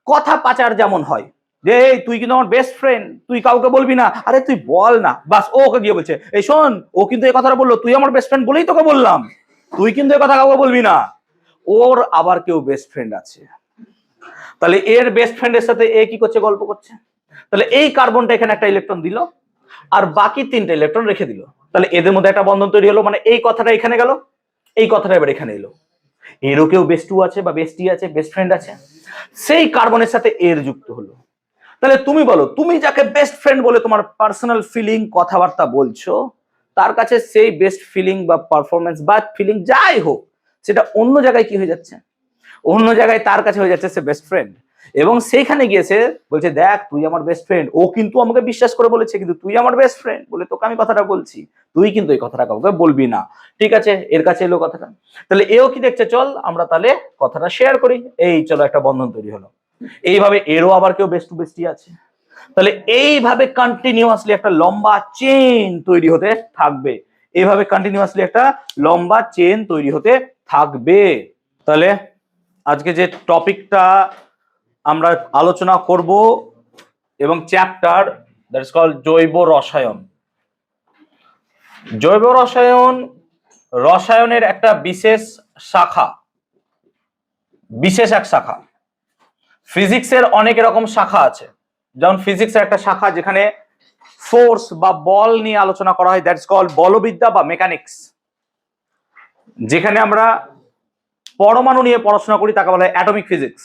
কথা পাচার যেমন হয়, যে এই তুই কিন্তু আমার বেস্ট ফ্রেন্ড, তুই কাউকে বলবি না, আরে তুই বল না, বাস ও ওকে গিয়ে বলছে এই শোন ও কিন্তু এই কথাটা বললো, তুই আমার বেস্ট ফ্রেন্ড বলেই তোকে বললাম, তুই কিন্তু এই কথা কাউকে বলবি না। ওর আবার কেউ বেস্ট ফ্রেন্ড আছে, তাহলে এর বেস্ট ফ্রেন্ডের সাথে এ কি করছে, গল্প করছে। তাহলে এই কার্বনটা এখানে একটা ইলেকট্রন দিল আর বাকি 3টা ইলেকট্রন রেখে দিল, তাহলে এদের মধ্যে একটা বন্ধন তৈরি হলো, মানে এই কথাটা এখানে গেল, এই কথাটা এবার এখানে এলো। এরও কেউ বেস্টু আছে বা বেস্টি আছে, বেস্ট ফ্রেন্ড আছে, সেই কার্বনের সাথে এর যুক্ত হলো। তাহলে তুমি বলো, তুমি যাকে বেস্ট ফ্রেন্ড বলে তোমার পার্সোনাল ফিলিং কথাবার্তা বলছো, তার কাছে সেই বেস্ট ফিলিং বা পারফরমেন্স বা ফিলিং যাই হোক, সেটা অন্য জায়গায় কি হয়ে যাচ্ছে, অন্য জায়গায় তার কাছে হয়ে যাচ্ছে সে বেস্ট ফ্রেন্ড। এবং সেইখানে গিয়েছে বলছে দেখ তুই আমার বেস্ট ফ্রেন্ড, ও কিন্তু আমাকে বিশ্বাস করে বলেছে, কিন্তু তুই আমার বেস্ট ফ্রেন্ড বলে তোকে আমি কথাটা বলছি, তুই কিন্তু এই কথাটা কাউকে বলবি না। ঠিক আছে, এর কাছে এলো কথাটা, তাহলে এও কি দেখছে, চল আমরা তাহলে কথাটা শেয়ার করি, এই চলো একটা বন্ধন তৈরি হলো। এইভাবে এরও আবার কেউ বেস্ট টু বেস্টি আছে, তাহলে এইভাবে কন্টিনিউয়াসলি একটা লম্বা চেইন তৈরি হতে থাকবে, এইভাবে কন্টিনিউয়াসলি একটা লম্বা চেইন তৈরি হতে থাকবে। তাহলে আজকে যে টপিকটা আমরা আলোচনা করব এবং চ্যাপ্টার, দ্যাট ইজ কল্ড জৈব রসায়ন। জৈব রসায়ন রসায়নের একটা বিশেষ শাখা, বিশেষ এক শাখা। ফিজিক্সের অনেক রকম শাখা আছে, যেমন ফিজিক্সের একটা শাখা যেখানে ফোর্স বা বল নিয়ে আলোচনা করা হয়, দ্যাটস কল্ড বলবিদ্যা বা মেকানিক্স। যেখানে আমরা পরমাণু নিয়ে পড়াশোনা করি তাকে বলা হয় অ্যাটমিক ফিজিক্স।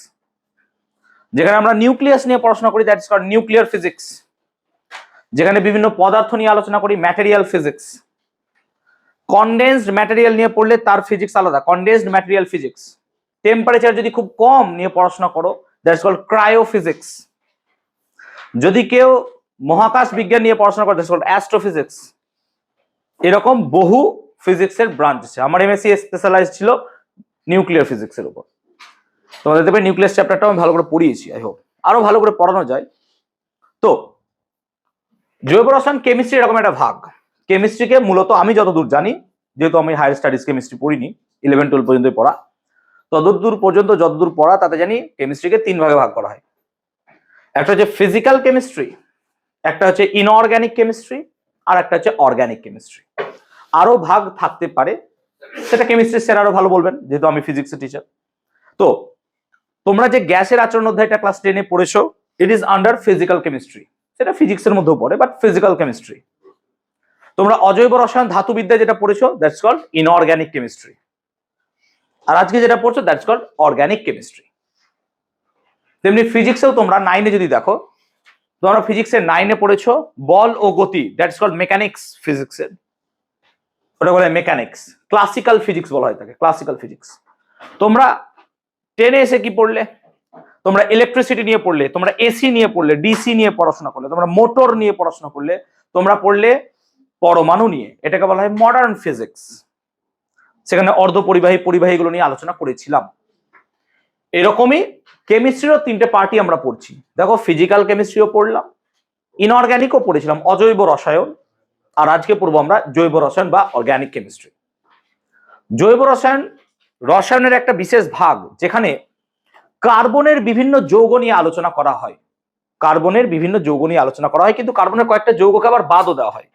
যেখানে আমরা নিউক্লিয়াস নিয়ে পড়াশোনা করি দ্যাটস কল্ড নিউক্লিয়ার ফিজিক্স। যেখানে বিভিন্ন পদার্থ নিয়ে আলোচনা করি ম্যাটেরিয়াল ফিজিক্স। কনডেন্সড ম্যাটেরিয়াল নিয়ে পড়লে তার ফিজিক্স আলাদা, কনডেন্সড ম্যাটেরিয়াল ফিজিক্স। টেম্পারেচার যদি খুব কম নিয়ে পড়াশোনা করো দ্যাটস কল্ড ক্রায়োফিজিক্স। যদি কেউ মহাকাশ বিজ্ঞান নিয়ে পড়াশোনা করে দ্যাটস কল্ড অ্যাস্ট্রোফিজিক্স। এরকম বহু ফিজিক্সের ব্রাঞ্চ আছে। আমার এমএসসি স্পেশালাইজ ছিল নিউক্লিয়ার ফিজিক্সের উপর। তোমাদের দেখবে নিউক্লিয়াস চ্যাপ্টারটাও আমি ভালো করে পড়িয়েছি, আই হোপ আরো ভালো করে পড়ানো যায়। তো জৈব রসায়ন কেমিস্ট্রি এরকম একটা ভাগ। কেমিস্ট্রিকে মূলত আমি যতদূর জানি, যেহেতু আমি হায়ার স্টাডিজ কেমিস্ট্রি পড়িনি, 11-12 পর্যন্ত পড়া, ততদূর পর্যন্ত যতদূর পড়া তাতে জানি কেমিস্ট্রিকে 3 ভাগে ভাগ করা হয়। একটা হচ্ছে ফিজিক্যাল কেমিস্ট্রি, একটা হচ্ছে ইনঅর্গ্যানিক কেমিস্ট্রি, আর একটা হচ্ছে অর্গ্যানিক কেমিস্ট্রি। আরো ভাগ থাকতে পারে, সেটা কেমিস্ট্রি স্যার আরো ভালো বলবেন, যেহেতু আমি ফিজিক্সের টিচার। তো তোমরা যে গ্যাসের আচরণ অধ্যায়টা ক্লাস 10-এ পড়েছো, it is under physical chemistry, সেটা ফিজিক্সের মধ্যেও পড়ে, বাট ফিজিক্যাল কেমিস্ট্রি। তোমরা অজৈব রসায়ন ধাতুবিদ্যা যেটা পড়েছো দ্যাটস কল্ড ইনঅর্গ্যানিক কেমিস্ট্রি, আর আজকে যেটা পড়ছো দ্যাটস কল্ড অর্গ্যানিক কেমিস্ট্রি। তেমনি ফিজিক্সেও তোমরা 9-এ যদি দেখো, তোমরা ফিজিক্সের 9-এ পড়েছো বল ও গতি, দ্যাটস কল্ড মেকানিক্স ফিজিক্সের, ওটা বলে মেকানিক্স, ক্লাসিক্যাল ফিজিক্স বলা হয় তাকে, ক্লাসিক্যাল ফিজিক্স। তোমরা 10-এ এসে কি পড়লে, তোমরা ইলেকট্রিসিটি নিয়ে পড়লে, তোমরা এসি নিয়ে পড়লে, ডিসি নিয়ে পড়াশোনা করলে, তোমরা মোটর নিয়ে পড়াশোনা করলে, তোমরা পড়লে পরমাণু নিয়ে, এটাকে বলা হয় মডার্ন ফিজিক্স। সেখানে অর্ধপরিবাহী পরিবাহীগুলো নিয়ে আলোচনা করেছিলাম। এরকমই কেমিস্ট্রিরও 3টে পার্টি আমরা পড়ছি। দেখো ফিজিক্যাল কেমিস্ট্রিও পড়লাম, ইনঅর্গ্যানিকও পড়েছিলাম, অজৈব রসায়ন, আর আজকে পড়বো আমরা জৈব রসায়ন বা অর্গ্যানিক কেমিস্ট্রি। জৈব রসায়ন রসায়নের একটা বিশেষ ভাগ, যেখানে কার্বনের বিভিন্ন যৌগ নিয়ে আলোচনা করা হয়। কার্বনের বিভিন্ন যৌগ নিয়ে আলোচনা করা হয়, কিন্তু কার্বনের কয়েকটা যৌগকে আবার বাদও দেওয়া হয়।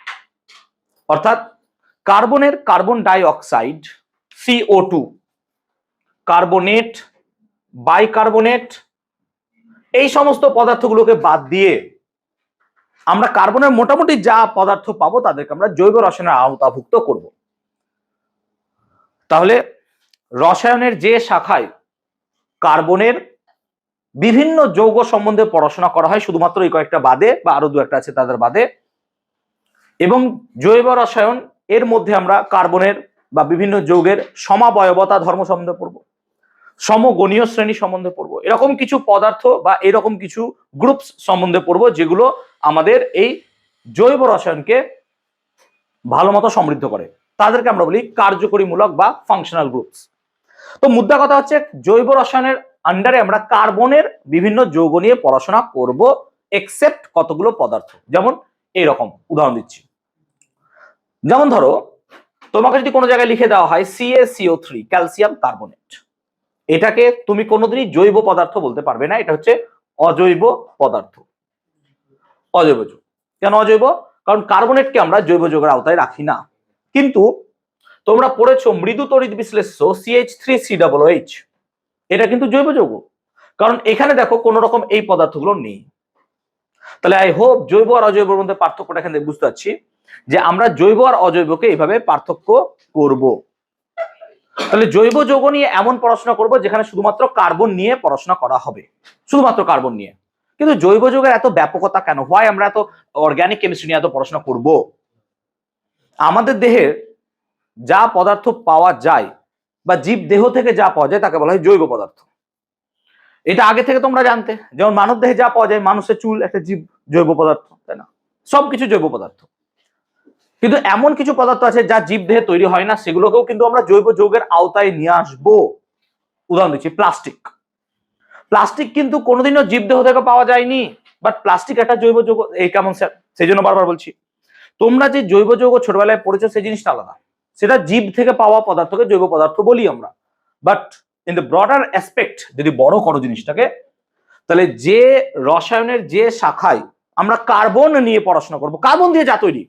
অর্থাৎ কার্বনের carbon die oxide CO2, carbonate, bicarbonate, এই সমস্ত পদার্থগুলোকে বাদ দিয়ে আমরা কার্বনের মোটামুটি যা পদার্থ পাবো তাদেরকে আমরা জৈব রসায়নের আওতাভুক্ত করব। তাহলে রসায়নের যে শাখায় কার্বনের বিভিন্ন যৌগ সম্বন্ধে পড়াশোনা করা হয়, শুধুমাত্র এই কয়েকটা বাদে, বা আরো 2-একটা আছে তাদের বাদে, এবং জৈব রসায়ন এর মধ্যে আমরা কার্বনের বা বিভিন্ন যৌগের সমাবয়বতা ধর্ম সম্বন্ধে পড়বো, সমগণীয় শ্রেণী সম্বন্ধে পড়বো, এরকম কিছু পদার্থ বা এরকম কিছু গ্রুপস সম্বন্ধে পড়বো, যেগুলো আমাদের এই জৈব রসায়নকে ভালো মতো সমৃদ্ধ করে। তাদেরকে আমরা বলি কার্যকরীমূলক বা ফাংশনাল গ্রুপস। তো মুদ্রা কথা হচ্ছে, জৈব রসায়নের আন্ডারে আমরা কার্বনের বিভিন্ন যৌগ নিয়ে পড়াশোনা করব, এক্সেপ্ট কতগুলো পদার্থ। যেমন এইরকম উদাহরণ দিচ্ছি, যেমন ধরো তোমাকে যদি কোনো জায়গায় লিখে দেওয়া হয় CaCO3, ক্যালসিয়াম কার্বনেট, এটাকে তুমি কোনোদিনই জৈব পদার্থ বলতে পারবে না, এটা হচ্ছে অজৈব পদার্থ। অজৈব যৌগ কেন অজৈব? কারণ কার্বনেটকে আমরা জৈব যৌগের আওতায় রাখি না। কিন্তু তোমরা পড়েছো মৃদু তড়িৎ বিশ্লেষ্য CH3COOH, এটা কিন্তু জৈব যৌগ। কারণ এখানে দেখো কোন রকম এই পদার্থগুলো নেই। তাহলে আই হোপ জৈব আর অজৈবের মধ্যে পার্থক্যটা এখানে বুঝতে পারছি, যে আমরা জৈব আর অজৈবকে এইভাবে পার্থক্য করব। তাহলে জৈব যৌগ নিয়ে এমন পড়াশোনা করব যেখানে শুধুমাত্র কার্বন নিয়ে পড়াশোনা করা হবে, শুধুমাত্র কার্বন নিয়ে। কিন্তু জৈব যৌগের এত ব্যাপকতা কেন? হয় আমরা এত অর্গানিক কেমিস্ট্রি নিয়ে এত পড়াশোনা করব? আমাদের দেহের যা পদার্থ পাওয়া যায় বা জীব দেহ থেকে যা পাওয়া যায় তাকে বলা হয় জৈব পদার্থ। এটা আগে থেকে তোমরা জানতে, যেমন মানব দেহে যা পাওয়া যায়, মানুষের চুল একটা জীব, জৈব পদার্থ, তাই না? সবকিছু জৈব পদার্থ। কিন্তু এমন কিছু পদার্থ আছে যা জীব দেহে তৈরি হয় না, সেগুলোকেও কিন্তু আমরা জৈব যৌগের আওতায় নিয়ে আসবো। উদাহরণ দিচ্ছি, প্লাস্টিক। প্লাস্টিক কিন্তু কোনোদিনও জীব দেহ থেকে পাওয়া যায়নি, বাট প্লাস্টিক একটা জৈব যৌগ। এই কেমন স্যার? সেই জন্য বারবার বলছি, তোমরা যে জৈব যৌগ ছোটবেলায় পড়েছো সেই জিনিসটা আলাদা, সেটা জীব থেকে পাওয়া পদার্থকে জৈব পদার্থ বলি আমরা। But in the broader aspect যদি বড় করো জিনিসটাকে, তাহলে যে রসায়নের যে শাখায় আমরা কার্বন নিয়ে পড়াশোনা করবো, কার্বন দিয়ে যা তৈরি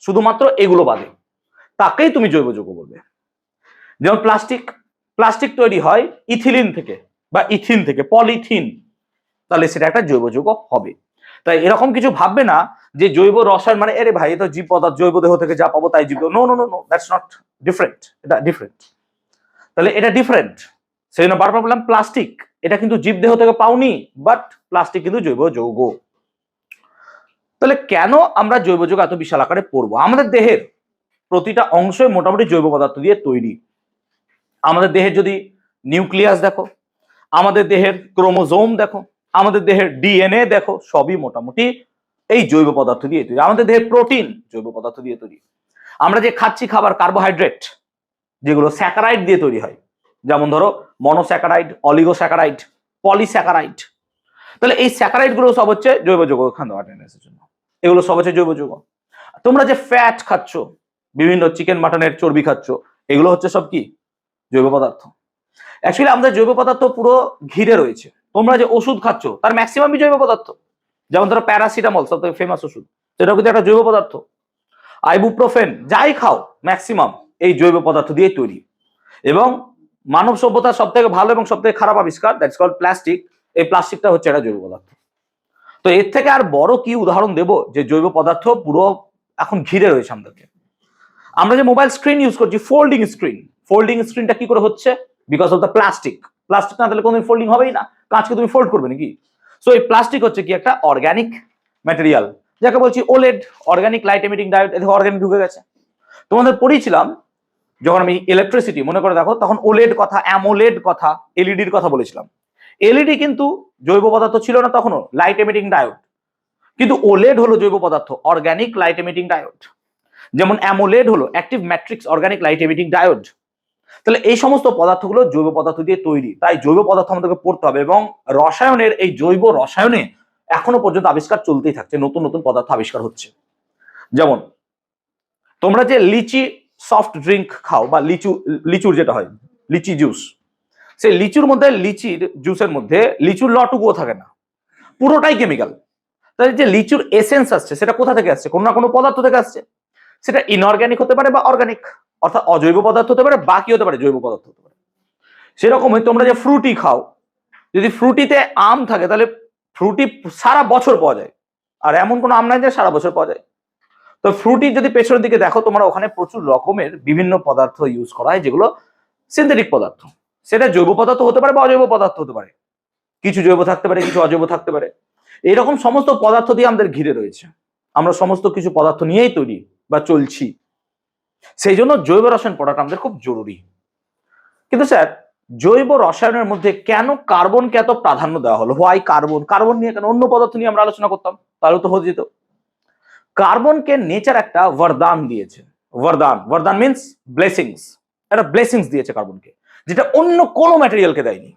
শুধুমাত্র এগুলো বাদে, তাকেই তুমি জৈব যৌগ বলবে। যেমন প্লাস্টিক, প্লাস্টিক তৈরি হয় ইথিলিন থেকে বা ইথিন থেকে, পলিথিন, তাহলে সেটা একটা জৈব যৌগ হবে। তাই এরকম কিছু ভাববে না যে জৈব রসায়ন মানে এরে ভাই এটা জীব পদার্থ, জৈব দেহ থেকে যা পাবো তাই জীব। No no no no, that's not different, এটা ডিফারেন্ট। তাহলে এটা ডিফারেন্ট, সেই জন্য বারবার বললাম প্লাস্টিক এটা কিন্তু জীব দেহ থেকে পাওনি, বাট প্লাস্টিক কিন্তু জৈব যৌগ। তাহলে কেন আমরা জৈব যৌগ এত বিশাল আকারে পড়বো? আমাদের দেহের প্রতিটা অংশই মোটামুটি জৈব পদার্থ দিয়ে তৈরি। আমাদের দেহের যদি নিউক্লিয়াস দেখো, আমাদের দেহের ক্রোমোজোম দেখো, আমাদের দেহের ডিএনএ দেখো, সবই মোটামুটি এই জৈব পদার্থ দিয়ে তৈরি। আমাদের দেহের প্রোটিন জৈব পদার্থ দিয়ে তৈরি। আমরা যে খাচ্ছি খাবার, কার্বোহাইড্রেট যেগুলো স্যাকারাইড দিয়ে তৈরি হয়, যেমন ধরো মনোস্যাকারাইড, অলিগোস্যাকারাইড, পলিস্যাকারাইড। তাহলে এই স্যাকারাইড গুলো সব হচ্ছে জৈব যৌগ খাদ্য মেনটেন্যান্সের জন্য, এগুলো সব হচ্ছে জৈব যৌগ। তোমরা যে ফ্যাট খাচ্ছ, বিভিন্ন চিকেন মাটনের চর্বি খাচ্ছ, এগুলো হচ্ছে সব কি? জৈব পদার্থ। অ্যাকচুয়ালি আমাদের জৈব পদার্থ পুরো ঘিরে রয়েছে। তোমরা যে ওষুধ খাচ্ছ তার ম্যাক্সিমামই জৈব পদার্থ। যেমন ধরো প্যারাসিটামল, সবথেকে ফেমাস ওষুধ, সেটাও কিন্তু একটা জৈব পদার্থ। আইবুপ্রোফেন, যাই খাও ম্যাক্সিমাম এই জৈব পদার্থ দিয়ে তৈরি। এবং মানব সভ্যতার সব থেকে ভালো এবং সব থেকে খারাপ আবিষ্কার, দ্যাটস কল্ড প্লাস্টিক। এই প্লাস্টিকটা হচ্ছে একটা জৈব পদার্থ। তো এর থেকে আর বড় কি উদাহরণ দেব যে জৈব পদার্থ পুরো এখন ঘিরে রয়েছে আমাদেরকে। আমরা যে মোবাইল স্ক্রিন ইউজ করছি, ফোল্ডিং স্ক্রিন, ফোল্ডিং স্ক্রিনটা কি করে হচ্ছে? Because of the plastic. Plastic না তাহলে কোনোদিন ফোল্ডিং হবেই না, কাঁচকে তুমি ফোল্ড করবে নাকি? সো এই প্লাস্টিক হচ্ছে কি একটা অর্গানিক ম্যাটেরিয়াল, যাকে বলছি OLED, organic light emitting diode. এতে অর্গানিক ঢুকে গেছে। তোমাদের পড়িয়েছিলাম যখন আমি ইলেকট্রিসিটি, মনে করে দেখো, তখন ওলেড কথা, অ্যামোলেড কথা, এলইডির কথা বলেছিলাম। এলইডি কিন্তু জৈব পদার্থ ছিল না তখনও, লাইট এমিটিং ডায়োড। কিন্তু ওলেড হলো জৈব পদার্থ, অর্গানিক লাইট এমিটিং ডায়োড। যেমন অ্যামোলেড হলো active matrix organic light emitting diode. তাহলে এই সমস্ত পদার্থগুলো জৈব পদার্থ দিয়ে তৈরি। তাই জৈব পদার্থ আমাদেরকে পড়তে হবে। এবং রসায়নের এই জৈব রসায়নে এখনো পর্যন্ত আবিষ্কার চলতেই থাকছে, নতুন নতুন পদার্থ আবিষ্কার হচ্ছে। যেমন তোমরা যে লিচি সফট ড্রিঙ্ক খাও বা লিচুর যেটা হয় লিচি জুস, সেই লিচুর মধ্যে, লিচির জুসের মধ্যে লিচুর লটুকুও থাকে না, পুরোটাই কেমিক্যাল। তাই যে লিচুর এসেন্স আসছে সেটা কোথা থেকে আসছে? কোনো না কোনো পদার্থ থেকে আসছে। সেটা ইনঅর্গানিক হতে পারে বা অর্গানিক, অর্থাৎ অজৈব পদার্থ হতে পারে, বাকি হতে পারে জৈব পদার্থ হতে পারে। সেরকমই তোমরা যে ফ্রুটি খাও, যদি ফ্রুটিতে আম থাকে তাহলে ফ্রুটি সারা বছর পাওয়া যায়, আর এমন কোনো আম নাই যে সারা বছর পাওয়া যায়। তো ফ্রুটির যদি পেছনের দিকে দেখো তোমরা, ওখানে প্রচুর রকমের বিভিন্ন পদার্থ ইউজ করা হয় যেগুলো সিনথেটিক পদার্থ। সেটা জৈব পদার্থ হতে পারে বা অজৈব পদার্থ হতে পারে, কিছু জৈব থাকতে পারে, কিছু অজৈব থাকতে পারে। এইরকম সমস্ত পদার্থ দিয়ে আমাদের ঘিরে রয়েছে। আমরা সমস্ত কিছু পদার্থ নিয়েই তৈরি বা চলছি। সেই জন্য জৈব রসায়ন পড়াটা আমাদের খুব জরুরি। কিন্তু স্যার জৈব রসায়নের মধ্যে কেন কার্বনকে এত প্রাধান্য দেওয়া হলো? Why carbon? কার্বন নিয়ে কেন? অন্য পদার্থ নিয়ে আমরা আলোচনা করতাম, তাহলে তো হয়ে যেত। কার্বনকে নেচার একটা বরদান দিয়েছে। বরদান, বরদান মিন্স ব্লেসিংস। একটা ব্লেসিংস দিয়েছে কার্বনকে, যেটা অন্য কোনো ম্যাটেরিয়ালকে দেয়নি।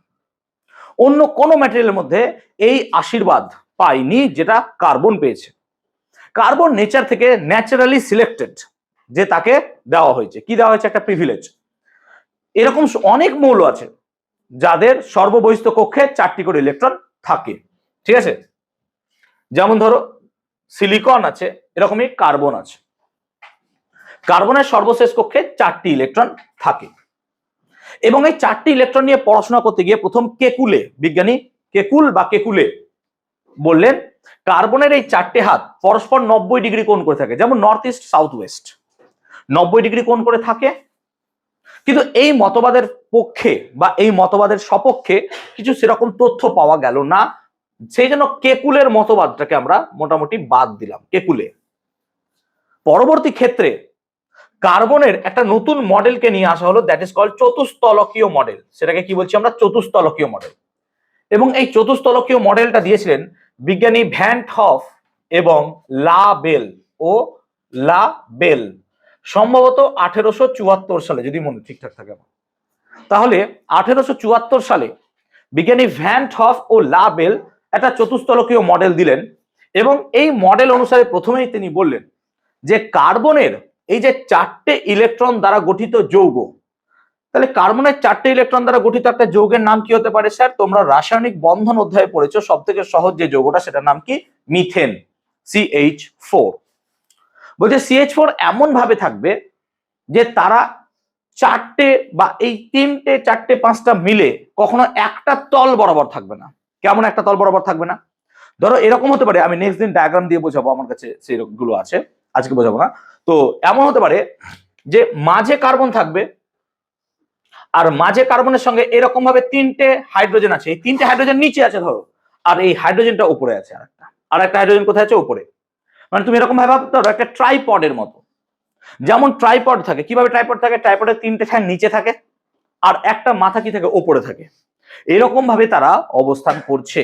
অন্য কোনো ম্যাটেরিয়ালের মধ্যে এই আশীর্বাদ পায়নি যেটা কার্বন পেয়েছে। কার্বন নেচার থেকে ন্যাচারালি সিলেক্টেড, যে তাকে দেওয়া হয়েছে। কি দেওয়া হয়েছে? একটা প্রিভিলেজ। এরকম অনেক মৌল আছে যাদের সর্ববহিস্থ কক্ষে 4টি করে ইলেকট্রন থাকে। ঠিক আছে, যেমন ধরো সিলিকন আছে, এরকমই কার্বন আছে। কার্বনের সর্বশেষ কক্ষে 4টি ইলেকট্রন থাকে এবং এই 4টি ইলেকট্রন নিয়ে পড়াশোনা করতে গিয়ে প্রথম কেকুলে, বিজ্ঞানী কেকুল বা কেকুলে বললেন কার্বনের এই 4টে হাত পরস্পর 90 ডিগ্রি কোণ করে থাকে, যেমন north east south West 90 degree কোণ করে থাকে। কিন্তু এই মতবাদের পক্ষে বা এই মতবাদের সপক্ষে কিছু সেরকম তথ্য পাওয়া গেল না, সেই জন্য কেকুলের মতবাদটাকে আমরা মোটামুটি বাদ দিলাম। কেকুলে পরবর্তী ক্ষেত্রে কার্বনের একটা নতুন মডেলকে নিয়ে আসা হলো, দ্যাট ইজ কল্ড চতুস্তলকীয় মডেল। সেটাকে কি বলছি আমরা? চতুস্তলকীয় মডেল। এবং এই চতুস্তলকীয় মডেলটা দিয়েছিলেন বিজ্ঞানী ভ্যান হফ এবং লা বেল ও লা বেল, সম্ভবত 1874 সালে, যদি মনে ঠিকঠাক থাকে। তাহলে 1874 সালে বিজ্ঞানী ভ্যান হফ ও লা বেল একটা চতুস্তলকীয় মডেল দিলেন এবং এই মডেল অনুসারে প্রথমেই তিনি বললেন যে কার্বনের এই যে 4টে ইলেকট্রন দ্বারা গঠিত যৌগ, তাহলে কার্বনের 4টে ইলেকট্রন দ্বারা গঠিত একটা যৌগের নাম কি হতে পারে স্যার? তোমরা রাসায়নিক বন্ধন অধ্যায়ে পড়েছো, সব থেকে সহজ যে যৌগটা সেটার নাম কি? Methane, CH4। বলছে CH4 এমন ভাবে থাকবে যে তারা 4টে বা এই 3টে 4টে 5টা মিলে কখনো একটা তল বরাবর থাকবে না। কেমন একটা তল বরাবর থাকবে না? ধরো এরকম হতে পারে, আমি নেক্সট দিন ডায়াগ্রাম দিয়ে বোঝাবো, আমার কাছে সেই গুলো আছে, আজকে বোঝাবো না। তো এমন হতে পারে যে মাঝে কার্বন থাকবে আর মাঝে কার্বনের সঙ্গে এরকম ভাবে 3টে হাইড্রোজেন আছে, এই 3টে হাইড্রোজেন নিচে আছে ধরো, আর এই হাইড্রোজেনটা উপরে আছে, আর একটা হাইড্রোজেন কোথায় আছে? উপরে। মানে তুমি এরকম ভাবে ভাবতে পারো একটা ট্রাইপডের মতো। যেমন ট্রাইপড থাকে, কিভাবে ট্রাইপড থাকে? ট্রাইপডের 3টে ঠ্যাং নিচে থাকে আর একটা মাথা কি থাকে? উপরে থাকে। এরকম ভাবে তারা অবস্থান করছে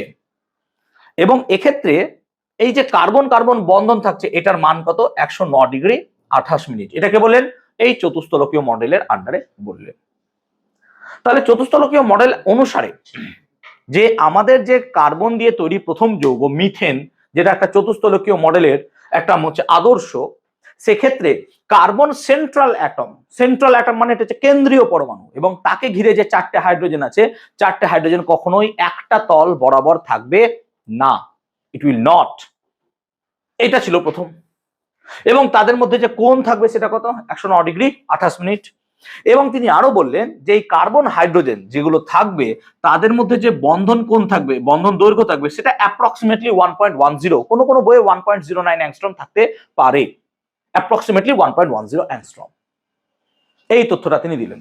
এবং এক্ষেত্রে এই যে কার্বন কার্বন বন্ধন থাকছে, এটার মান কত? 109 ডিগ্রি 28 মিনিট। এটাকে বলেন এই চতুস্তলকীয় মডেলের আন্ডারে বললেন। তাহলে চতুস্তলকীয় মডেল অনুসারে যে আমাদের যে কার্বন দিয়ে তৈরি প্রথম যৌগ মিথেন, যেটা একটা চতুস্তলকীয় মডেলের একটা হচ্ছে আদর্শ, সেক্ষেত্রে কার্বন সেন্ট্রাল অ্যাটম মানে এটা হচ্ছে কেন্দ্রীয় পরমাণু, এবং তাকে ঘিরে যে 4টে হাইড্রোজেন আছে, 4টে হাইড্রোজেন কখনোই একটা তল বরাবর থাকবে না, ইট উইল নট। এটা ছিল প্রথম। এবং তাদের মধ্যে যে কোণ থাকবে সেটা কত? 109 ডিগ্রি 28 মিনিট। এবং তিনি আরো বললেন যে এই কার্বন হাইড্রোজেন যেগুলো থাকবে তাদের মধ্যে যে বন্ধন কোণ থাকবে, বন্ধন দৈর্ঘ্য থাকবে, সেটা অ্যাপ্রক্সিমেটলি 1.10, কোনো কোনো বইয়ে 1.09 অ্যাংস্ট্রম থাকতে পারে, অ্যাপ্রক্সিমেটলি 1.10 অ্যাংস্ট্রম। এই তথ্যটা তিনি দিলেন।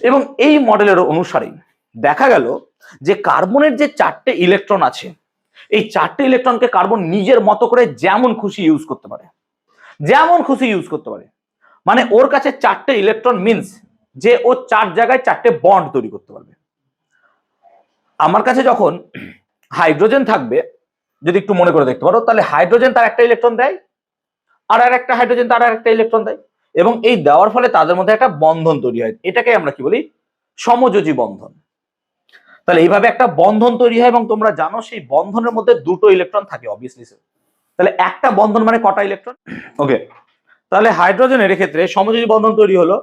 এবং এই মডেলের অনুসারে দেখা গেল যে কার্বনের যে 4টে ইলেকট্রন আছে, এই 4টে ইলেকট্রনকে কার্বন নিজের মতো করে যেমন খুশি ইউজ করতে পারে, যেমন খুশি ইউজ করতে পারে। মানে ওর কাছে 4টে ইলেকট্রন মিন্স যে ও 4 জায়গায় 4টে বন্ড তৈরি করতে পারবে। আমার কাছে যখন হাইড্রোজেন থাকবে, যদি একটু মনে করে দেখতে পারো, তাহলে হাইড্রোজেন তার একটা ইলেকট্রন দেয় আর একটা হাইড্রোজেন তার একটা ইলেকট্রন দেয়, এবং এই দেওয়ার ফলে তাদের মধ্যে একটা বন্ধন তৈরি হয়, এটাকে আমরা কি বলি? সমযোজী বন্ধন। তাহলে এইভাবে একটা বন্ধন তৈরি হয় এবং তোমরা জানো সেই বন্ধনের মধ্যে 2টো ইলেকট্রন থাকে অবভিয়াসলি। তাহলে একটা বন্ধন মানে কটা ইলেকট্রন? ওকে, তাহলে হাইড্রোজেনের ক্ষেত্রে সমযোজী বন্ধন তৈরি হলো,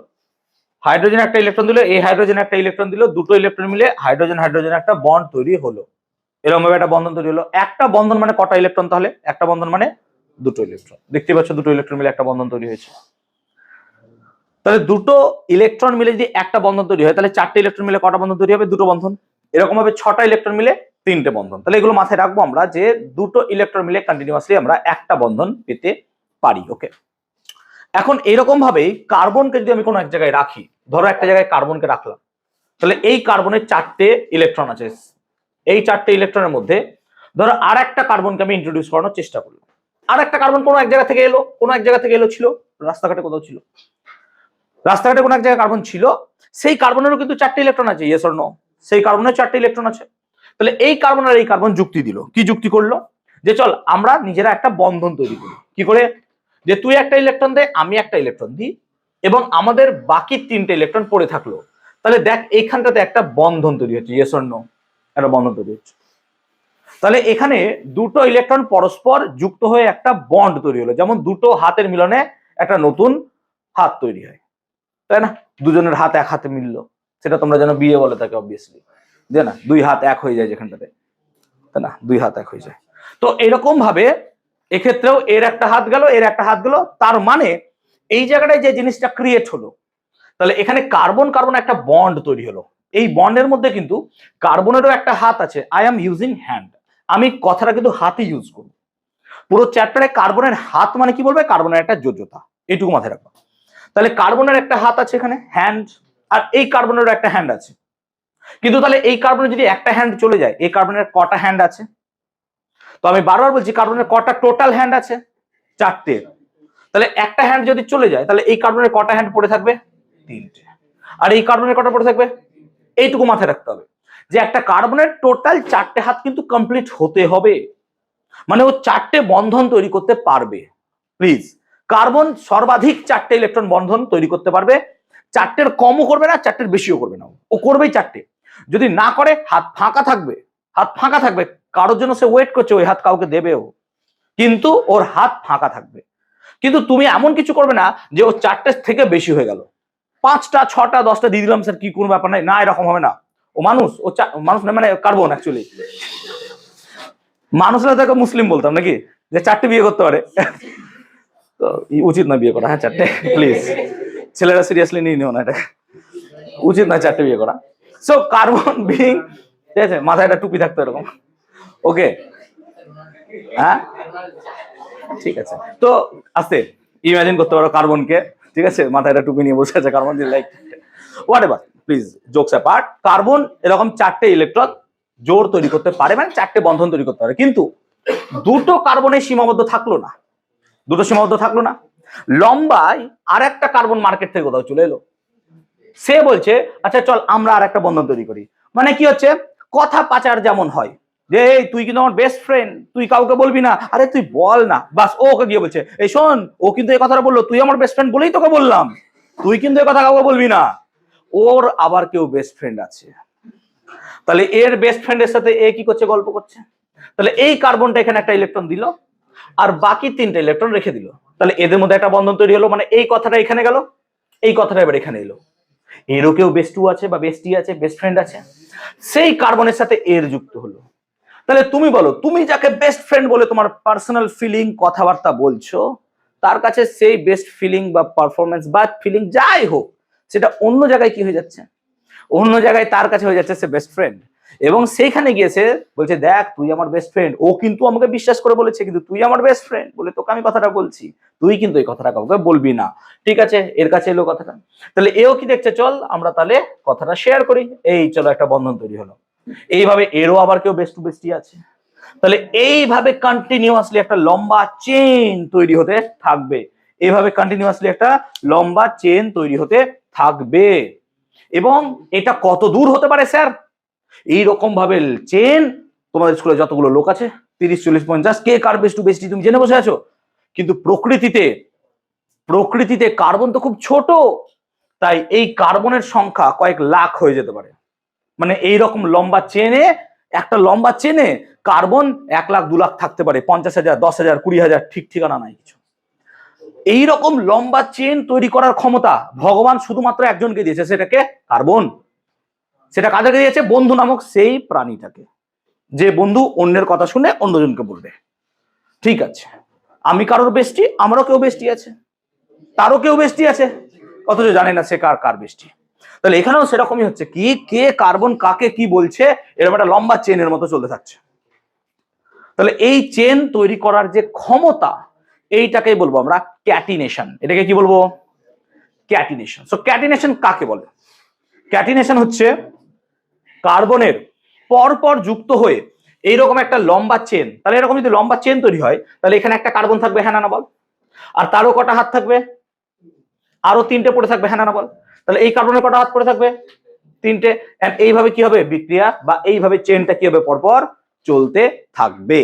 হাইড্রোজেন একটা ইলেকট্রন দিল, এই হাইড্রোজেন একটা ইলেকট্রন দিল, 2টো ইলেকট্রন মিলে হাইড্রোজেন হাইড্রোজেন একটা বন্ড তৈরি হলো, এরকম ভাবে একটা বন্ধন তৈরি হলো। একটা বন্ধন মানে কটা ইলেকট্রন? তাহলে একটা বন্ধন মানে 2টো ইলেকট্রন। দেখতে পাচ্ছ 2টো ইলেকট্রন মিলে একটা বন্ধন তৈরি হয়েছে। তাহলে 2টো ইলেকট্রন মিলে যদি একটা বন্ধন তৈরি হয়, তাহলে 4টে ইলেকট্রন মিলে কটা বন্ধন তৈরি হবে? 2টো বন্ধন। এরকম ভাবে 6টা ইলেকট্রন মিলে 3টে বন্ধন। তাহলে এগুলো মাথায় রাখবো আমরা যে 2টো ইলেকট্রন মিলে কন্টিনিউয়াসলি আমরা একটা বন্ধন পেতে পারি। ওকে, এখন এরকম ভাবেই কার্বনকে যদি আমি কোনো এক জায়গায় রাখি, ধরো একটা জায়গায় কার্বনকে রাখলাম, তাহলে এই কার্বনের 4টে ইলেকট্রন আছে, এই 4টে ইলেকট্রনের মধ্যে ধরো আর একটা কার্বনকে আমি ইন্ট্রোডিউস করানোর চেষ্টা করলাম। আর একটা কার্বন কোনো এক জায়গা থেকে এলো, কোনো এক জায়গা থেকে এলো, ছিল রাস্তাঘাটে কোথাও ছিল, রাস্তাঘাটে কোনো এক জায়গায় কার্বন ছিল, সেই কার্বনেরও কিন্তু 4টে ইলেকট্রন আছে, ইয়েস অর নো? সেই কার্বনের 4টে ইলেকট্রন আছে। তাহলে এই কার্বন আর এই কার্বন যুক্তি দিল, কি যুক্তি করলো? যে চল আমরা নিজেরা একটা বন্ধন তৈরি করি। কি করে? যে তুই একটা ইলেকট্রন দে, আমি একটা ইলেকট্রন দিই, এবং আমাদের বাকি 3টে ইলেকট্রন পড়ে থাকলো। তাহলে দেখ এইখানটাতে একটা বন্ধন তৈরি হচ্ছে, ইয়েস অর নো? একটা বন্ধন তৈরি হচ্ছে। তাহলে এখানে 2টো ইলেকট্রন পরস্পর যুক্ত হয়ে একটা বন্ড তৈরি হলো, যেমন 2টো হাতের মিলনে একটা নতুন হাত তৈরি হয়, তাই না? দুজনের হাত এক হাতে মিললো, সেটা তোমরা যেন বিয়ে বলে থাকে অবভিয়াসলি, যে না 2 হাত এক হয়ে যায় যেখানটাতে। তাই না, 2 হাত এক হয়ে যায়। তো এরকম ভাবে এক্ষেত্রেও এর একটা হাত গেল, এর একটা হাত গেল, তার মানে এই জায়গাটায় যে জিনিসটা ক্রিয়েট হলো, তাহলে এখানে কার্বন কার্বন একটা বন্ড তৈরি হলো। এই বন্ডের মধ্যে কিন্তু কার্বনেরও একটা হাত আছে। আই এম ইউজিং হ্যান্ড, আমি কথাটা কিন্তু হাতই ইউজ করব। পুরো চ্যাপ্টারে কার্বনের হাত মানে কি বলবে, কার্বনের একটা যোজ্যতা, এইটুকু মাথায় রাখবো। তাহলে কার্বনের একটা হাত আছে এখানে, হ্যান্ড, আর এই কার্বনেরও একটা হ্যান্ড আছে। কিন্তু তাহলে এই কার্বনের যদি একটা হ্যান্ড চলে যায়, এই কার্বনের কটা হ্যান্ড আছে? তো আমি বারবার বলছি কার্বনের কটা টোটাল হ্যান্ড আছে? 4টে। তাহলে একটা হ্যান্ড যদি চলে যায়, তাহলে এই কার্বনের কটা হ্যান্ড পড়ে থাকবে? 3টে। আর এই কার্বনের কটা পড়ে থাকবে? এইটুকু মাথায় রাখতে হবে যে একটা কার্বনের টোটাল 4টে হাত কিন্তু কমপ্লিট হতে হবে, মানে ও 4টে বন্ধন তৈরি করতে পারবে। প্লিজ, কার্বন সর্বাধিক 4টে ইলেকট্রন বন্ধন তৈরি করতে পারবে। 4টের কমও করবে না, 4টের বেশিও করবে না, ও করবেই 4টে। যদি না করে হাত ফাঁকা থাকবে, হাত ফাঁকা থাকবে, কারোর জন্য সে ওয়েট করছে, ওই হাত কাউকে দেবেও, কিন্তু ওর হাত ফাঁকা থাকবে। কিন্তু তুমি এমন কিছু করবে না যে ও 4টে থেকে বেশি হয়ে গেল, 5টা 6টা 10টা দিয়ে দিলাম স্যার, কি কোনো ব্যাপার নাই, না এরকম হবে না। ও মানুষ, ও মানুষ না, মানে কার্বন অ্যাকচুয়ালি মানুষ না, তাকে মুসলিম বলতাম নাকি, যে 4টে বিয়ে করতে পারে। তো উচিত না বিয়ে করা, হ্যাঁ 4টে, প্লিজ ছেলেরা সিরিয়াসলি নিয়ে নিও না, এটা উচিত না 4টে বিয়ে করা। সো কার্বন বিং, ঠিক আছে, মাথায় একটা টুপি থাকতো এরকম, ওকে, হ্যাঁ ঠিক আছে। তো আস্তে ইমাজিন করতে পারো কার্বনকে, ঠিক আছে, মাথায় একটা টুপি নিয়ে বসে আছে carbon, like what ever, please jokes apart, carbon এরকম 4টে ইলেকট্রন জোড় তৈরি করতে পারে, মানে 4টে বন্ধন তৈরি করতে পারে। কিন্তু দুটো কার্বনে সীমাবদ্ধ থাকলো না, দুটো সীমাবদ্ধ থাকলো না, লম্বায় আর একটা কার্বন মার্কেট থেকে কোথাও চলে এলো। সে বলছে আচ্ছা চল আমরা আর একটা বন্ধন তৈরি করি। মানে কি হচ্ছে, কথা পাচার যেমন হয়, যে তুই কিন্তু আমার বেস্ট ফ্রেন্ড, তুই কাউকে বলবি না, আরে তুই বল না, বাস ও ওকে গিয়ে বলছে এই শোন, ও কিন্তু এই কথাটা বললো, তুই আমার বেস্ট ফ্রেন্ড বলেই তোকে বললাম, তুই কিন্তু এই কথা কাউকে বলবি না। ওর আবার কেউ বেস্ট ফ্রেন্ড আছে, তাহলে এর বেস্ট ফ্রেন্ডের সাথে এ কি করছে, গল্প করছে। তাহলে এই কার্বনটা এখানে একটা ইলেকট্রন দিল, আর বাকি 3টে ইলেকট্রন রেখে দিল। তাহলে এদের মধ্যে একটা বন্ধন তৈরি হলো, মানে এই কথাটা এখানে গেল, এই কথাটা এবার এখানে এলো। এরও কেউ বেস্টু আছে বা বেস্টি আছে, বেস্ট ফ্রেন্ড আছে, সেই কার্বনের সাথে এর যুক্ত হলো। তাহলে তুমি বলো, তুমি যাকে বেস্ট ফ্রেন্ড বলে তোমার পার্সোনাল ফিলিং কথাবার্তা বলছো, তার কাছে সেই বেস্ট ফিলিং বা পারফরমেন্স বা ফিলিং যাই হোক, সেটা অন্য জায়গায় কি হয়ে যাচ্ছে, অন্য জায়গায় তার কাছে হয়ে যাচ্ছে সে বেস্ট ফ্রেন্ড। এবং সেইখানে গিয়েছে বলছে দেখ তুই আমার বেস্ট ফ্রেন্ড, ও কিন্তু আমাকে বিশ্বাস করে বলেছে, কিন্তু তুই আমার বেস্ট ফ্রেন্ড বলে তোকে আমি কথাটা বলছি, তুই কিন্তু এই কথাটা কাউকে বলবি না। ঠিক আছে, এর কাছে এলো কথাটা। তাহলে এও কি দেখছে, চল আমরা তাহলে কথাটা শেয়ার করি, এই চলো একটা বন্ধন তৈরি হলো। এইভাবে এরও আবার কেউ বেস্ট টু বেস্টি আছে। তাহলে এইভাবে কন্টিনিউয়াসলি একটা লম্বা চেইন তৈরি হতে থাকবে, এইভাবে কন্টিনিউয়াসলি একটা লম্বা চেইন তৈরি হতে থাকবে। এবং এটা কত দূর হতে পারে স্যার, এইরকম ভাবে চেন, তোমাদের স্কুলে যতগুলো লোক আছে 30 40 50, কে কার বেস্ট টু বেস্টি তুমি জেনে বসে আছো। কিন্তু প্রকৃতিতে কার্বন তো খুব ছোট, তাই এই কার্বনের সংখ্যা কয়েক লাখ হয়ে যেতে পারে। মানে এইরকম লম্বা চেনে, একটা লম্বা চেনে কার্বন 1 লাখ 2 লাখ থাকতে পারে, 50,000 10,000 20,000, ঠিক ঠিকানা নাই কিছু। এইরকম লম্বা চেন তৈরি করার ক্ষমতা ভগবান শুধুমাত্র একজনকে দিয়েছে, সেটাকে কার্বন। সেটা কাদেরকে দিয়েছে, বন্ধু নামক সেই প্রাণীটাকে, যে বন্ধু অন্যের কথা শুনে অন্যজনকে বলবে। ঠিক আছে, আমি কারোর বেস্টি, আমারও কেউ বেস্টি আছে, তারও কেউ বেস্টি আছে, অথচ জানে না সে কার কার বেস্টি। তাহলে এখানেও সেরকমই হচ্ছে, কি কে কার্বন কাকে কি বলছে, এরকম একটা লম্বা চেনের মতো চলতে থাকছে। তাহলে এই চেন তৈরি করার যে ক্ষমতা, এইটাকেই বলবো আমরা ক্যাটিনেশন। এটাকে কি বলবো, ক্যাটিনেশন। সো ক্যাটিনেশন কাকে বলে, ক্যাটিনেশন হচ্ছে কার্বনের পরপর যুক্ত হয়ে এইরকম একটা লম্বা চেন। তাহলে এরকম যদি লম্বা চেন তৈরি হয়, তাহলে এখানে একটা কার্বন থাকবে, হ্যাঁ না বল, আর তারও কটা হাত থাকবে, আরো 3টে পড়ে থাকবে, হ্যাঁ না বল। তাহলে এই কার্বনের কটা হাত পড়ে থাকবে, 3টে। এইভাবে কি হবে বিক্রিয়া, বা এইভাবে চেনটা কি হবে, পরপর চলতে থাকবে।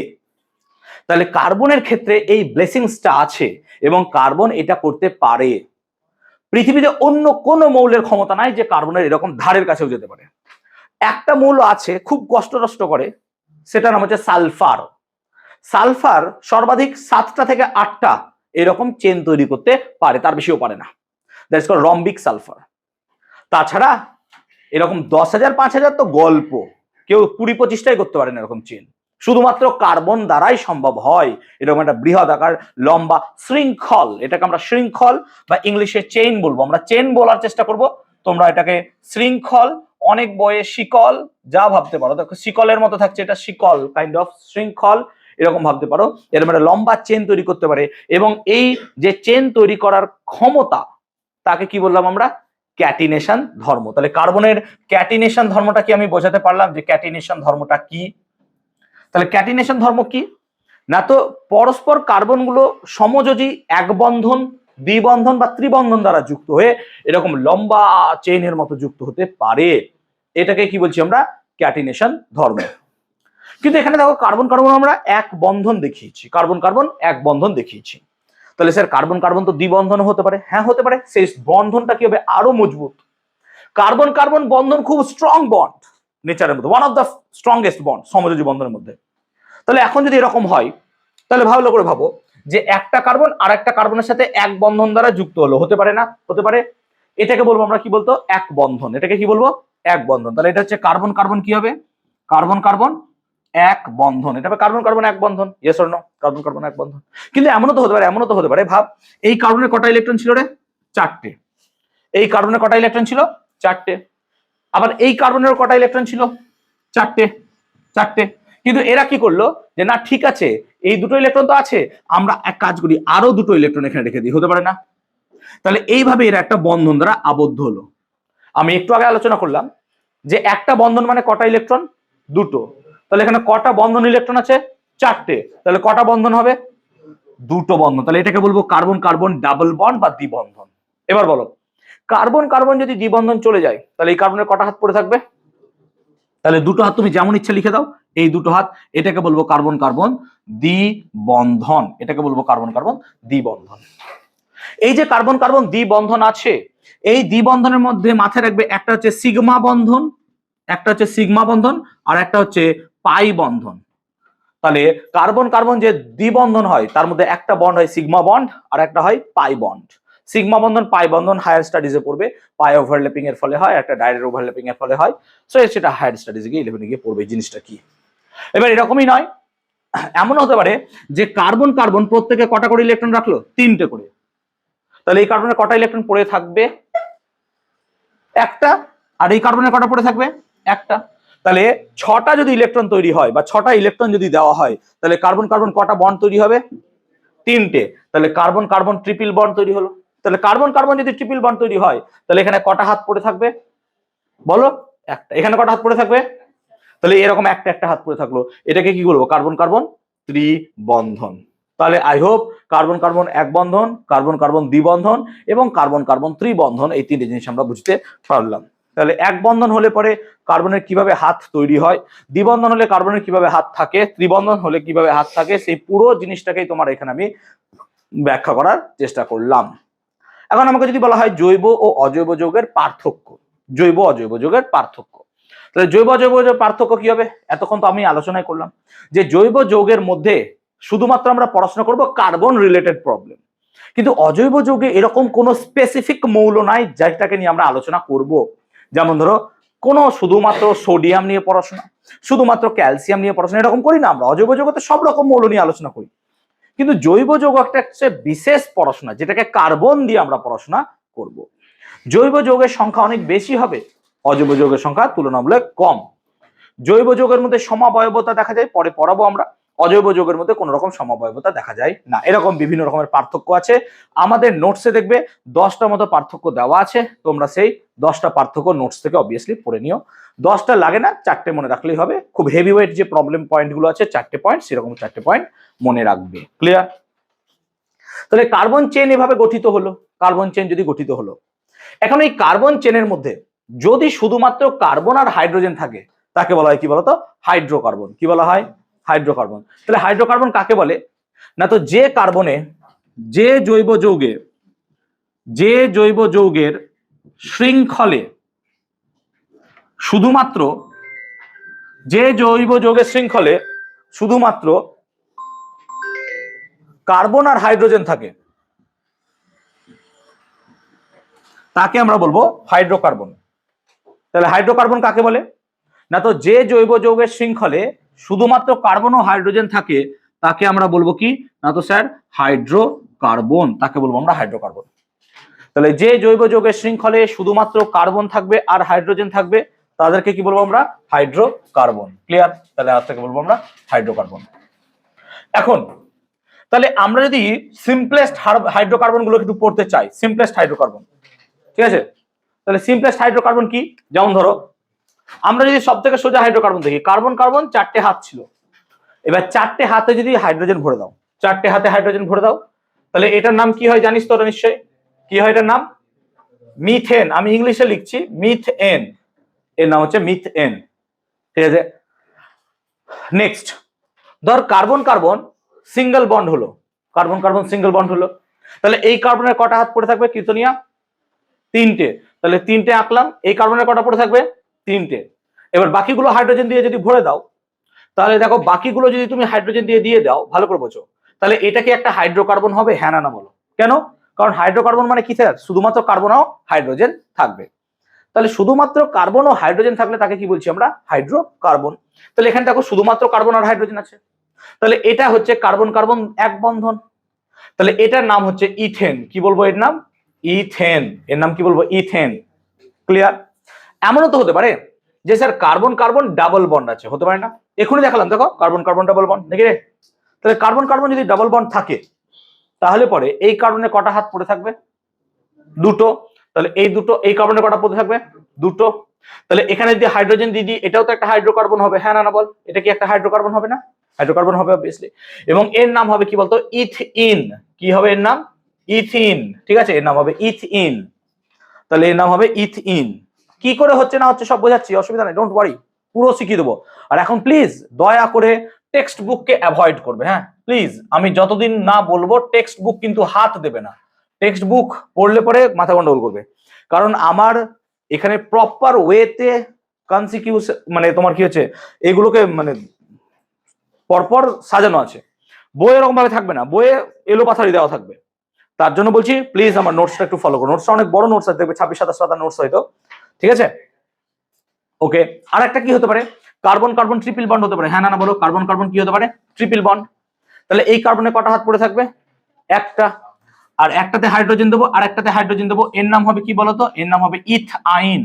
তাহলে কার্বনের ক্ষেত্রে এই ব্লেসিংসটা আছে, এবং কার্বন এটা করতে পারে। পৃথিবীতে অন্য কোনো মৌলের ক্ষমতা নাই যে কার্বনের এরকম ধারের কাছেও যেতে পারে। একটা মৌল আছে খুব কষ্ট করে, সেটার নাম হচ্ছে সালফার। সালফার সর্বাধিক 7টা থেকে 8টা এরকম চেন তৈরি করতে পারে, তার বেশিও পারে না, দ্যাটস কল্ড রম্বিক সালফার। তাছাড়া এরকম 10,000 5,000 তো গল্প, কেউ 20-25টাই করতে পারে না এরকম চেন, শুধুমাত্র কার্বন দ্বারাই সম্ভব হয় এরকম একটা বৃহৎ আকার লম্বা শৃঙ্খল, এটাকে আমরা শৃঙ্খল বা ইংলিশে চেইন বলবো, আমরা চেইন বলার চেষ্টা করব, তোমরা এটাকে শৃঙ্খল, অনেক বয়ে শিকল যা ভাবতে পারো, দেখো শিকলের মতো থাকছে, এটা শিকল কাইন্ড অফ শৃঙ্খল এরকম ভাবতে পারো, এরকম একটা লম্বা চেন তৈরি করতে পারে। এবং এই যে চেন তৈরি করার ক্ষমতা তাকে কি বললাম আমরা, ক্যাটিনেশন ধর্ম। তাহলে কার্বনের ক্যাটিনেশন ধর্মটা কি আমি বোঝাতে পারলাম যে ক্যাটিনেশন ধর্মটা কি? তাহলে ক্যাটিনেশন ধর্ম কি না, তো পরস্পর কার্বনগুলো সমযোজী এক বন্ধন, দ্বিবন্ধন বা ত্রিবন্ধন দ্বারা যুক্ত হয়ে এরকম লম্বা চেইনের মতো যুক্ত হতে পারে, এটাকে কি বলছি আমরা, ক্যাটিনেশন ধর্ম। কিন্তু এখানে দেখো কার্বন কার্বন আমরা এক বন্ধন দেখিয়েছি, কার্বন কার্বন এক বন্ধন দেখিয়েছি, তাহলে স্যার কার্বন কার্বন তো দ্বিবন্ধন হতে পারে, হ্যাঁ হতে পারে, সেই বন্ধনটা কি হবে, আরো মজবুত। কার্বন কার্বন বন্ধন খুব স্ট্রং বন্ড নেচারের মধ্যে, one of the strongest bond সমযোজী বন্ধনের মধ্যে। তাহলে এখন যদি এরকম হয়, তাহলে ভালো করে ভাবো যে একটা কার্বন আর একটা কার্বনের সাথে এক বন্ধন দ্বারা যুক্ত হলো, হতে পারে না, হতে পারে, এটাকে বলবো আমরা কি বলতো, এক বন্ধন, এটাকে কি বলবো, এক বন্ধন। তাহলে এটা হচ্ছে কার্বন কার্বন কি হবে, কার্বন কার্বন এক বন্ধন, এটা হবে কার্বন কার্বন এক বন্ধন, yes or no, carbon carbon এক বন্ধন। কিন্তু এমনও তো হতে পারে, এমনও তো হতে পারে, ভাব এই কার্বনের কটা ইলেকট্রন ছিল রে, চারটে, এই কার্বনের কটা ইলেকট্রন ছিল, চারটে, আবার এই কার্বনের কটা ইলেকট্রন ছিল, চারটে, চারটে, কিন্তু এরা কি করলো যে না ঠিক আছে এই দুটো ইলেকট্রন তো আছে, আমরা এক কাজ করি আরো দুটো ইলেকট্রন এখানে রেখে দিই, হতে পারে না? তাহলে এইভাবে এরা একটা বন্ধন দ্বারা আবদ্ধ হলো। আমি একটু আগে আলোচনা করলাম যে একটা বন্ধন মানে কটা ইলেকট্রন, দুটো, তাহলে এখানে কটা বন্ধন ইলেকট্রন আছে, চারটে, তাহলে কটা বন্ধন হবে, দুটো বন্ধন। তাহলে এটাকে বলবো কার্বন কার্বন ডাবল বন্ড বা দ্বিবন্ধন। এবার বলো কার্বন কার্বন যদি দ্বিবন্ধন চলে যায় তাহলে এই কার্বনের কটা হাত পড়ে থাকবে, তাহলে দুটো হাত তুমি যেমন ইচ্ছা লিখে দাও, এই দুটো হাত, এটাকে বলবো কার্বন কার্বন দ্বিবন্ধন, এটাকে বলবো কার্বন কার্বন দ্বিবন্ধন। এই যে কার্বন কার্বন দ্বিবন্ধন আছে, এই দ্বিবন্ধনের মধ্যে মাথায় রাখবে একটা হচ্ছে সিগমা বন্ধন, একটা হচ্ছে সিগমা বন্ধন, আর একটা হচ্ছে পাই বন্ধন। তাহলে কার্বন কার্বন যে দ্বিবন্ধন হয় তার মধ্যে একটা বন্ড হয় সিগমা বন্ড আর একটা হয় পাই বন্ড। সিগমা বন্ধন পাই বন্ধন হায়ার স্টাডিজে পড়বে, পাই ওভারল্যাপিং এর ফলে হয়, একটা ডাইরেক্ট ওভারল্যাপিং এর ফলে হয়, সো সেটা হায়ার স্টাডিজে গিয়ে 11 গিয়ে পড়বে জিনিসটা কি। এবার এরকমই নয়, এমন হতে পারে যে কার্বন কার্বন প্রত্যেকে কটা করে ইলেকট্রন রাখলো, তিনটে করে, তাহলে এই কার্বনের কটা ইলেকট্রন পড়ে থাকবে, একটা, আর এই কার্বনের কটা পড়ে থাকবে, একটা। তাহলে ছটা যদি ইলেকট্রন তৈরি হয় বা ছটা ইলেকট্রন যদি দেওয়া হয় তাহলে কার্বন কার্বন কটা বন্ড তৈরি হবে, তিনটে, তাহলে কার্বন কার্বন ট্রিপল বন্ড তৈরি হলো। তাহলে কার্বন কার্বন যদি ট্রিপল বন্ড তৈরি হয় তাহলে এখানে কটা হাত পড়ে থাকবে বলো, একটা, এখানে কটা হাত পড়ে থাকবে, তাহলে এরকম একটা একটা হাত পড়ে থাকলো, এটাকে কি বলবো, কার্বন কার্বন ত্রিবন্ধন। তাহলে আই হোপ কার্বন কার্বন এক বন্ধন, কার্বন কার্বন দ্বিবন্ধন এবং কার্বন কার্বন ত্রিবন্ধন এই তিনটে জিনিস আমরা বুঝতে পারলাম। তাহলে এক বন্ধন হলে পরে কার্বনের কিভাবে হাত তৈরি হয়, দ্বিবন্ধন হলে কার্বনের কিভাবে হাত থাকে, ত্রিবন্ধন হলে কিভাবে হাত থাকে, সেই পুরো জিনিসটাকেই তোমার এখানে আমি ব্যাখ্যা করার চেষ্টা করলাম। এখন আমাকে যদি বলা হয় জৈব ও অজৈব যৌগের পার্থক্য, জৈব অজৈব যৌগের পার্থক্য, তাহলে জৈব অজৈব যৌগের পার্থক্য কি হবে, এতক্ষণ তো আমি আলোচনায় করলাম যে জৈব যৌগের মধ্যে শুধুমাত্র আমরা পড়াশোনা করব কার্বন রিলেটেড প্রবলেম, কিন্তু অজৈব যৌগে এরকম কোনো স্পেসিফিক মৌল নাই যেটাকে নিয়ে আমরা আলোচনা করব। যেমন ধরো কোনো শুধুমাত্র সোডিয়াম নিয়ে পড়াশোনা, শুধুমাত্র ক্যালসিয়াম নিয়ে পড়াশোনা এরকম করি না আমরা, অজৈব যৌগতে সব রকম মৌল নিয়ে আলোচনা করি, কিন্তু জৈব যৌগ একটা হচ্ছে বিশেষ পড়াশোনা যেটাকে কার্বন দিয়ে আমরা পড়াশোনা করব। জৈব যৌগের সংখ্যা অনেক বেশি হবে, অজৈব যৌগের সংখ্যা তুলনামূলক কম। জৈব যৌগের মধ্যে সমাবয়বতা দেখা যায়, পরে পড়াবো আমরা, অজৈব যৌগের মধ্যে কোনো রকম সমাবয়বতা দেখা যায় না, এরকম বিভিন্ন রকমের পার্থক্য আছে। আমাদের নোটসে দেখবে 10টা মতো পার্থক্য দেওয়া আছে, তোমরা সেই 10টা পার্থক্য নোটস থেকে অবভিয়াসলি পড়ে নিও, 10টা লাগে না, 4টে মনে রাখলেই হবে, খুব হেভি ওয়েট যে প্রবলেম পয়েন্টগুলো আছে 4টে পয়েন্ট, সেরকম 4টে পয়েন্ট মনে রাখবে, ক্লিয়ার? তাহলে কার্বন চেন এভাবে গঠিত হলো, কার্বন চেন যদি গঠিত হলো, এখন এই কার্বন চেনের মধ্যে যদি শুধুমাত্র কার্বন আর হাইড্রোজেন থাকে তাকে বলা হয় কি বলতো, হাইড্রোকার্বন। কি বলা হয়, হাইড্রোকার্বন। তাহলে হাইড্রোকার্বন কাকে বলে না, তো যে কার্বনে যে জৈব যৌগের শৃঙ্খলে শুধুমাত্র, যে জৈব যৌগের শৃঙ্খলে শুধুমাত্র কার্বন আর হাইড্রোজেন থাকে তাকে আমরা বলবো হাইড্রোকার্বন। তাহলে হাইড্রোকার্বন কাকে বলে না, তো যে জৈব যৌগের শৃঙ্খলে শুধুমাত্র কার্বন ও হাইড্রোজেন থাকে তাকে আমরা বলবো কি না তো স্যার হাইড্রোকার্বন, তাকে বলবো আমরা হাইড্রোকার্বন। তাহলে যে জৈব যৌগের শৃঙ্খলে শুধুমাত্র কার্বন থাকবে আর হাইড্রোজেন থাকবে তাদেরকে কি বলবো আমরা হাইড্রোকার্বন। ক্লিয়ার? তাহলে আজ থেকে বলবো আমরা হাইড্রোকার্বন। এখন তাহলে আমরা যদি সিম্পলেস্ট হাইড্রোকার্বন গুলো কিন্তু পড়তে চাই, সিম্পলেস্ট হাইড্রোকার্বন, ঠিক আছে? তাহলে সিম্পলেস্ট হাইড্রোকার্বন কি? যেমন ধরো আমরা যদি সব থেকে সোজা হাইড্রোকার্বন দেখি, কার্বন কার্বন চারটে হাত ছিল, এবার চারটে হাতে যদি হাইড্রোজেন ভরে দাও, চারটে হাতে হাইড্রোজেন ভরে দাও, তাহলে এটার নাম কি হয় জানিস তোরা নিশ্চয়ই? কি হয় এটার নাম? মিথেন। আমি ইংলিশে লিখছি মিথেন, এর নাম হচ্ছে মিথেন, ঠিক আছে? নেক্সট ধর কার্বন কার্বন সিঙ্গেল বন্ড হলো, কার্বন কার্বন সিঙ্গেল বন্ড হলো, তাহলে এই কার্বনের কটা হাত পড়ে থাকবে কীর্তনিয়া? তিনটে। তাহলে তিনটে আঁকলাম, এই কার্বনের কটা পড়ে থাকবে? তিনটে। এবার বাকিগুলো হাইড্রোজেন দিয়ে যদি ভরে দাও, তাহলে দেখো বাকিগুলো যদি তুমি হাইড্রোজেন দিয়ে দাও, ভালো করে বোঝো, তাহলে এটা কি একটা হাইড্রোকার্বন হবে? হ্যাঁ না বলো। কেন? কারণ হাইড্রোকার্বন মানে কি স্যার? শুধুমাত্র কার্বন ও হাইড্রোজেন থাকবে। তাহলে শুধুমাত্র কার্বন ও হাইড্রোজেন থাকলে তাকে কি বলছি আমরা? হাইড্রোকার্বন। তাহলে এখানে দেখো শুধুমাত্র কার্বন আর হাইড্রোজেন আছে, তাহলে এটা হচ্ছে কার্বন কার্বন এক বন্ধন, তাহলে এটার নাম হচ্ছে ইথেন। কি বলবো এর নাম? ইথেন। এর নাম কি বলবো? ইথেন। ক্লিয়ার? এমনও তো হতে পারে যে sir carbon carbon double bond আছে, হতে পারে না? এখনই দেখালাম, দেখো কার্বন কার্বন ডাবল বন্ড, দেখি রে। তাহলে কার্বন কার্বন যদি ডাবল বন্ড থাকে তাহলে পরে এই কার্বনের কটা হাত পড়ে থাকবে? দুটো। তাহলে এই দুটো, এই কার্বনের কটা পড়ে থাকবে? দুটো। তাহলে এখানে যদি হাইড্রোজেন দিয়ে দিই, এটাও তো একটা হাইড্রোকার্বন হবে, হ্যাঁ না বল? এটা কি একটা হাইড্রোকার্বন হবে না? হাইড্রোকার্বন হবে অবভিয়াসলি। এবং এর নাম হবে কি বলতো? ইথিন। কি হবে এর নাম? ইথিন। ঠিক আছে, এর নাম হবে ইথিন। তাহলে এর নাম হবে ইথিন। কি করে হচ্ছে না হচ্ছে সব বোঝাচ্ছি, অসুবিধা নেই, ডোন্ট ওয়ারি, পুরো শিখিয়ে দেবো। আর এখন প্লিজ দয়া করে টেক্সট বুককে অ্যাভয়েড করবে, হ্যাঁ প্লিজ। আমি যতদিন না বলবো টেক্সট বুক কিন্তু হাত দেবে না। টেক্সট বুক পড়লে পরে মাথা গন্ডগোল করবে, কারণ আমার এখানে প্রপার ওয়েতে কনসিকিউস মানে তোমার কি হচ্ছে এগুলোকে মানে পরপর সাজানো আছে। বই এরকম ভাবে থাকবে না, বইয়ে এলো পাথারি দেওয়া থাকবে। তার জন্য বলছি প্লিজ আমার নোটসটা একটু ফলো করো। নোটসটা অনেক বড় নোটস আছে, দেখবে 26-27 পাতা নোটস হয়তো, ঠিক আছে? ওকে। আর একটা কি হতে পারে? কার্বন কার্বন ট্রিপল বন্ড হতে পারে, হ্যাঁ না বলো? কার্বন কার্বন কি হতে পারে? Triple bond. তাহলে এই কার্বনে কটা হাত পড়ে থাকবে? একটা। আর একটাতে হাইড্রোজেন দেবো আর একটাতে হাইড্রোজেন দেবো, এর নাম হবে কি বলতো? এর নাম হবে ইথাইন।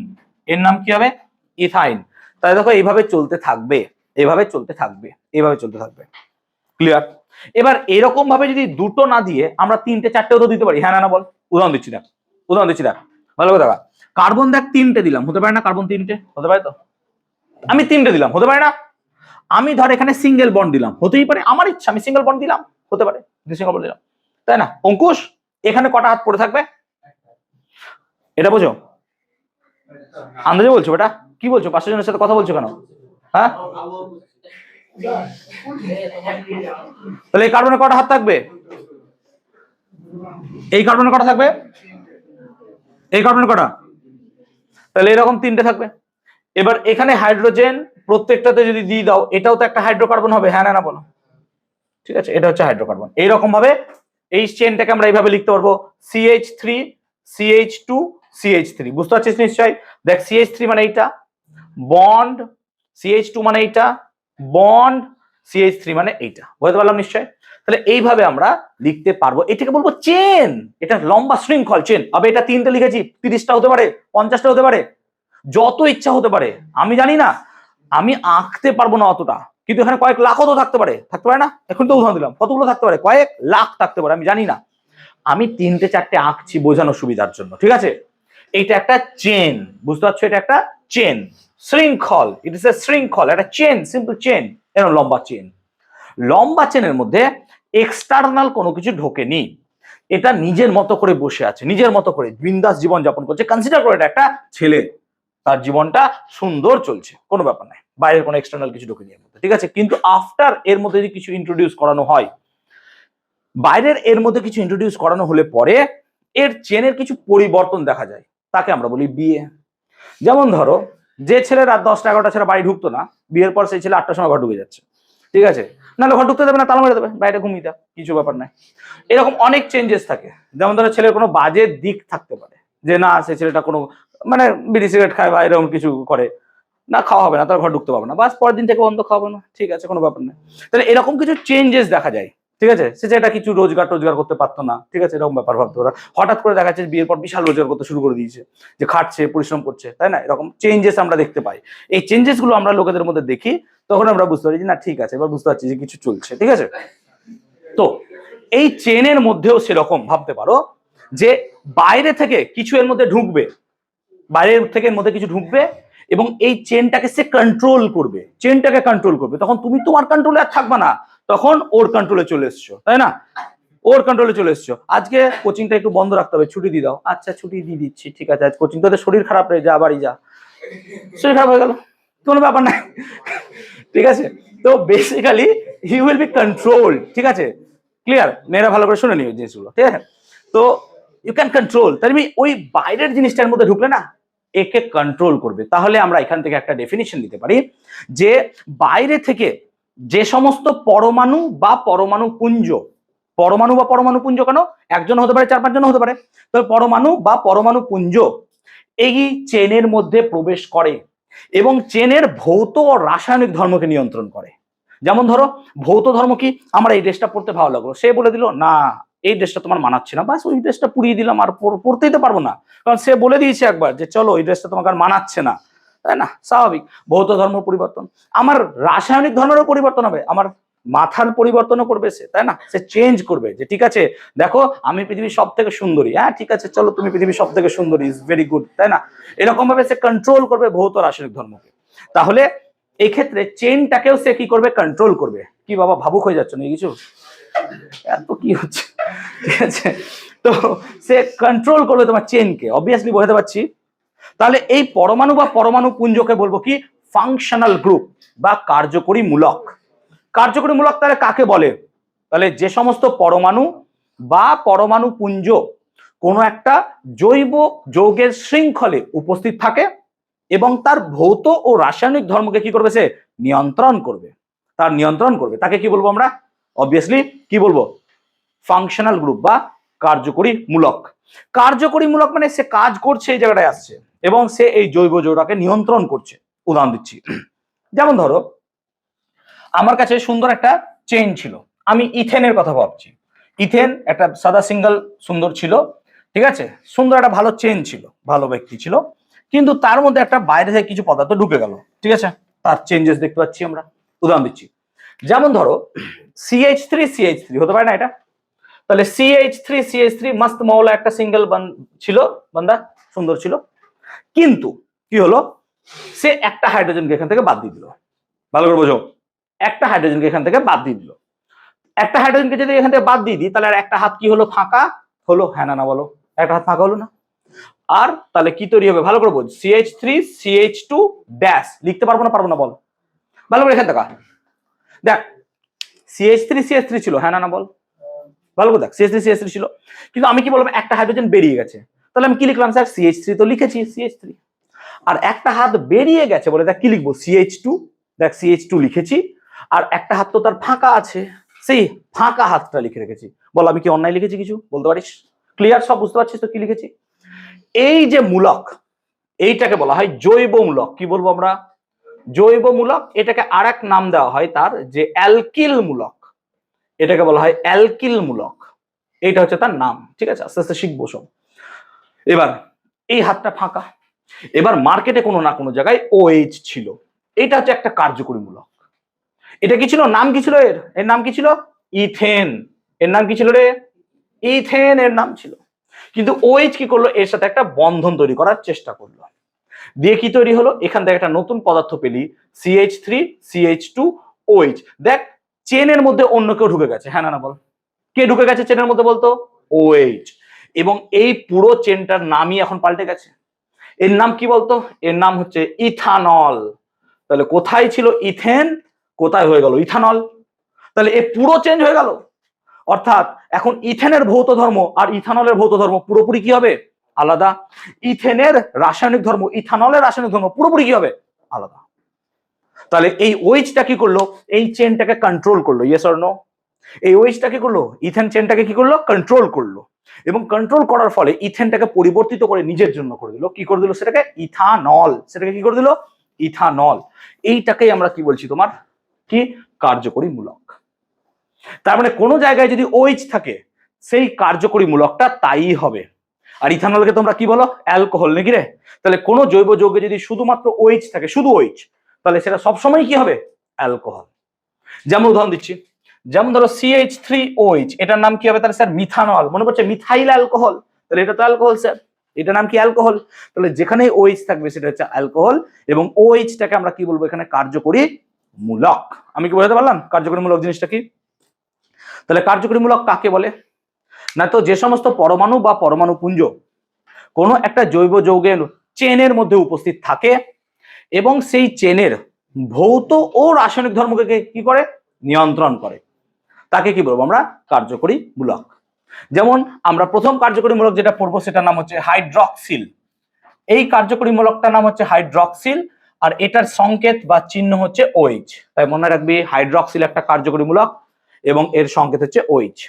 এর নাম কি হবে? ইথাইন। তাহলে দেখো এইভাবে চলতে থাকবে, এইভাবে চলতে থাকবে, এইভাবে চলতে থাকবে। ক্লিয়ার? এবার এরকম ভাবে যদি দুটো না দিয়ে আমরা তিনটে চারটেও তো দিতে পারি, হ্যাঁ না বল? উদাহরণ দিচ্ছি দেখ, উদাহরণ দিচ্ছি দেখ, ভালো করে দেখা। কার্বন দেখ তিনটে দিলাম, হতে পারে না? কার্বন তিনটে হতে পারে তো? আমি তিনটে দিলাম, হতে পারে না? আমি ধর এখানে সিঙ্গেল বন্ড দিলাম, হতেই পারে, আমার ইচ্ছা আমি সিঙ্গেল বন্ড দিলাম, হতে পারে সিঙ্গেল বন্ড দিলাম, তাই না? অঙ্কুশ এখানে কটা হাত পড়ে থাকবে এটা বোঝো? আন্দাজে বলছো বেটা? কি বলছো? 500 জনের সাথে কথা বলছো কেন? হ্যাঁ, তাহলে এই কার্বনে কটা হাত থাকবে? এই কার্বনে কটা থাকবে? এই কার্বনে কটা? তাহলে এরকম তিনটে থাকবে। এবার এখানে হাইড্রোজেন প্রত্যেকটাতে যদি দিয়ে দাও, এটাও তো একটা হাইড্রোকার্বন হবে, হ্যাঁ না বলো? ঠিক আছে, এটা হচ্ছে হাইড্রোকার্বন। এইরকম ভাবে এই চেনটাকে আমরা এইভাবে লিখতে পারবো, CH3 CH2 CH3। বুঝতে পারছিস নিশ্চয়ই? দেখ CH3 মানে এইটা বন্ড, CH2 মানে এইটা বন্ড, CH3 মানে এইটা। বুঝতে পারলাম নিশ্চয়? তাহলে এইভাবে আমরা লিখতে পারবো, এটাকে বলবো চেন। এটা লম্বা শৃঙ্খল চেন। আবে এটা তিনটে লিখেছি, 30টা হতে পারে, 50টা হতে পারে, যত ইচ্ছা হতে পারে। আমি জানি না, আমি আঁকতে পারবো না অতটা, কিন্তু এখানে কয়েক লাখও তো থাকতে পারে, থাকতে পারে না? এখন তো উদাহরণ দিলাম, কতগুলো থাকতে পারে? কয়েক লাখ থাকতে পারে, আমি জানি না। আমি তিনটে চারটে আঁকছি বোঝানোর সুবিধার জন্য, ঠিক আছে? এটা একটা চেন, বুঝতে পারছো? এটা একটা চেন, শৃঙ্খল। ইট ইজ এ শৃঙ্খল, একটা চেন, সিম্পল চেন। এরকম লম্বা চেন। লম্বা চেনের মধ্যে এক্সটার্নাল কোনো কিছু ঢোকেনি, এটা নিজের মতো করে বসে আছে, নিজের মতো করে বিন্দাস জীবন যাপন করছে। কনসিডার করে এটা একটা ছেলে, তার জীবনটা সুন্দর চলছে, কোনো ব্যাপার নাই, বাইরের কোনো এক্সটার্নাল কিছু ঢোকেনি এর মধ্যে, ঠিক আছে? কিন্তু আফটার এর মধ্যে যদি কিছু ইন্ট্রোডিউস করানো হয়, বাইরের এর মধ্যে কিছু ইন্ট্রোডিউস করানো হলে পরে এর চেনের কিছু পরিবর্তন দেখা যায়, তাকে আমরা বলি বিয়ে। যেমন ধরো যে ছেলে রাত 10টা-11টা ছেড়ে বাড়ি ঢুকতো না, বিয়ের পর সেই ছেলে 8টার সময় ঘর ঢুকে যাচ্ছে, ঠিক আছে? নাহলে ঘর ঢুকতে দেবে না, তালা মেরে দেবে, বাইরে ঘুমিয়ে দেয়, কিছু ব্যাপার নাই। এরকম অনেক চেঞ্জেস থাকে। যেমন ধরো ছেলের কোনো বাজে দিক থাকতে পারে, যে না সে ছেলেটা কোনো মানে বিড়ি সিগারেট খায় বা এরকম কিছু করে, না খাওয়া হবে না, তার ঘর ঢুকতে পারবে না, বাস পরের দিন থেকে বন্ধ, খাওয়াবে না, ঠিক আছে কোনো ব্যাপার নেই। তাহলে এরকম কিছু চেঞ্জেস দেখা যায়, ঠিক আছে। সে যেটা কিছু রোজগার করতে পারতো না, ঠিক আছে, এরকম ব্যাপার ভাবতো ওরা, হঠাৎ করে দেখা যাচ্ছে বিয়ের পর বিশাল রোজগার করতে শুরু করে দিয়েছে, যে খাটছে পরিশ্রম করছে, তাই না, এরকম চেঞ্জেস আমরা দেখতে পাই। এই চেঞ্জেস গুলো আমরা লোকেদের মধ্যে দেখি, তখন আমরা বুঝতে পারি যে না ঠিক আছে, এবার বুঝতে পারছি যে কিছু চলছে, ঠিক আছে। তো এই চেনের মধ্যেও সেরকম ভাবতে পারো যে বাইরে থেকে কিছু এর মধ্যে ঢুকবে, বাইরের থেকে এর মধ্যে কিছু ঢুকবে এবং এই চেনটাকে সে কন্ট্রোল করবে, চেনটাকে কন্ট্রোল করবে, তখন তুমি তোমার কন্ট্রোলে আর থাকবে না, তখন ওর কন্ট্রোলে চলে এসছো, তাই না, ওর কন্ট্রোলে চলে এসছো। আজকে কোচিংটা একটু বন্ধ রাখতে হবে, ছুটি দিয়ে দাও, আচ্ছা ছুটি দিয়ে দিচ্ছি, ঠিক আছে, আজ কোচিং তোদের শরীর খারাপ রে, যা বাড়ি যা, শরীর খারাপ হয়ে গেল, কোনো ব্যাপার নাই, ঠিক আছে। তো basically he will be control, ঠিক আছে, ক্লিয়ার, মেয়েরা ভালো করে শুনে নিও জিনিসগুলো, ঠিক আছে। তো ইউ ক্যান কন্ট্রোল, তার মানে ওই বাইরের জিনিসটার মধ্যে ঢুকলে না একে কন্ট্রোল করবে। তাহলে আমরা এখান থেকে একটা ডেফিনিশন দিতে পারি যে বাইরে থেকে যে সমস্ত পরমাণু বা পরমাণু পুঞ্জ, পরমাণু বা পরমাণু পুঞ্জ কেন, একজন হতে পারে, চার পাঁচজন হতে পারে, তো পরমাণু বা পরমাণু পুঞ্জ এই চেনের মধ্যে প্রবেশ করে এবং চেনের ভৌত ও রাসায়নিক ধর্মকে নিয়ন্ত্রণ করে। যেমন ধরো ভৌত ধর্ম কি, আমার এই ড্রেসটা পড়তে ভালো লাগলো, সে বলে দিল না এই ড্রেসটা তোমার মানাচ্ছে না, বাস ওই ড্রেসটা পুড়িয়ে দিলাম, আর পড়তেই তো পারবো না, কারণ সে বলে দিয়েছে একবার যে চলো এই ড্রেসটা তোমাকে আর মানাচ্ছে না, তাই না, স্বাভাবিক। ভৌত ধর্ম পরিবর্তন, আমার রাসায়নিক ধর্মেরও পরিবর্তন হবে, আমার মাথার পরিবর্তনও করবে সে, তাই না, সে চেঞ্জ করবে যে ঠিক আছে দেখো আমি পৃথিবীর সব থেকে সুন্দরী, হ্যাঁ ঠিক আছে চলো তুমি পৃথিবীর সব থেকে সুন্দরী, ইজ ভেরি গুড, তাই না, এরকম ভাবে সে কন্ট্রোল করবে ভৌত রাসায়নিক ধর্মকে। তাহলে এই ক্ষেত্রে চেনটাকেও সে কি করবে, কন্ট্রোল করবে। কি বাবা ভাবুক হয়ে যাচ্ছে না কিছু, এত কি হচ্ছে, ঠিক আছে। তো সে কন্ট্রোল করবে তোমার চেনকে, অবভিয়াসলি বোঝাতে পারছি। তাহলে এই পরমাণু বা পরমাণু পুঞ্জকে বলবো কি, ফাংশনাল গ্রুপ বা কার্যকরী মূলক। কার্যকরী মূলক তাহলে কাকে বলে, তাহলে যে সমস্ত পরমাণু বা পরমাণু পুঞ্জ কোনো একটা জৈব যৌগের শৃঙ্খলে উপস্থিত থাকে এবং তার ভৌত ও রাসায়নিক ধর্মকে কি করবে, সে নিয়ন্ত্রণ করবে, তার নিয়ন্ত্রণ করবে, তাকে কি বলবো আমরা, অবভিয়াসলি কি বলবো, ফাংশনাল গ্রুপ বা কার্যকরী মূলক। কার্যকরী মূলক মানে সে কাজ করছে এই জায়গাটায় আসছে এবং সে এই জৈব যৌগটাকে নিয়ন্ত্রণ করছে। উদাহরণ দিচ্ছি, যেমন ধরো আমার কাছে সুন্দর একটা চেইন ছিল, আমি ইথেনের কথা ভাবছি, ইথেন একটা সাদা সিঙ্গেল সুন্দর ছিল, ঠিক আছে, সুন্দর একটা ভালো চেইন ছিল, ভালো ব্যক্তি ছিল, কিন্তু তার মধ্যে একটা বাইরে থেকে কিছু পদার্থ ঢুকে গেল, ঠিক আছে, তার চেঞ্জেস দেখতে পাচ্ছি আমরা। উদাহরণ দিচ্ছি, যেমন ধরো CH3 হতে পারে না এটা, তাহলে CH3 মস্ত মৌলা একটা সিঙ্গেল ছিল, বান্দা সুন্দর ছিল, কিন্তু কি হলো, সে একটা হাইড্রোজেনকে এখান থেকে বাদ দিয়ে দিল, ভালো করে বোঝো, একটা হাইড্রোজেনকে এখান থেকে বাদ দিয়ে দিল। একটা হাইড্রোজেনকে যদি এখান থেকে বাদ দিয়ে দিই তাহলে আর একটা হাত কি হলো, ফাঁকা হলো, হ্যাঁ না বলো, একটা হাত ফাঁকা হলো না, আর তাহলে কি তৈরি হবে, ভালো করে বোঝ, CH3CH2 ড্যাশ, লিখতে পারবো না বল, ভালো করে এখানে দেখা, দেখ CH3 ছিল, হ্যাঁ না বল, ভালো করে দেখ CH3 ছিল, কিন্তু আমি কি বলবো, একটা হাইড্রোজেন বেরিয়ে গেছে, তাহলে আমি কি লিখলাম, স্যার CH3 তো লিখেছি, CH3, আর একটা হাত বেরিয়ে গেছে বলে দেখ কি লিখবো, CH2, দেখ CH2 লিখেছি, আর একটা হাত তো তার ফাঁকা আছে, সেই ফাঁকা হাতটা লিখে রেখেছি, বল আমি কি অন্যায় লিখেছি কিছু, বলতে পারিস, ক্লিয়ার, সব বুঝতে পারছিস তো কি লিখেছি। এই যে মূলক, এইটাকে বলা হয় জৈব মূলক, কি বলবো আমরা, জৈব মূলক। এটাকে আরেক নাম দেওয়া হয় তার, যে অ্যালকিল মূলক, এটাকে বলা হয় অ্যালকিল মূলক, এটা হচ্ছে তার নাম, ঠিক আছে, আস্তে আস্তে শিখবো সব। এবার এই হাতটা ফাঁকা, এবার মার্কেটে কোনো না কোনো জায়গায় OH ছিল, এটা হচ্ছে একটা কার্যকরী মূলক, এটা কি ছিল, নাম কি ছিল, এর নাম কি ছিল, ইথেন, এর নাম কি ছিল রে, ইথেন এর নাম ছিল, কিন্তু OH কি করলো, এর সাথে একটা বন্ধন তৈরি করার চেষ্টা করলো, দিয়ে কি তৈরি হলো, এখান থেকে একটা নতুন পদার্থ পেলি, CH3CH2OH, দেখ চেনের মধ্যে অন্য কেউ ঢুকে গেছে, হ্যাঁ না বল, কে ঢুকে গেছে চেনের মধ্যে বলতো, OH, এবং এই পুরো চেনটার নামই এখন পাল্টে গেছে, এর নাম কি বলতো, এর নাম হচ্ছে ইথানল। তাহলে কোথায় ছিল ইথেন, কোথায় হয়ে গেল ইথানল, তাহলে এ পুরো চেঞ্জ হয়ে গেল, অর্থাৎ এখন ইথেনের ভৌত ধর্ম আর ইথানলের ভৌত ধর্ম পুরোপুরি কি হবে, আলাদা। ইথেনের রাসায়নিক ধর্ম, ইথানলের রাসায়নিক ধর্ম পুরোপুরি কি হবে, আলাদা। তাহলে এই ওইচটা কি করলো, এই চেনটাকে কন্ট্রোল করলো, ইয়েস অর নো, এই ওইচটা কি করলো, ইথেন চেনটাকে কি করলো, কন্ট্রোল করলো, এবং কন্ট্রোল করার ফলে ইথেনটাকে পরিবর্তিত করে নিজের জন্য করে দিল, কি করে দিল, সেটাকে ইথানল, সেটাকে কি করে দিল, ইথানল, এইটাকেই আমরা কি বলছি তোমার কি কার্যকরী মূলক। তার মানে কোনো জায়গায় যদি OH থাকে সেই কার্যকরী মূলকটা তাই হবে। আর ইথানলকে তোমরা কি বলো? অ্যালকোহল, নাকি রে? তাহলে কোনো জৈব যৌগে যদি শুধুমাত্র OH থাকে, শুধু OH, তাহলে সেটা সবসময় কি হবে? অ্যালকোহল। যেমন উদাহরণ দিচ্ছি, যেমন ধরো CH3OH, এটার নাম কি হবে তাহলে স্যার? মিথানল। মনে করছে মিথাইল অ্যালকোহল, তাহলে এটা তো অ্যালকোহল স্যার, এটার নাম কি? অ্যালকোহল। তাহলে যেখানেই OH থাকবে সেটা হচ্ছে অ্যালকোহল, এবং OH-টাকে আমরা কি বলবো এখানে? কার্যকরী মূলক। আমি কি বোঝাতে পারলাম কার্যকরী মূলক জিনিসটা কি? তাহলে কার্যকরী মূলক কাকে বলে? না তো যে সমস্ত পরমাণু বা পরমাণু পুঞ্জ কোনো একটা জৈব যৌগের চেনের মধ্যে উপস্থিত থাকে এবং সেই চেনের ভৌত ও রাসায়নিক ধর্মকে কি করে? নিয়ন্ত্রণ করে, তাকে কি বলবো আমরা? কার্যকরী মূলক। যেমন আমরা প্রথম কার্যকরী মূলক যেটা পড়বো সেটার নাম হচ্ছে হাইড্রক্সিল। এই কার্যকরী মূলকটার নাম হচ্ছে হাইড্রক্সিল, আর এটার সংকেত বা চিহ্ন হচ্ছে OH। তাই মনে রাখবি হাইড্রক্সিল একটা কার্যকরী মূলক এবং এর সংকেত হচ্ছে OH।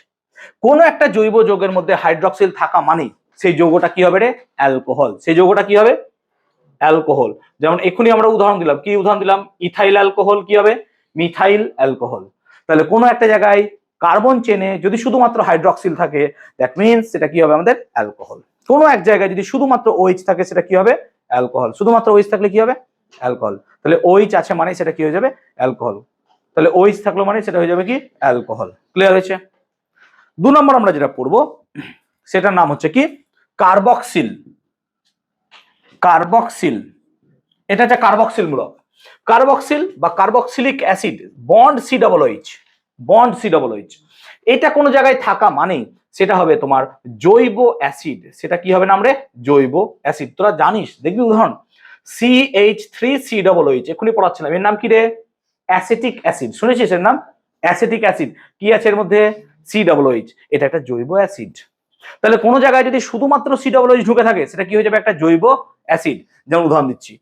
কোন একটা জৈব যৌগের মধ্যে হাইড্রক্সিল থাকা মানে সেই যৌগটা কি হবে রে? অ্যালকোহল। সেই যৌগটা কি হবে? অ্যালকোহল। যেমন এক্ষুনি আমরা উদাহরণ দিলাম, কি উদাহরণ দিলাম? ইথাইল অ্যালকোহল কি হবে? Methyl alcohol. তাহলে কোনো একটা জায়গায় কার্বন চেনে যদি শুধুমাত্র হাইড্রক্সিল থাকে, দ্যাট মিনস সেটা কি হবে আমাদের? অ্যালকোহল। কোনো এক জায়গায় যদি শুধুমাত্র OH থাকে সেটা কি হবে? অ্যালকোহল। শুধুমাত্র OH থাকলে কি হবে? অ্যালকোহল। তাহলে OH আছে মানে সেটা কি হয়ে যাবে? অ্যালকোহল। তাহলে OH থাকলো মানে সেটা হয়ে যাবে কি? অ্যালকোহল। ক্লিয়ার হয়েছে? 2 নম্বর আমরা যেটা পড়বো সেটার নাম হচ্ছে কি? কার্বক্সিল। কার্বক্সিল, এটা হচ্ছে কার্বক্সিল মূলক। কার্বক্সিল বা carboxylic acid, bond COOH, bond COOH, এটা কোনো জায়গায় থাকা মানে সেটা হবে তোমার জৈব অ্যাসিড। সেটা কি হবে নাম রে? জৈব অ্যাসিড। তোরা জানিস, দেখবি উদাহরণ CH3COOH, এক্ষুনি পড়াচ্ছিলাম, এর নাম কি রে? Acetic acid. শুনেছিস এর নাম? Acetic acid. কি আছে এর মধ্যে? COOH। এটা একটা জৈব অ্যাসিড। তাহলে কোনো জায়গায় যদি শুধুমাত্র COOH ঢুকে থাকে সেটা কি হয়ে যাবে? একটা জৈব অ্যাসিড। যেমন উদাহরণ দিচ্ছি,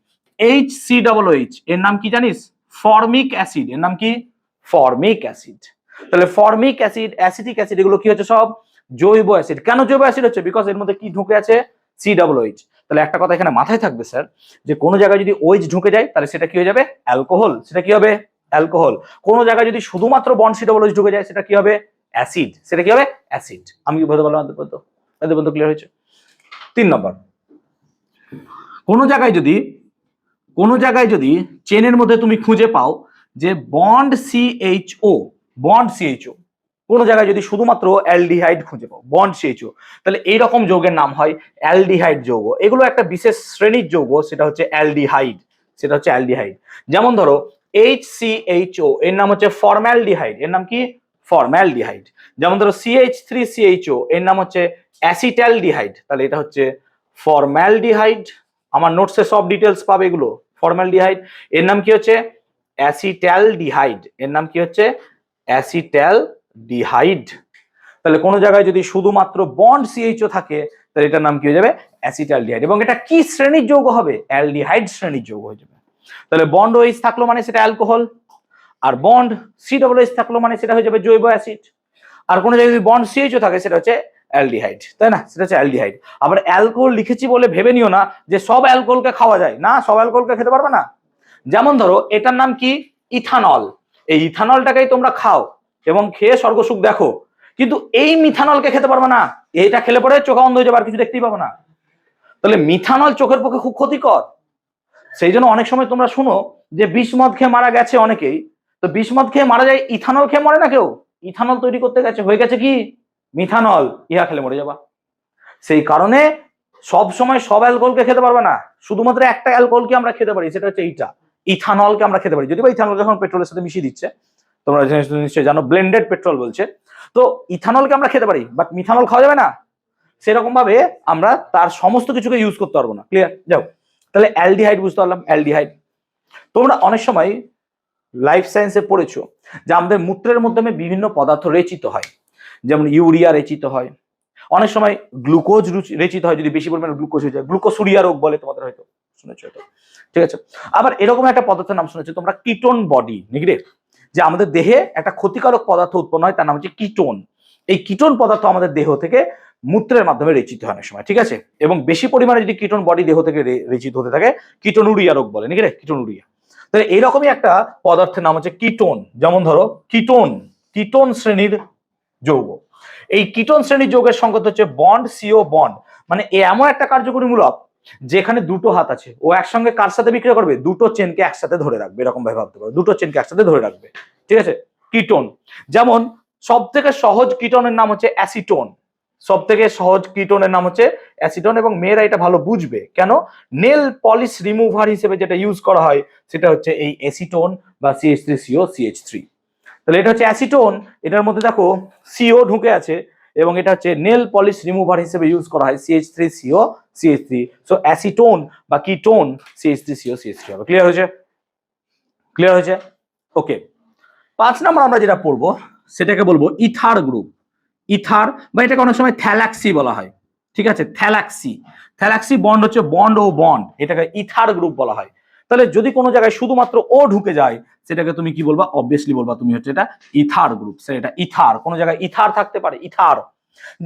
HCOOH, এর নাম কি জানিস? Formic acid. এর নাম কি? Formic acid. তাহলে ফর্মিক অ্যাসিড, অ্যাসিটিক অ্যাসিড, এগুলো কি হচ্ছে? সব জৈব অ্যাসিড। কেন জৈব অ্যাসিড হচ্ছে? বিকজ এর মধ্যে কি ঢুকে আছে? COOH। তাহলে একটা কথা এখানে মাথায় থাকবে স্যার, যে কোনো জায়গায় যদি OH ঢুকে যায় তাহলে সেটা কি হয়ে যাবে? অ্যালকোহল। সেটা কি হবে? অ্যালকোহল। কোনো জায়গায় যদি শুধুমাত্র বন্ড COOH ঢুকে যায় সেটা কি হবে? অ্যাসিড। সেটা কি হবে? অ্যাসিড। আমি কি বলতে পারলাম? এদের ক্লিয়ার হয়েছে? 3 নম্বর, কোনো জায়গায় যদি চেনের মধ্যে তুমি খুঁজে পাও যে বন্ড CHO, বন্ড CHO, কোনো জায়গায় যদি শুধুমাত্র অ্যালডিহাইড খুঁজে পাও, বন্ড CHO, তাহলে এইরকম যৌগের নাম হয় অ্যালডিহাইড যৌগ। এগুলো একটা বিশেষ শ্রেণীর যৌগ, সেটা হচ্ছে অ্যালডিহাইড। সেটা হচ্ছে অ্যালডিহাইড। যেমন ধরো HCHO, এর নাম হচ্ছে ফর্মালডিহাইড। এর নাম কি? ফর্মালডিহাইড। যেমন ধরো CH3CHO, এর নাম হচ্ছে অ্যাসিটালডিহাইড। তাহলে এটা হচ্ছে ফর্মালডিহাইড। আমার নোটসে সব ডিটেলস পাবে এগুলো। ফর্মালডিহাইড এর নাম কি হচ্ছে? অ্যাসিটালডিহাইড। এর নাম কি হচ্ছে? অ্যাসিটালডিহাইড। তাহলে কোনো জায়গায় যদি শুধুমাত্র বন্ড CHO থাকে তাহলে এটার নাম কি হয়ে যাবে? অ্যাসিটালডিহাইড। এবং এটা কি শ্রেণীর যৌগ হবে? অ্যালডিহাইড শ্রেণীর যৌগ হয়ে যাবে। তাহলে বন্ড OH থাকলো মানে সেটা অ্যালকোহল, আর বন্ড COOH থাকলো মানে সেটা হয়ে যাবে জৈব অ্যাসিড। আর কোনো জায়গায় যদি বন্ড CHO থাকে সেটা হচ্ছে অ্যালডিহাইড, তাই না? সেটা হচ্ছে অ্যালডিহাইড। আবার অ্যালকোহল লিখেছি বলে ভেবে নিও না যে সব অ্যালকোহলকে খাওয়া যায়, না, সব অ্যালকোহলকে খেতে পারবে না। যেমন ধরো এটার নাম কি? ইথানল। এই ইথানলটাকেই তোমরা খাও এবং খেয়ে স্বর্গসুখ দেখো, কিন্তু এই মিথানলকে খেতে পারবে না। এইটা খেলে পরে চোখ অন্ধ হয়ে যাবে, আর কিছু দেখতেই পাবে না। তাহলে মিথানল চোখের পক্ষে খুব ক্ষতিকর। সেই জন্য অনেক সময় তোমরা শুনো যে বিষ মদ খেয়ে মারা গেছে অনেকেই, তো বিষ মদ খেয়ে মারা যায়, ইথানল খেয়ে মরে না কেউ। ইথানল তৈরি করতে গেছে, হয়ে গেছে কি? মিথানল। ইহা খেলে মরে যাবা। সেই কারণে সব সময় সব অ্যালকোহলকে খেতে পারবে না, শুধুমাত্র একটা অ্যালকোহলকে আমরা খেতে পারি, সেটা হচ্ছে এইটা, ইথানলকে আমরা খেতে পারি। যদি বা ইথানল যখন পেট্রোলের সাথে মিশিয়ে দিচ্ছে, তোমরা নিশ্চয়ই জানো ব্লেন্ডেড পেট্রোল বলছে, তো ইথানলকে আমরা খেতে পারি, বাট মিথানল খাওয়া যাবে না। সেরকম ভাবে আমরা তার সমস্ত কিছুকে ইউজ করতে পারবো না। ক্লিয়ার? যাও, তাহলে অ্যালডিহাইড বুঝতে পারলাম। অ্যালডিহাইড তোমরা অনেক সময় লাইফ সায়েন্সে পড়েছো যে আমাদের মূত্রের মাধ্যমে বিভিন্ন পদার্থ রেচিত হয়, যেমন ইউরিয়া রেচিত হয়, অনেক সময় গ্লুকোজ রেচিত হয়, যদি বেশি পরিমাণে গ্লুকোজ হয়ে যায়, গ্লুকোসুরিয়া রোগ বলে, তোমাদের হয়তো শুনেছো এটা, ঠিক আছে? আবার এরকম একটা পদার্থের নাম শুনেছো তোমরা, কিটোন বডি, নাকি রে? যে আমাদের দেহে একটা ক্ষতিকারক পদার্থ উৎপন্ন হয়, তার নাম হচ্ছে কিটোন। এই কিটোন পদার্থ আমাদের দেহ থেকে মূত্রের মাধ্যমে রেচিত হয় অনেক সময়, ঠিক আছে। এবং বেশি পরিমাণে যদি কিটোন বডি দেহ থেকে রেচিত হতে থাকে কিটোনুরিয়া রোগ বলে, নাকি রে, কিটোনুরিয়া। তাহলে এইরকমই একটা পদার্থের নাম হচ্ছে কিটোন। যেমন ধরো কিটোন, কিটোন শ্রেণীর যৌগ। এই কিটোন শ্রেণীর যৌগের সংকেত হচ্ছে বন্ড, সিও বন্ড। মানে এমন একটা কার্যকরী মূলক যেখানে দুটো হাত আছে, ও একসঙ্গে কার সাথে বিক্রিয়া করবে, দুটো চেনকে একসাথে ধরে রাখবে, এরকম ভাবে ভাবতে পারো, দুটো চেনকে একসাথে ধরে রাখবে, ঠিক আছে, কিটোন। যেমন সব থেকে সহজ কিটোনের নাম হচ্ছে অ্যাসিটোন, সব থেকে সহজ কিটোনের নাম হচ্ছে অ্যাসিটোন। এবং মেয়েরা এটা ভালো বুঝবে, কেন, নেল পলিশ রিমুভার হিসেবে যেটা ইউজ করা হয় সেটা হচ্ছে এই অ্যাসিটোন বা CH3COCH3। তাহলে এটা হচ্ছে অ্যাসিটোন, এটার মধ্যে দেখো সিও ঢুকে আছে, এবং এটা হচ্ছে নেল পলিশ রিমুভার হিসেবে ইউজ করা হয় CH3COCH3। সো অ্যাসিটোন বা কিটোন CH3COCH3 হবে। ক্লিয়ার হয়েছে? ক্লিয়ার হয়েছে? ওকে। 5 নম্বর আমরা যেটা পড়বো সেটাকে বলবো ইথার গ্রুপ। ইথার বা এটাকে অনেক সময় থ্যালাক্সি বলা হয়, ঠিক আছে, থ্যালাক্সি। থ্যালাক্সি বন্ড হচ্ছে বন্ড ও বন্ড, এটাকে ইথার গ্রুপ বলা হয়। তাহলে যদি কোনো জায়গায় শুধুমাত্র ও ঢুকে যায় সেটাকে তুমি কি বলবা? অবভিয়াসলি বলবা তুমি হচ্ছে এটা ইথার গ্রুপ। সেটা ইথার, কোনো জায়গায় ইথার থাকতে পারে, ইথার।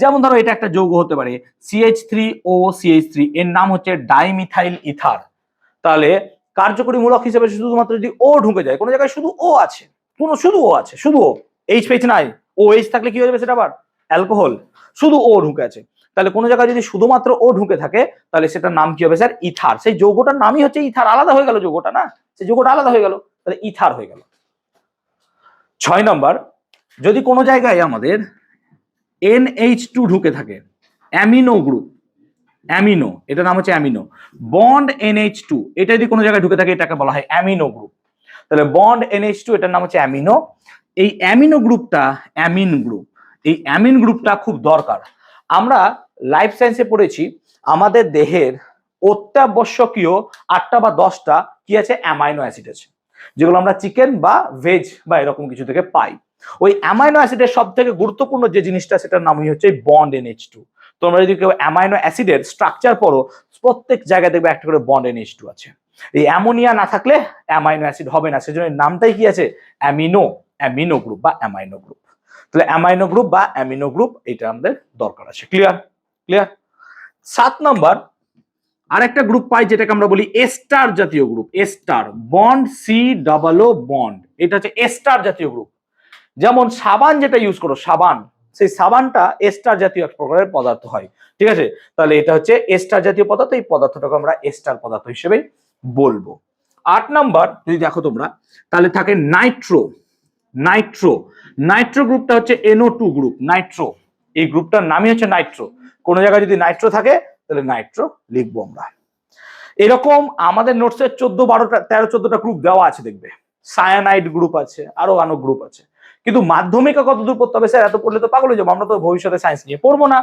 যেমন ধরো এটা একটা যৌগ হতে পারে CH3OCH3, এর নাম হচ্ছে ডাইমিথাইল ইথার। তাহলে কার্যকরী মূলক হিসেবে শুধুমাত্র যদি ও ঢুকে যায়, কোনো জায়গায় শুধু ও আছে, শুধু ও আছে, শুধু ও, এইচ পেচ নাই, ও এইচ থাকলে কি হয়ে যাবে সেটা আবার অ্যালকোহল, শুধু ও ঢুকে আছে। তাহলে কোনো জায়গায় যদি শুধুমাত্র ও ঢুকে থাকে তাহলে সেটার নাম কি হবে স্যার? ইথার। সেই যৌগটার নামই হচ্ছে ইথার, আলাদা হয়ে গেল যৌগটা, না, সেই যৌগটা আলাদা হয়ে গেল, তাহলে ইথার হয়ে গেল। 6 নম্বর, যদি কোনো জায়গায় আমাদের NH2 ঢুকে থাকে, অ্যামিনো গ্রুপ, অ্যামিনো, এটার নাম হচ্ছে অ্যামিনো, বন্ড NH2, এটা যদি কোনো জায়গায় ঢুকে থাকে এটাকে বলা হয় অ্যামিনো গ্রুপ। তাহলে বন্ড NH2 এটার নাম হচ্ছে অ্যামিনো। এই অ্যামিনো গ্রুপটা অ্যামিন গ্রুপ, এই অ্যামিন গ্রুপটা খুব দরকার। আমরা লাইফ সায়েন্সে পড়েছি আমাদের দেহের অত্যাবশ্যকীয় 8টা বা 10টা কি আছে, অ্যামাইনো অ্যাসিড আছে, যেগুলো আমরা চিকেন বা ভেজ বা এরকম কিছু থেকে পাই। ওই অ্যামাইনো অ্যাসিডের সব থেকে গুরুত্বপূর্ণ যে জিনিসটা সেটার নামই হচ্ছে বন্ড NH2। তোমরা যদি কেউ অ্যামাইনো অ্যাসিডের স্ট্রাকচার পড়ো, প্রত্যেক জায়গায় দেখবে একটা করে বন্ড NH2 আছে। এই অ্যামোনিয়া না থাকলে অ্যামাইনো অ্যাসিড হবে না, সেজন্য নামটাই কি আছে, অ্যামিনো, অ্যামিনো গ্রুপ বা অ্যামাইনো গ্রুপ। তাহলে অ্যামাইনো গ্রুপ বা অ্যামিনো গ্রুপ এটা আমাদের দরকার আছে। ক্লিয়ার? ক্লিয়ার। 7 নম্বর, আরেকটা গ্রুপ পাই যেটাকে আমরা বলি এস্টার জাতীয় group. Ester, bond C+O bond, এটা হচ্ছে এস্টার জাতীয় গ্রুপ। যেমন সাবান যেটা ইউজ করো, সাবান, সেই সাবানটা এস্টার জাতীয় এক প্রকারের পদার্থ হয়, ঠিক আছে। তাহলে এটা হচ্ছে এস্টার জাতীয় পদার্থ, এই পদার্থটাকে আমরা এস্টার পদার্থ হিসেবে বলবো। 8 নাম্বার যদি দেখো তোমরা, তাহলে থাকে নাইট্রো। নাইট্রো, নাইট্রো গ্রুপটা হচ্ছে NO2 গ্রুপ, নাইট্রো, এই গ্রুপটার নামই হচ্ছে নাইট্রো। কোন জায়গায় যদি নাইট্রো থাকে তাহলে নাইট্রো লিখবো আমরা। এরকম আমাদের নোটসে 14, 12টা, 13, 14টা গ্রুপ দেওয়া আছে, দেখবে সায়ানাইড গ্রুপ আছে, আরো আনো গ্রুপ আছে। কিন্তু মাধ্যমিকে কতদূর পড়তে হবে স্যার? এত পড়লে তো পাগল হয়ে যাবো, আমরা তো ভবিষ্যতে সায়েন্স নিয়ে পড়বো না।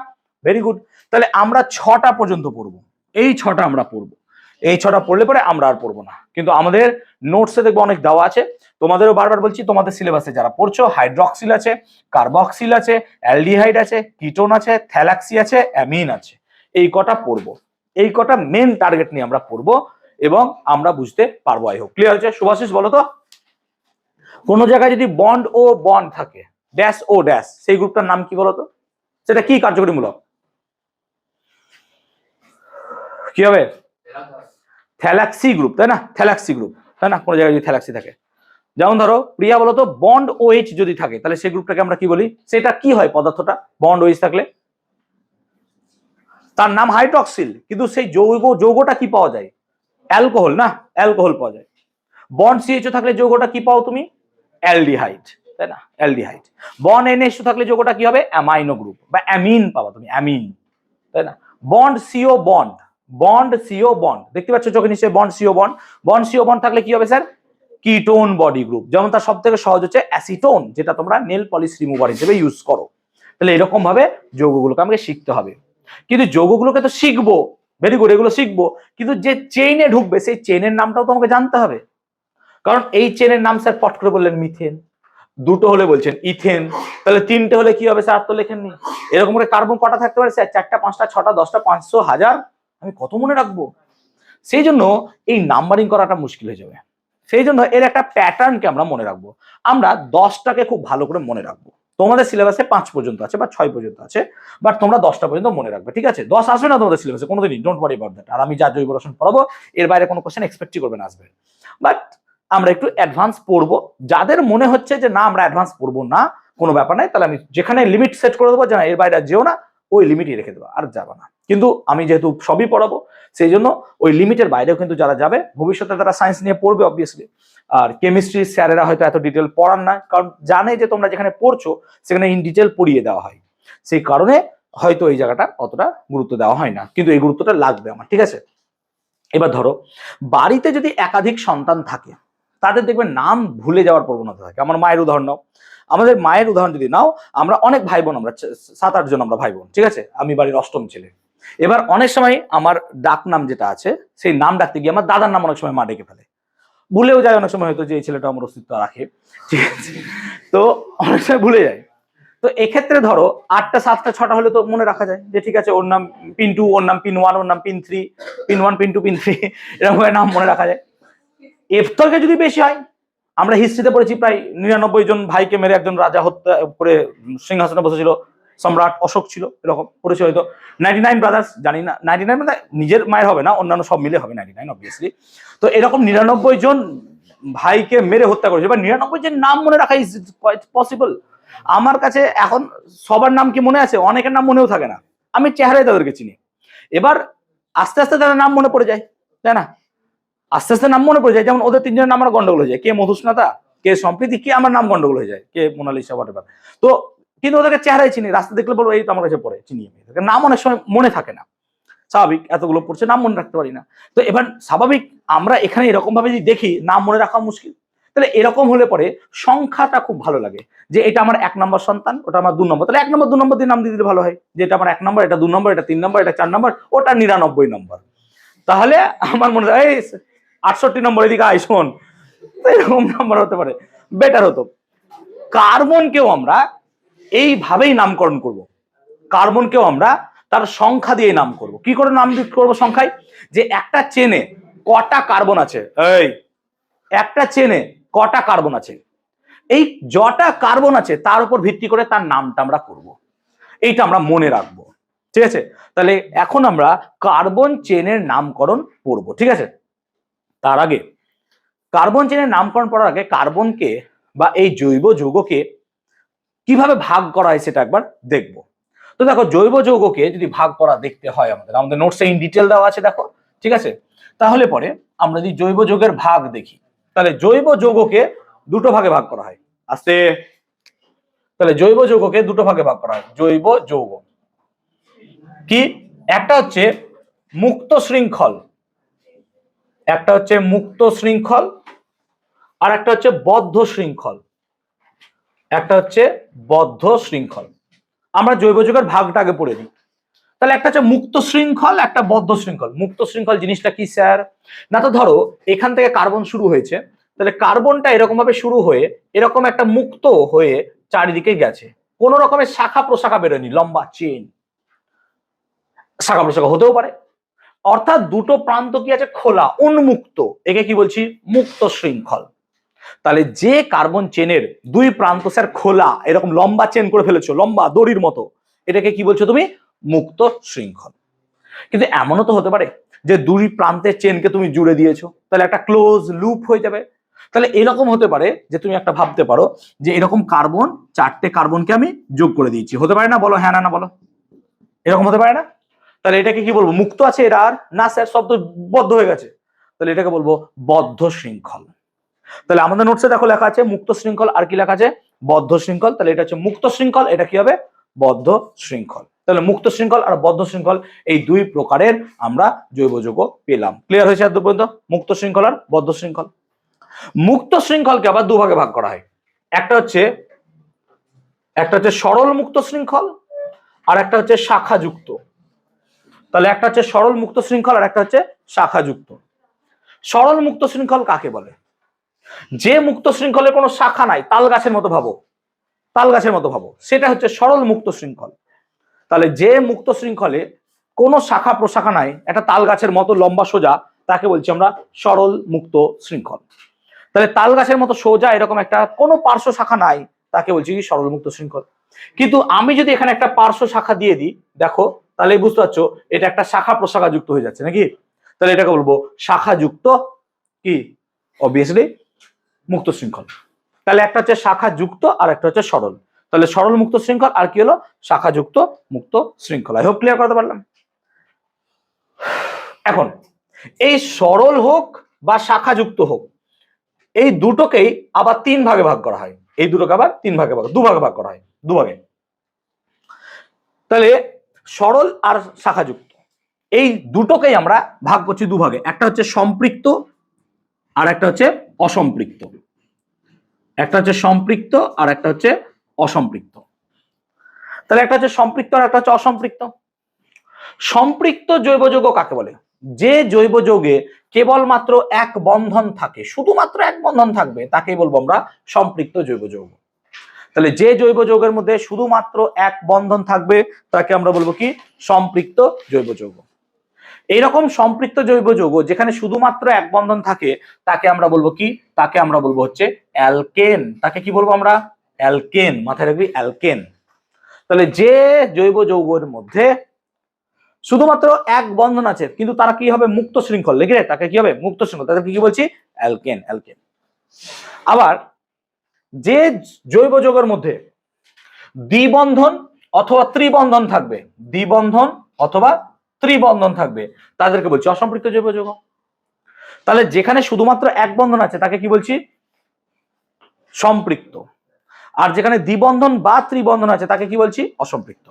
ভেরি গুড, তাহলে আমরা 6টা পর্যন্ত পড়বো, এই 6টা আমরা পড়বো, এই 6টা পড়লে পরে আমরা আর পড়বো না। কিন্তু আমাদের নোটসে দেখবো অনেক দেওয়া আছে, তোমাদেরও বারবার বলছি, তোমাদের সিলেবাসে যারা পড়ছো, হাইড্রক্সিল আছে, কার্বক্সিল আছে, অ্যালডিহাইড আছে, কিটোন আছে, থ্যালাক্সি আছে, অ্যামিন আছে, এই কটা পড়বো। এই কটা মেন টার্গেট নিয়ে আমরা পড়বো এবং আমরা বুঝতে পারবো। আই হোপ ক্লিয়ার হচ্ছে। শুভাশিস বলো তো, কোন জায়গায় যদি বন্ড ও বন্ড থাকে, ড্যাশ ও ড্যাশ, সেই গ্রুপটার নাম কি বলতো? সেটা কি কার্যকরীমূলক? কি হবে? থ্যালাক্সি গ্রুপ, তাই না? থ্যালাক্সি গ্রুপ, তাই না? কোন জায়গায় যদি থ্যালাক্সি থাকে, যেমন ধরো প্রিয়া বলতো বন্ড OH যদি থাকে তাহলে সেই গ্রুপটাকে আমরা কি বলি? সেটা কি হয় পদার্থটা? বন্ড OH থাকলে তার নাম হাইড্রক্সিল, কিন্তু সেই যৌগটা কি পাওয়া যায়? অ্যালকোহল, না, অ্যালকোহল পাওয়া যায়। বন্ড CHO থাকলে যৌগটা কি পাও তুমি? অ্যালডিহাইড, তাই না? অ্যালডিহাইড। বন্ড NH2 থাকলে যৌগটা কি হবে? অ্যামাইনো গ্রুপ বা অ্যামিন পাবা তুমি, অ্যামিন, তাই না? Bond CO bond, bond CO bond, দেখতে পাচ্ছ চোখে নিশ্চয়ই bond CO bond. Bond CO bond থাকলে কি হবে স্যার? Ketone body group. যেমন তার সব থেকে সহজ হচ্ছে অ্যাসিটোন, যেটা তোমরা নেল পলিশ রিমুভার হিসেবে ইউজ করো। তাহলে এরকম ভাবে যৌগগুলোকে আমাকে শিখতে হবে। কিন্তু যৌগগুলোকে তো শিখবো, ভেরি গুড, এগুলো শিখবো, কিন্তু যে চেইনে ঢুকবে সেই চেইনের নামটাও তোমাকে জানতে হবে। কারণ এই চেনের নাম স্যার পট করে বললেন মিথেন, 2টো হলে বলছেন ইথেন, তাহলে 3টে হলে কি হবে স্যার? তো লেখেননি। এরকম করে কার্বন কটা থাকতে পারে স্যার? 4টা, 5টা, 6টা, 10টা, 500, 1000, আমি কত মনে রাখবো? সেই জন্য এই নাম্বারিং করাটা মুশকিল হয়ে যাবে। সেই জন্য এর একটা প্যাটার্নকে আমরা মনে রাখবো। আমরা 10টাকে খুব ভালো করে মনে রাখবো, তোমাদের সিলেবাসে 5 পর্যন্ত আছে বা 6 পর্যন্ত আছে, বাট তোমরা 10টা পর্যন্ত মনে রাখবে, ঠিক আছে? 10 আসবে না তোমাদের সিলেবাসে কোনোদিনই, ডোন্ট ওয়ারি অ্যাবাউট দ্যাট। আর আমি যা জৈব রসায়ন পড়াবো এর বাইরে কোনো কোশ্চেন এক্সপেক্টই করবে না আসবে। বাট আমরা একটু অ্যাডভান্স পড়বো, যাদের মনে হচ্ছে যে না আমরা অ্যাডভান্স পড়বো না, কোনো ব্যাপার নাই, তাহলে আমি যেখানে লিমিট সেট করে দেবো যে না এর বাইরে যেও না, ওই লিমিটই রেখে দেবো, আর যাবে না। কিন্তু আমি যেহেতু সবই পড়াবো সেই জন্য ওই লিমিটের বাইরেও কিন্তু যারা যাবে ভবিষ্যতে তারা সায়েন্স নিয়ে পড়বে অবভিয়াসলি। আর কেমিস্ট্রি স্যারেরা হয়তো এত ডিটেল পড়ান না, কারণ জানে যে তোমরা যেখানে পড়ছো সেখানে ইন ডিটেল পড়িয়ে দেওয়া হয়, সেই কারণে হয়তো এই জায়গাটা অতটা গুরুত্ব দেওয়া হয় না, কিন্তু এই গুরুত্বটা লাগবে আমার, ঠিক আছে? এবার ধরো বাড়িতে যদি একাধিক সন্তান থাকে তাদের দেখবে নাম ভুলে যাওয়ার প্রবণতা থাকে। আমার মায়ের উদাহরণ নাও, আমাদের মায়ের উদাহরণ যদি নাও, আমরা অনেক ভাই বোন, আমরা 7-8 জন আমরা ভাই বোন, ঠিক আছে? আমি বাড়ির 8ম ছেলে। এবার অনেক সময় আমার ডাক নাম যেটা আছে সেই নাম ডাকতে গিয়ে আমার দাদার নাম অনেক সময় মা ডেকে ফেলে, ভুলেও যায় অনেক সময়, হয়তো যে এই ছেলেটা আমার অস্তিত্ব রাখে, ঠিক আছে? তো অনেক সময় ভুলে যায়। তো এক্ষেত্রে ধরো 8টা 7টা 6টা হলে তো মনে রাখা যায় যে ঠিক আছে ওর নাম পিন্টু, ওর নাম পিন 1, ওর নাম পিন 3, পিন 1 পিন 2 পিন 3, এরকম নাম মনে রাখা যায়। এফতর্কে যদি বেশি হয়, আমরা হিস্ট্রিতে পড়েছি প্রায় 99 জন ভাইকে মেরে একজন রাজা হত্যা করে সিংহাসনে বসেছিল, সম্রাট অশোক ছিল, এরকম পড়েছে হয়তো। 99 ব্রাদার্স, জানি না 99 মানে নিজের মায়ের হবে না, অন্যান্য সব মিলে হবে 99 অবভিয়াসলি। তো এরকম 99 জন ভাইকে মেরে হত্যা করেছে, বা 99 জন নাম মনে রাখা ইজ পসিবল। আমার কাছে এখন সবার নাম কি মনে আছে? অনেকের নাম মনেও থাকে না, আমি চেহারায় তাদেরকে চিনি। এবার আস্তে আস্তে তাদের নাম মনে পড়ে যায়, তাই না? আস্তে আস্তে নাম মনে পড়ে যায়, যেমন ওদের 3 জনের নাম আমার গন্ডগোল হয়ে যায়, কে মধুস্নাতা, কে সম্প্রীতি, কে আমার নাম গন্ডগোল হয়ে যায়, কে মোনালিসা, হোয়াটএভার। তো কিন্তু ওদেরকে চেহারায় চিনি, রাস্তা দেখলে বলবো এই তো আমার কাছে পড়ে, চিনি আমি। নাম অনেক সময় মনে থাকে না, স্বাভাবিক, এতগুলো পড়ছে নাম মনে রাখতে পারি না। তো এবার স্বাভাবিক আমরা এখানে এরকম ভাবে যদি দেখি নাম মনে রাখা মুশকিল, তাহলে এরকম হলে পরে সংখ্যাটা খুব ভালো লাগে, যে এটা আমার 1 নম্বর সন্তান, ওটা আমার 2 নম্বর, তাহলে 1 নম্বর 2 নম্বর দিয়ে নাম দিয়ে দিলে ভালো হয়, যে এটা আমার 1 নম্বর, এটা 2 নম্বর, এটা 3 নম্বর, এটা 4 নম্বর, ওটা 99 নম্বর। তাহলে আমার মনে হয় 68 নম্বর, এদিকে আয় শোন, এরকম নাম্বার হতে পারে, বেটার হতো। কার্বনকেও আমরা এইভাবেই নামকরণ করব, কার্বনকেও আমরা তার সংখ্যা দিয়ে নাম করব। কি করে নাম করব সংখ্যায়? যে একটা চেনে কটা কার্বন আছে, এই একটা চেনে কটা কার্বন আছে, এই যটা কার্বন আছে তার উপর ভিত্তি করে তার নামটা আমরা করব, এইটা আমরা মনে রাখবো, ঠিক আছে? তাহলে এখন আমরা কার্বন চেনের নামকরণ পড়বো, ঠিক আছে? তার আগে কার্বন চেনের নামকরণ পড়ার আগে কার্বনকে বা এই জৈব যৌগকে কিভাবে ভাগ করা হয় সেটা একবার দেখবো। তো দেখো জৈব যৌগকে যদি ভাগ করা দেখতে হয় আমাদের নোটসে ইন ডিটেল দেওয়া আছে, দেখো, ঠিক আছে? তাহলে পরে আমরা যদি জৈব যৌগের ভাগ দেখি, তাহলে জৈব যৌগকে 2টো ভাগে ভাগ করা হয়। আস্তে, তাহলে জৈব যৌগকে 2টো ভাগে ভাগ করা হয়। জৈব যৌগ কি? একটা হচ্ছে মুক্ত শৃঙ্খল, একটা হচ্ছে মুক্ত শৃঙ্খল, আর একটা হচ্ছে বদ্ধ শৃঙ্খল, একটা হচ্ছে বদ্ধ শৃঙ্খল। আমরা জৈব যৌগের ভাগটা আগে পড়ে নিই। তাহলে একটা হচ্ছে মুক্ত শৃঙ্খল, একটা বদ্ধ শৃঙ্খল। মুক্ত শৃঙ্খল জিনিসটা কি স্যার? না তো ধরো এখান থেকে কার্বন শুরু হয়েছে, তাহলে কার্বনটা এরকম ভাবে শুরু হয়ে এরকম একটা মুক্ত হয়ে চারিদিকে গেছে, কোন রকমের শাখা প্রশাখা বেরোয়নি, লম্বা চেন, শাখা প্রশাখা হতেও পারে, অর্থাৎ 2টো প্রান্ত কি আছে? খোলা, উন্মুক্ত, একে কি বলছি? মুক্ত শৃঙ্খল। তাহলে যে কার্বন চেনের 2 প্রান্ত স্যার খোলা, এরকম লম্বা চেন করে ফেলেছো, লম্বা দড়ির মতো, এটাকে কি বলছো তুমি? মুক্ত শৃঙ্খল। কিন্তু এমনও তো হতে পারে যে 2 প্রান্তের চেনকে তুমি জুড়ে দিয়েছো, তাহলে একটা ক্লোজ লুপ হয়ে যাবে। তাহলে এরকম হতে পারে যে তুমি একটা ভাবতে পারো যে এরকম কার্বন 4টে কার্বনকে আমি যোগ করে দিয়েছি, হতে পারে না? বলো হ্যাঁ না বলো, এরকম হতে পারে না? তাহলে এটাকে কি বলবো? মুক্ত আছে এর আর না স্যার, সব তো বদ্ধ হয়ে গেছে, তাহলে এটাকে বলবো বদ্ধ শৃঙ্খল। তাহলে আমাদের নোটসে দেখো লেখা আছে মুক্ত শৃঙ্খল, আর কি লেখা আছে? বদ্ধ শৃঙ্খল। তাহলে এটা হচ্ছে মুক্ত শৃঙ্খল, এটা কি হবে? বদ্ধ শৃঙ্খল। তাহলে মুক্ত শৃঙ্খল আর বদ্ধ শৃঙ্খল এই 2 প্রকারের আমরা জৈব যৌগ পেলাম। ক্লিয়ার হয়েছে এত পর্যন্ত? মুক্ত শৃঙ্খল আর বদ্ধ শৃঙ্খল। মুক্ত শৃঙ্খলকে আবার 2 ভাগে ভাগ করা হয়। একটা হচ্ছে সরল মুক্ত শৃঙ্খল, আর একটা হচ্ছে শাখাযুক্ত। তাহলে একটা হচ্ছে সরল মুক্ত শৃঙ্খল, আর একটা হচ্ছে শাখাযুক্ত। সরল মুক্ত শৃঙ্খল কাকে বলে? যে মুক্ত শৃঙ্খলের কোনো শাখা নাই, তাল গাছের মতো ভাবো, তাল গাছের মতো ভাবো, সেটা হচ্ছে সরল মুক্ত শৃঙ্খল। তাহলে যে মুক্ত শৃঙ্খলে কোনো শাখা প্রশাখা নাই, একটা তাল গাছের মতো লম্বা সোজা, তাকে বলছি আমরা সরল মুক্ত শৃঙ্খল। তাহলে তাল গাছের মতো সোজা এরকম একটা কোনো পার্শ্ব শাখা নাই, তাকে বলছি কি সরল মুক্ত শৃঙ্খল। কিন্তু আমি যদি এখানে একটা পার্শ্ব শাখা দিয়ে দিই, দেখো তাহলে বুঝতে পারছো এটা একটা শাখা প্রশাখা যুক্ত হয়ে যাচ্ছে নাকি, তাহলে এটাকে বলবো শাখা যুক্ত কি অবভিয়াসলি মুক্ত শৃঙ্খল। তাহলে একটা হচ্ছে শাখা যুক্ত আর একটা হচ্ছে সরল, তাহলে সরল মুক্ত শৃঙ্খল আর কি হলো শাখা যুক্ত মুক্ত শৃঙ্খল। আই হোপ ক্লিয়ার করতে পারলাম। এখন এই সরল হোক বা শাখা যুক্ত হোক, এই দুটোকেই আবার তিন ভাগে ভাগ করা হয়, এই দুটোকে আবার তিন ভাগে ভাগ দুভাগে ভাগ করা হয়, দুভাগে। তাহলে সরল আর শাখাযুক্ত এই দুটোকেই আমরা ভাগ করছি দুভাগে, একটা হচ্ছে সম্পৃক্ত আর একটা হচ্ছে অসম্পৃক্ত, একটা হচ্ছে সম্পৃক্ত আর একটা হচ্ছে অসম্পৃক্ত। তাহলে একটা হচ্ছে সম্পৃক্ত আর একটা হচ্ছে অসম্পৃক্ত। সম্পৃক্ত জৈব যৌগ কাকে বলে? যে জৈব যৌগে কেবলমাত্র এক বন্ধন থাকে, শুধুমাত্র এক বন্ধন থাকবে, তাকেই বলবো আমরা সম্পৃক্ত জৈব যৌগ। তাহলে যে জৈব যৌগের মধ্যে শুধুমাত্র এক বন্ধন থাকবে তাকে আমরা বলবো কি সম্পৃক্ত জৈব যৌগ। এইরকম সম্পৃক্ত জৈব যৌগ যেখানে শুধুমাত্র এক বন্ধন থাকে তাকে আমরা বলবো কি, তাকে আমরা বলবো হচ্ছে অ্যালকেন। তাকে কি বলবো আমরা? অ্যালকেন। মাথায় রাখবি অ্যালকেন। তাহলে যে জৈব যৌগের মধ্যে শুধুমাত্র এক বন্ধন আছে কিন্তু তারা কি হবে মুক্ত শৃঙ্খল, লিখে তাকে কি হবে মুক্ত শৃঙ্খল, তাদেরকে কি বলছি অ্যালকেন। অ্যালকেন। আবার যে জৈব যৌগের মধ্যে দ্বিবন্ধন অথবা ত্রিবন্ধন থাকবে, দ্বিবন্ধন অথবা ত্রিবন্ধন থাকবে, তাদেরকে বলছি অসম্পৃক্ত জৈব যৌগ। তাহলে যেখানে শুধুমাত্র এক বন্ধন আছে তাকে কি বলছি সম্পৃক্ত, আর যেখানে দ্বিবন্ধন বা ত্রিবন্ধন আছে তাকে কি বলছি অসম্পৃক্ত।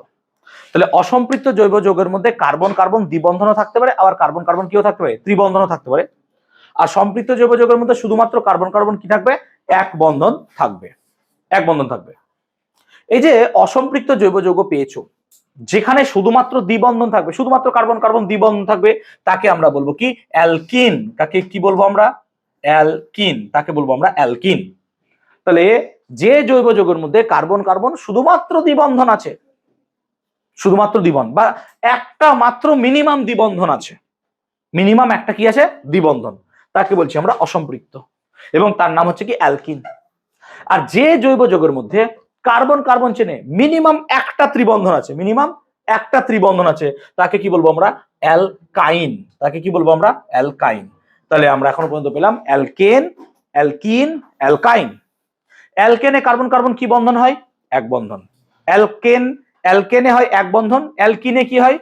তাহলে অসম্পৃক্ত জৈব যৌগের মধ্যে কার্বন কার্বন দ্বিবন্ধনও থাকতে পারে, আবার কার্বন কার্বন কিও থাকতে পারে ত্রিবন্ধনও থাকতে পারে। আর সম্পৃক্ত জৈব যৌগের মধ্যে শুধুমাত্র কার্বন কার্বন কি থাকবে এক বন্ধন থাকবে, এক বন্ধন থাকবে। এই যে অসম্পৃক্ত জৈব যৌগ পেয়েছো যেখানে শুধুমাত্র দ্বিবন্ধন থাকবে, শুধুমাত্র কার্বন কার্বন দ্বিবন্ধন থাকবে, তাকে আমরা বলবো কি অ্যালকিন। তাকে কি বলবো আমরা অ্যালকিন, তাকে বলবো আমরা অ্যালকিন। তাহলে যে জৈব যৌগের মধ্যে কার্বন কার্বন শুধুমাত্র দ্বিবন্ধন আছে, শুধুমাত্র দ্বিবন্ধন বা একটা মাত্র মিনিমাম দ্বিবন্ধন আছে, মিনিমাম একটা কি আছে দ্বিবন্ধন, তাকে বলছি আমরা অসম্পৃক্ত এবং তার নাম হচ্ছে কি অ্যালকিন। আর যে জৈব যৌগের মধ্যে কার্বন কার্বন চেনে মিনিমাম একটা ত্রিবন্ধন আছে, মিনিমাম একটা ত্রিবন্ধন আছে, তাকে কি বলবো আমরা অ্যালকাইন। তাকে কি বলবো আমরা অ্যালকাইন। তাহলে আমরা এখনো পর্যন্ত পেলাম অ্যালকেন, অ্যালকিন, অ্যালকাইন। অ্যালকেনে কার্বন কার্বন কি বন্ধন হয় এক বন্ধন, অ্যালকেন অ্যালকেনে হয় এক বন্ধন, অ্যালকিনে কি হয়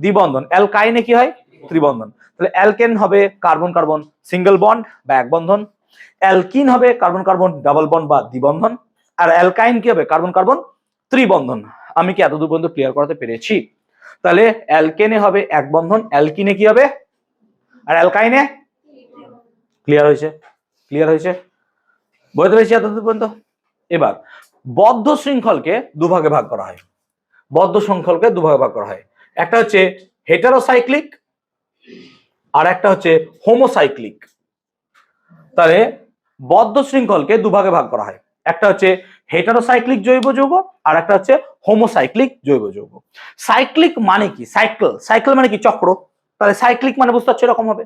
দ্বিবন্ধন, অ্যালকাইনে কি হয় ত্রিবন্ধন। তাহলে অ্যালকেন হবে কার্বন কার্বন সিঙ্গেল বন্ড বা এক বন্ধন, অ্যালকিন হবে কার্বন কার্বন ডাবল বন্ড বা দ্বিবন্ধন, আর অ্যালকাইন কি হবে কার্বন কার্বন ত্রিবন্ধন। আমি কি এতদূর পর্যন্ত ক্লিয়ার করাতে পেরেছি? তাহলে অ্যালকেনে হবে এক বন্ধন, অ্যালকিনে কি হবে আর অ্যালকাইনে ক্লিয়ার হয়েছে, ক্লিয়ার হয়েছে, বুঝতে পেরেছি এতদূর পর্যন্ত। এবার বদ্ধ শৃঙ্খলকে দুভাগে ভাগ করা হয়, বদ্ধ শৃঙ্খলকে দুভাগে ভাগ করা হয়, একটা হচ্ছে হেটারোসাইক্লিক আর একটা হচ্ছে হোমোসাইক্লিক। তাহলে বদ্ধ শৃঙ্খলকে দুভাগে ভাগ করা হয়, একটা হচ্ছে হেটারোসাইক্লিক জৈব যৌগ আর একটা হচ্ছে হোমোসাইক্লিক জৈব যৌগ। সাইক্লিক মানে কি সাইকেল, সাইকেল মানে কি চক্র, তাহলে সাইক্লিক মানে বুঝতে পারছো এরকম হবে।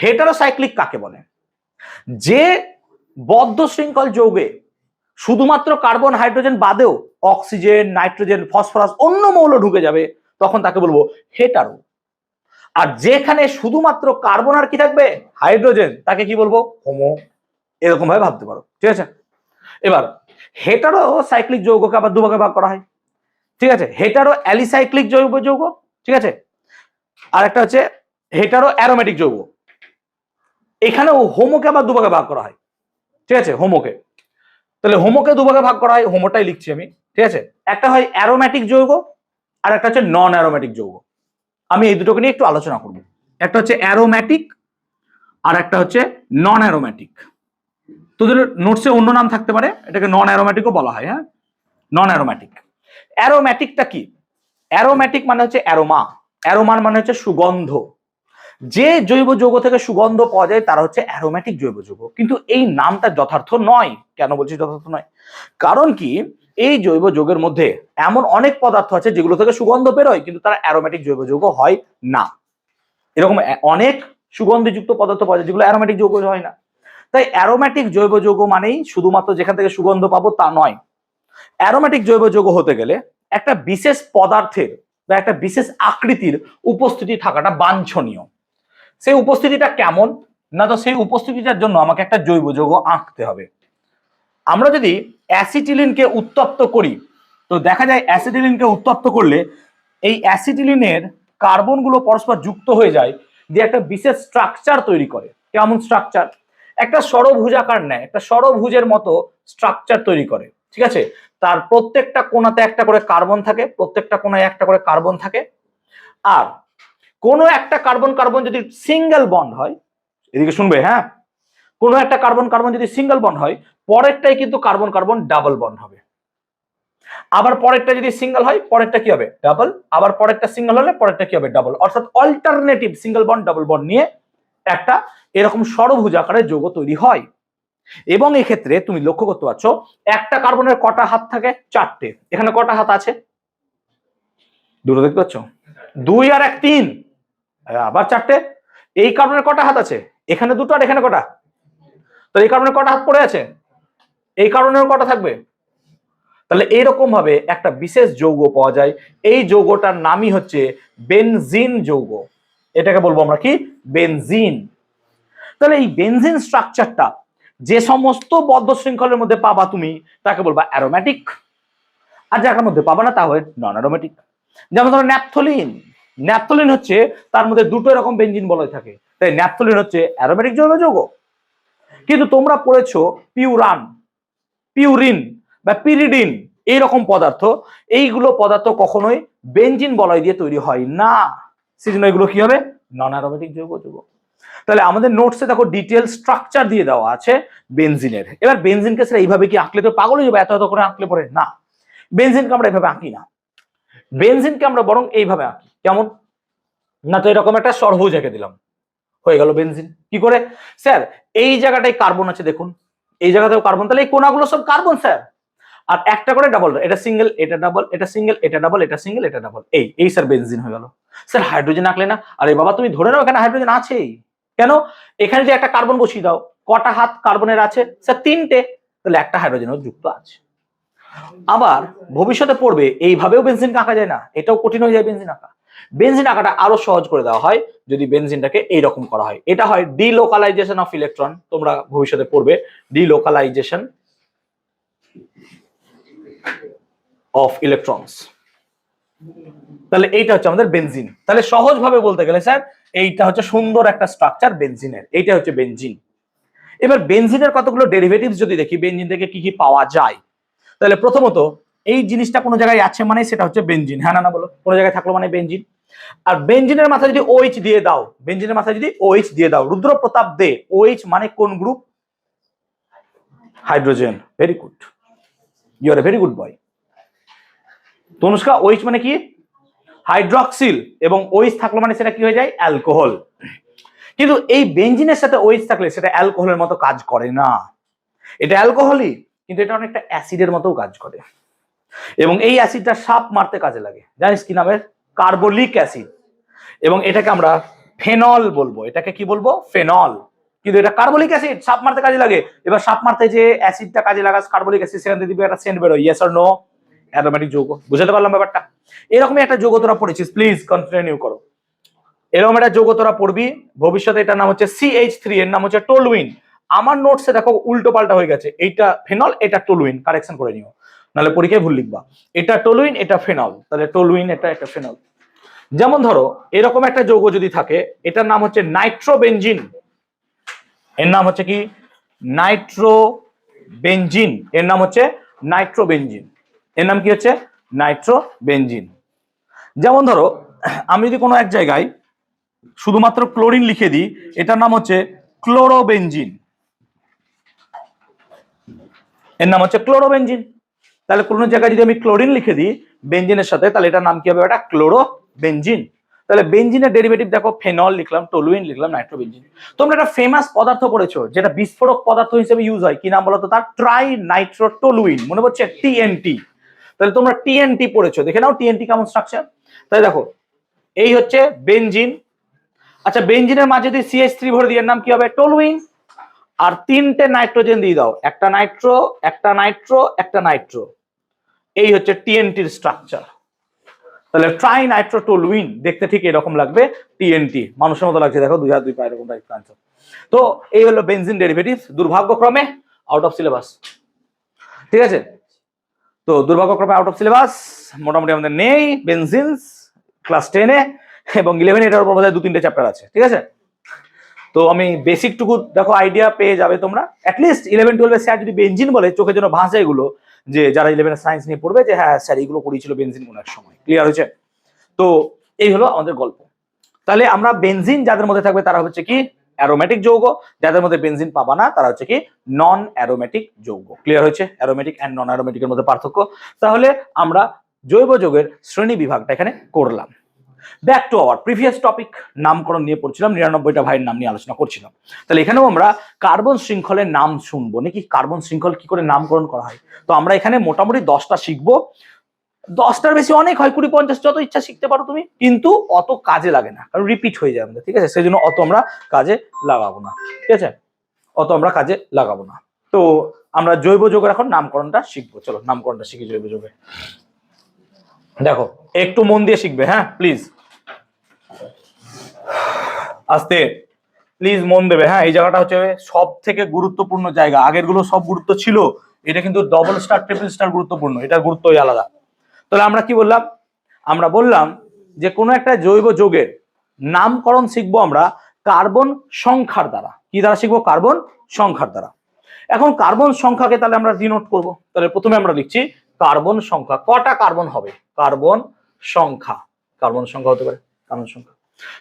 হেটারোসাইক্লিক কাকে বলে? যে বদ্ধ শৃঙ্খল যৌগে শুধুমাত্র কার্বন হাইড্রোজেন বাদেও অক্সিজেন নাইট্রোজেন ফসফরাস অন্য মৌল ঢুকে যাবে তখন তাকে বলবো হেটারো। আর যেখানে শুধুমাত্র কার্বন আর কি থাকবে হাইড্রোজেন তাকে কি বলবো হোমো। এরকম ভাবে ভাবতে পারো, ঠিক আছে। এবার হেটারো সাইক্লিক যৌগকে আবার দুভাগে ভাগ করা হয়, ঠিক আছে। হেটারো অ্যালিসাইক্লিক জৈব যৌগ, ঠিক আছে, আর একটা হচ্ছে হেটারো অ্যারোমেটিক যৌগ। এখানেও হোমোকে আবার দুভাগে ভাগ করা হয়, ঠিক আছে, হোমোকে। তাহলে হোমোকে দুভাগে ভাগ করা হয়, হোমোটাই লিখছি আমি, ঠিক আছে। একটা হয় অ্যারোমেটিক যৌগ আর একটা হচ্ছে নন অ্যারোমেটিক যৌগ। আমি এই দুটোকে নিয়ে একটু আলোচনা করব। একটা হচ্ছে অ্যারোমেটিক আর একটা হচ্ছে নন অ্যারোমেটিক। তোদের নোটসে অন্য নাম থাকতে পারে, এটাকে নন অ্যারোমেটিকও বলা হয়। হ্যাঁ, নন অ্যারোমেটিক। অ্যারোমেটিকটা কি? অ্যারোমেটিক মানে হচ্ছে অ্যারোমা, অ্যারোমান মানে হচ্ছে সুগন্ধ। যে জৈব যৌগ থেকে সুগন্ধ পাওয়া যায় তারা হচ্ছে অ্যারোমেটিক জৈব যৌগ। কিন্তু এই নামটা যথার্থ নয়। কেন বলছি যথার্থ নয়? কারণ কি এই জৈব যৌগের মধ্যে এমন অনেক পদার্থ আছে যেগুলো থেকে সুগন্ধ বেরোয় কিন্তু তারা অ্যারোমেটিক জৈব যৌগ হয় না। এরকম অনেক সুগন্ধিযুক্ত পদার্থ পাওয়া যায় যেগুলো অ্যারোমেটিক যৌগ হয় না। তাই অ্যারোম্যাটিক জৈব যৌগ মানেই শুধুমাত্র যেখান থেকে সুগন্ধ পাবো তা নয়। অ্যারোম্যাটিক জৈব যৌগ হতে গেলে একটা বিশেষ পদার্থের বা একটা বিশেষ আকৃতির উপস্থিতি থাকাটা বাঞ্ছনীয়। সেই উপস্থিতিটা কেমন না, তো সেই উপস্থিতিটার জন্য আমাকে একটা জৈব যৌগ আঁকতে হবে। আমরা যদি অ্যাসিটিলিনকে উত্তপ্ত করি তো দেখা যায় অ্যাসিটিলিনকে উত্তপ্ত করলে এই অ্যাসিটিলিনের কার্বনগুলো পরস্পর যুক্ত হয়ে যায়, দিয়ে একটা বিশেষ স্ট্রাকচার তৈরি করে। কেমন স্ট্রাকচার? একটা ষড়ভুজাকার নেয়, একটা ষড়ভুজের মতো স্ট্রাকচার তৈরি করে, ঠিক আছে? তার প্রত্যেকটা কোণাতে একটা করে কার্বন থাকে, প্রত্যেকটা কোণায় একটা করে কার্বন থাকে। আর কোনো একটা কার্বন কার্বন যদি সিঙ্গেল বন্ড হয়, এদিকে শুনবে, হ্যাঁ, কোনো একটা কার্বন কার্বন যদি সিঙ্গেল বন্ড হয়, পরেরটাই কিন্তু কার্বন কার্বন ডাবল বন্ড হবে। আবার পরেরটা যদি সিঙ্গেল হয়, পরেরটা কি হবে? ডাবল। আবার পরেরটা সিঙ্গেল হলে পরেরটা কি হবে? ডাবল। অর্থাৎ alternative single bond double bond নিয়ে একটা এরকম ষড়ভুজ আকারের যৌগ তৈরি হয়। এবং এক্ষেত্রে তুমি লক্ষ্য করতে পারছো একটা কার্বনের কটা হাত থাকে? 4টে। এখানে কটা হাত আছে? দুটো, দেখতে পাচ্ছ? 2 আর 1 3, আবার 4টে। এই কার্বনের কটা হাত আছে? এখানে দুটো আর এখানে কটা? তো এই কার্বনের কটা হাত পড়ে আছে? এই কার্বনের কটা থাকবে? তাহলে এইরকম ভাবে একটা বিশেষ যৌগ পাওয়া যায়। এই যৌগটার নামই হচ্ছে বেনজিন যৌগ। এটাকে বলবো আমরা কি? বেনজিন। তাহলে এই বেনজিন স্ট্রাকচারটা যে সমস্ত বদ্ধ শৃঙ্খলের মধ্যে পাবা তুমি তাকে বলবা অ্যারোম্যাটিক, আর যার মধ্যে পাবা না তা হয় নন অ্যারোম্যাটিক। যেমন ধরো ন্যাপথলিন। ন্যাপথলিন হচ্ছে তার মধ্যে দুটো এরকম বেনজিন বলয় থাকে, তাই ন্যাপথলিন হচ্ছে অ্যারোম্যাটিক জৈব যৌগ। কিন্তু তোমরা পড়েছো পিউরান, পিউরিন বা পিরিডিন, এইরকম পদার্থ, এইগুলো পদার্থ কখনোই বেনজিন বলয় দিয়ে তৈরি হয় না, সেজন্য এগুলো কি হবে? নন অ্যারোম্যাটিক জৈব যৌগ। তাহলে আমাদের নোটসে দেখো ডিটেল স্ট্রাকচার দিয়ে দেওয়া আছে বেনজিনের। এবার বেনজিনকে সেটা এইভাবে কি আঁকলে তো পাগল হয়ে যাবে, এত এত করে আঁকলে পরে না। বেনজিনকে আমরা এইভাবে আঁকি না, বেনজিনকে আমরা বরং এইভাবে আঁকি। কেমন না, তো এরকম একটা ষড়ভুজ এঁকে দিলাম, হয়ে গেল বেনজিন। কি করে? স্যার এই জায়গাটায় কার্বন আছে, দেখুন এই জায়গাতেও কার্বন, তাহলে এই কোণাগুলো সব কার্বন স্যার। আর একটা করে ডাবল, এটা সিঙ্গেল, এটা ডাবল, এটা সিঙ্গেল, এটা ডাবল, এটা সিঙ্গেল, এটা ডাবল, এই স্যার বেনজিন হয়ে গেল। স্যার হাইড্রোজেন আঁকলে না? আরে বাবা তুমি ধরে নাও এখানে হাইড্রোজেন আছেই। কেন? এখানে যে একটা কার্বন বসিয়ে দাও, কটা হাত কার্বনের আছে? স্যার 3টে, তাহলে একটা হাইড্রোজেনও যুক্ত আছে। আবার ভবিষ্যতে পড়বে এইভাবেও বেনজিনকে আঁকা যায় না, এটাও কঠিন হয়ে যায় বেনজিন আঁকা। বেনজিন আঁকাটা আরো সহজ করে দেওয়া হয় যদি বেনজিনটাকে এইরকম করা হয়। এটা হয় ডিলোকালাইজেশন অফ ইলেকট্রন, তোমরা ভবিষ্যতে পড়বে ডিলোকালাইজেশন অফ ইলেকট্রনস। তাহলে এইটা হচ্ছে আমাদের বেনজিন। তাহলে সহজ ভাবে বলতে গেলে স্যার এইটা হচ্ছে সুন্দর একটা স্ট্রাকচার বেনজিনের, এইটা হচ্ছে বেনজিন। এবার বেনজিনের কতগুলো ডেরিভেটিভস যদি দেখি, বেনজিন থেকে কি কি পাওয়া যায়, তাহলে প্রথমত এই জিনিসটা কোনো জায়গায় আছে মানে সেটা হচ্ছে বেনজিন, হ্যাঁ না বলো? কোনো জায়গায় থাকলো মানে বেনজিন। আর বেনজিনের মাথায় যদি OH দিয়ে দাও, বেনজিনের মাথায় যদি OH দিয়ে দাও, রুদ্র প্রতাপ দে, OH মানে কোন group? Hydrogen. Very good, you are a very good boy. Tanushka, OH মানে কি? হাইড্রক্সিল, এবং OH থাকলো মানে সেটা কি হয়ে যায়? অ্যালকোহল। কিন্তু এই বেনজিনের সাথে OH থাকলে সেটা অ্যালকোহলের মতো কাজ করে না। এটা অ্যালকোহলই, কিন্তু এটা অনেকটা অ্যাসিডের মতো কাজ করে, এবং এই অ্যাসিডটা সাপ মারতে কাজে লাগে। জানিস কি নামের? Carbolic acid. এবং এটাকে আমরা ফেনল বলবো। এটাকে কি বলবো? ফেনল। কিন্তু এটা কার্বলিক অ্যাসিড, সাপ মারতে কাজে লাগে। এবার সাপ মারতে যে অ্যাসিডটা কাজে লাগাস কার্বলিক অ্যাসিড, সেখান থেকে দিবে একটা সেন্ট বেরোয়, ইয়েস অর নো? অ্যারোমেটিক যৌগ। বুঝতে পারলাম ব্যাপারটা? এরকমই একটা যৌগ তোরা পড়েছিস, প্লিজ কন্টিনিউ করো। এরকম একটা যৌগ তোরা পড়বি ভবিষ্যতে, এটার নাম হচ্ছে CH3, এর নাম হচ্ছে টলুইন। আমার নোটসে দেখো উল্টো পাল্টা হয়ে গেছে, এইটা ফেনল এটা টলুইন, কারেকশন করে নিও, নাহলে পরীক্ষায় ভুল লিখবা। এটা টলুইন এটা ফেনল, তাহলে টলুইন এটা ফেনল। যেমন ধরো এরকম একটা যৌগ যদি থাকে, এটার নাম হচ্ছে নাইট্রোবেনজিন। এর নাম হচ্ছে কি? নাইট্রোবেনজিন। এর নাম হচ্ছে নাইট্রোবেনজিন। এর নাম কি হচ্ছে? নাইট্রোবেনজিন। যেমন ধরো আমি যদি কোনো এক জায়গায় শুধুমাত্র ক্লোরিন লিখে দিই, এটার নাম হচ্ছে ক্লোরোবেনজিন। এর নাম হচ্ছে ক্লোরোবেনজিন। তাহলে কোনো জায়গায় যদি আমি ক্লোরিন লিখে দিই বেনজিনের সাথে, তাহলে এটার নাম কি হবে? এটা ক্লোরোবেনজিন। তাহলে বেনজিনের ডেরিভেটিভ দেখো, ফেনল লিখলাম, টলুইন লিখলাম, নাইট্রোবেনজিন। তোমরা একটা ফেমাস পদার্থ পড়েছো যেটা বিস্ফোরক পদার্থ হিসেবে ইউজ হয়, কি নাম বলো তো তার? ট্রাই নাইট্রোটলুইন, মনে পড়ছে? TNT। তাহলে তোমরা TNT পড়েছো, দেখে নাও TNT কেমন স্ট্রাকচার। তাই দেখো এই হচ্ছে বেনজিন। আচ্ছা বেনজিনের মাঝে যদি CH3 ভরে দিই, এর নাম কি হবে? টলুইন। আর 3টে নাইট্রোজেন দিয়ে দাও, একটা নাইট্রো, একটা নাইট্রো, একটা নাইট্রো। এই হচ্ছে টিএনটির স্ট্রাকচার। তাহলে ট্রাই নাইট্রোটলুইন দেখতে ঠিক এরকম লাগবে, টিএনটি মানুষের মতো লাগছে, দেখো 2 হাত 2 পা এরকম টাইপ আনসার। তো এই হলো বেনজিন ডেরিভেটিভ, দুর্ভাগ্যক্রমে আউট অফ সিলেবাস। ঠিক আছে, তো দুর্ভাগ্যক্রমে আউট অফ সিলেবাস মোটামুটি আমাদের নেই বেনজিনস ক্লাস 10-এ, এবং 11 এটার উপর বোধহয় 2-3টে চ্যাপ্টার আছে। ঠিক আছে, তো আমি বেসিক টুকু দেখো আইডিয়া পেয়ে যাবে তোমরা। অ্যাটলিস্ট 11-12 স্যার যদি বেনজিন বলে চোখের জন্য ভাসে এগুলো, যে যারা 11 সায়েন্স নিয়ে পড়বে যে হ্যাঁ স্যার এইগুলো করিয়েছিল বেনজিন কোনো এক সময়। ক্লিয়ার হয়েছে? তো এই হলো আমাদের গল্প। তাহলে আমরা বেনজিন যাদের মধ্যে থাকবে তারা হচ্ছে কি অ্যারোমেটিক যৌগ, যাদের মধ্যে বেনজিন পাবা না তারা হচ্ছে কি নন অ্যারোমেটিক যৌগ। ক্লিয়ার হয়েছে? অ্যারোমেটিক অ্যান্ড নন অ্যারোমেটিকের মধ্যে পার্থক্য। তাহলে আমরা জৈব যৌগের শ্রেণী বিভাগটা এখানে করলাম। Back to our previous topic, নামকরণ নিয়ে পড়ছিলাম, 99টা ভাইয়ের নাম নিয়ে আলোচনা করছিলাম। তাহলে এখানেও আমরা কার্বন শৃঙ্খলের নাম শুনবো নাকি, কার্বন শৃঙ্খল কি করে নামকরণ করা হয়। তো আমরা এখানে মোটামুটি 10টা শিখবো। 10টার বেশি অনেক হয়, 20-50 যত ইচ্ছা শিখতে পারো তুমি, কিন্তু অত কাজে লাগে না, কারণ রিপিট হয়ে যায় আমাদের। ঠিক আছে, সেই জন্য অত আমরা কাজে লাগাবো না। ঠিক আছে, অত আমরা কাজে লাগাবো না। তো আমরা জৈব যৌগের এখন নামকরণটা শিখবো। চলো নামকরণটা শিখি জৈব যৌগের। দেখো একটু মন দিয়ে শিখবে, হ্যাঁ প্লিজ, আস্তে প্লিজ মন দেবে। হ্যাঁ, এই জায়গাটা হচ্ছে সব থেকে গুরুত্বপূর্ণ জায়গা। আগের গুলো সব গুরুত্ব ছিল, এটা কিন্তু ডবল স্টার ট্রিপল স্টার গুরুত্বপূর্ণ, এটার গুরুত্বই আলাদা। তাহলে আমরা কি বললাম? আমরা বললাম যে কোনো একটা জৈব যৌগের নামকরণ শিখবো আমরা কার্বন সংখ্যার দ্বারা। কি দ্বারা শিখবো? কার্বন সংখ্যার দ্বারা। এখন কার্বন সংখ্যাকে তাহলে আমরা ডিনোট করব। তাহলে প্রথমে আমরা লিখছি কার্বন সংখ্যা। কটা কার্বন হবে? কার্বন সংখ্যা, কার্বন সংখ্যা হতে পারে কার্বন সংখ্যা।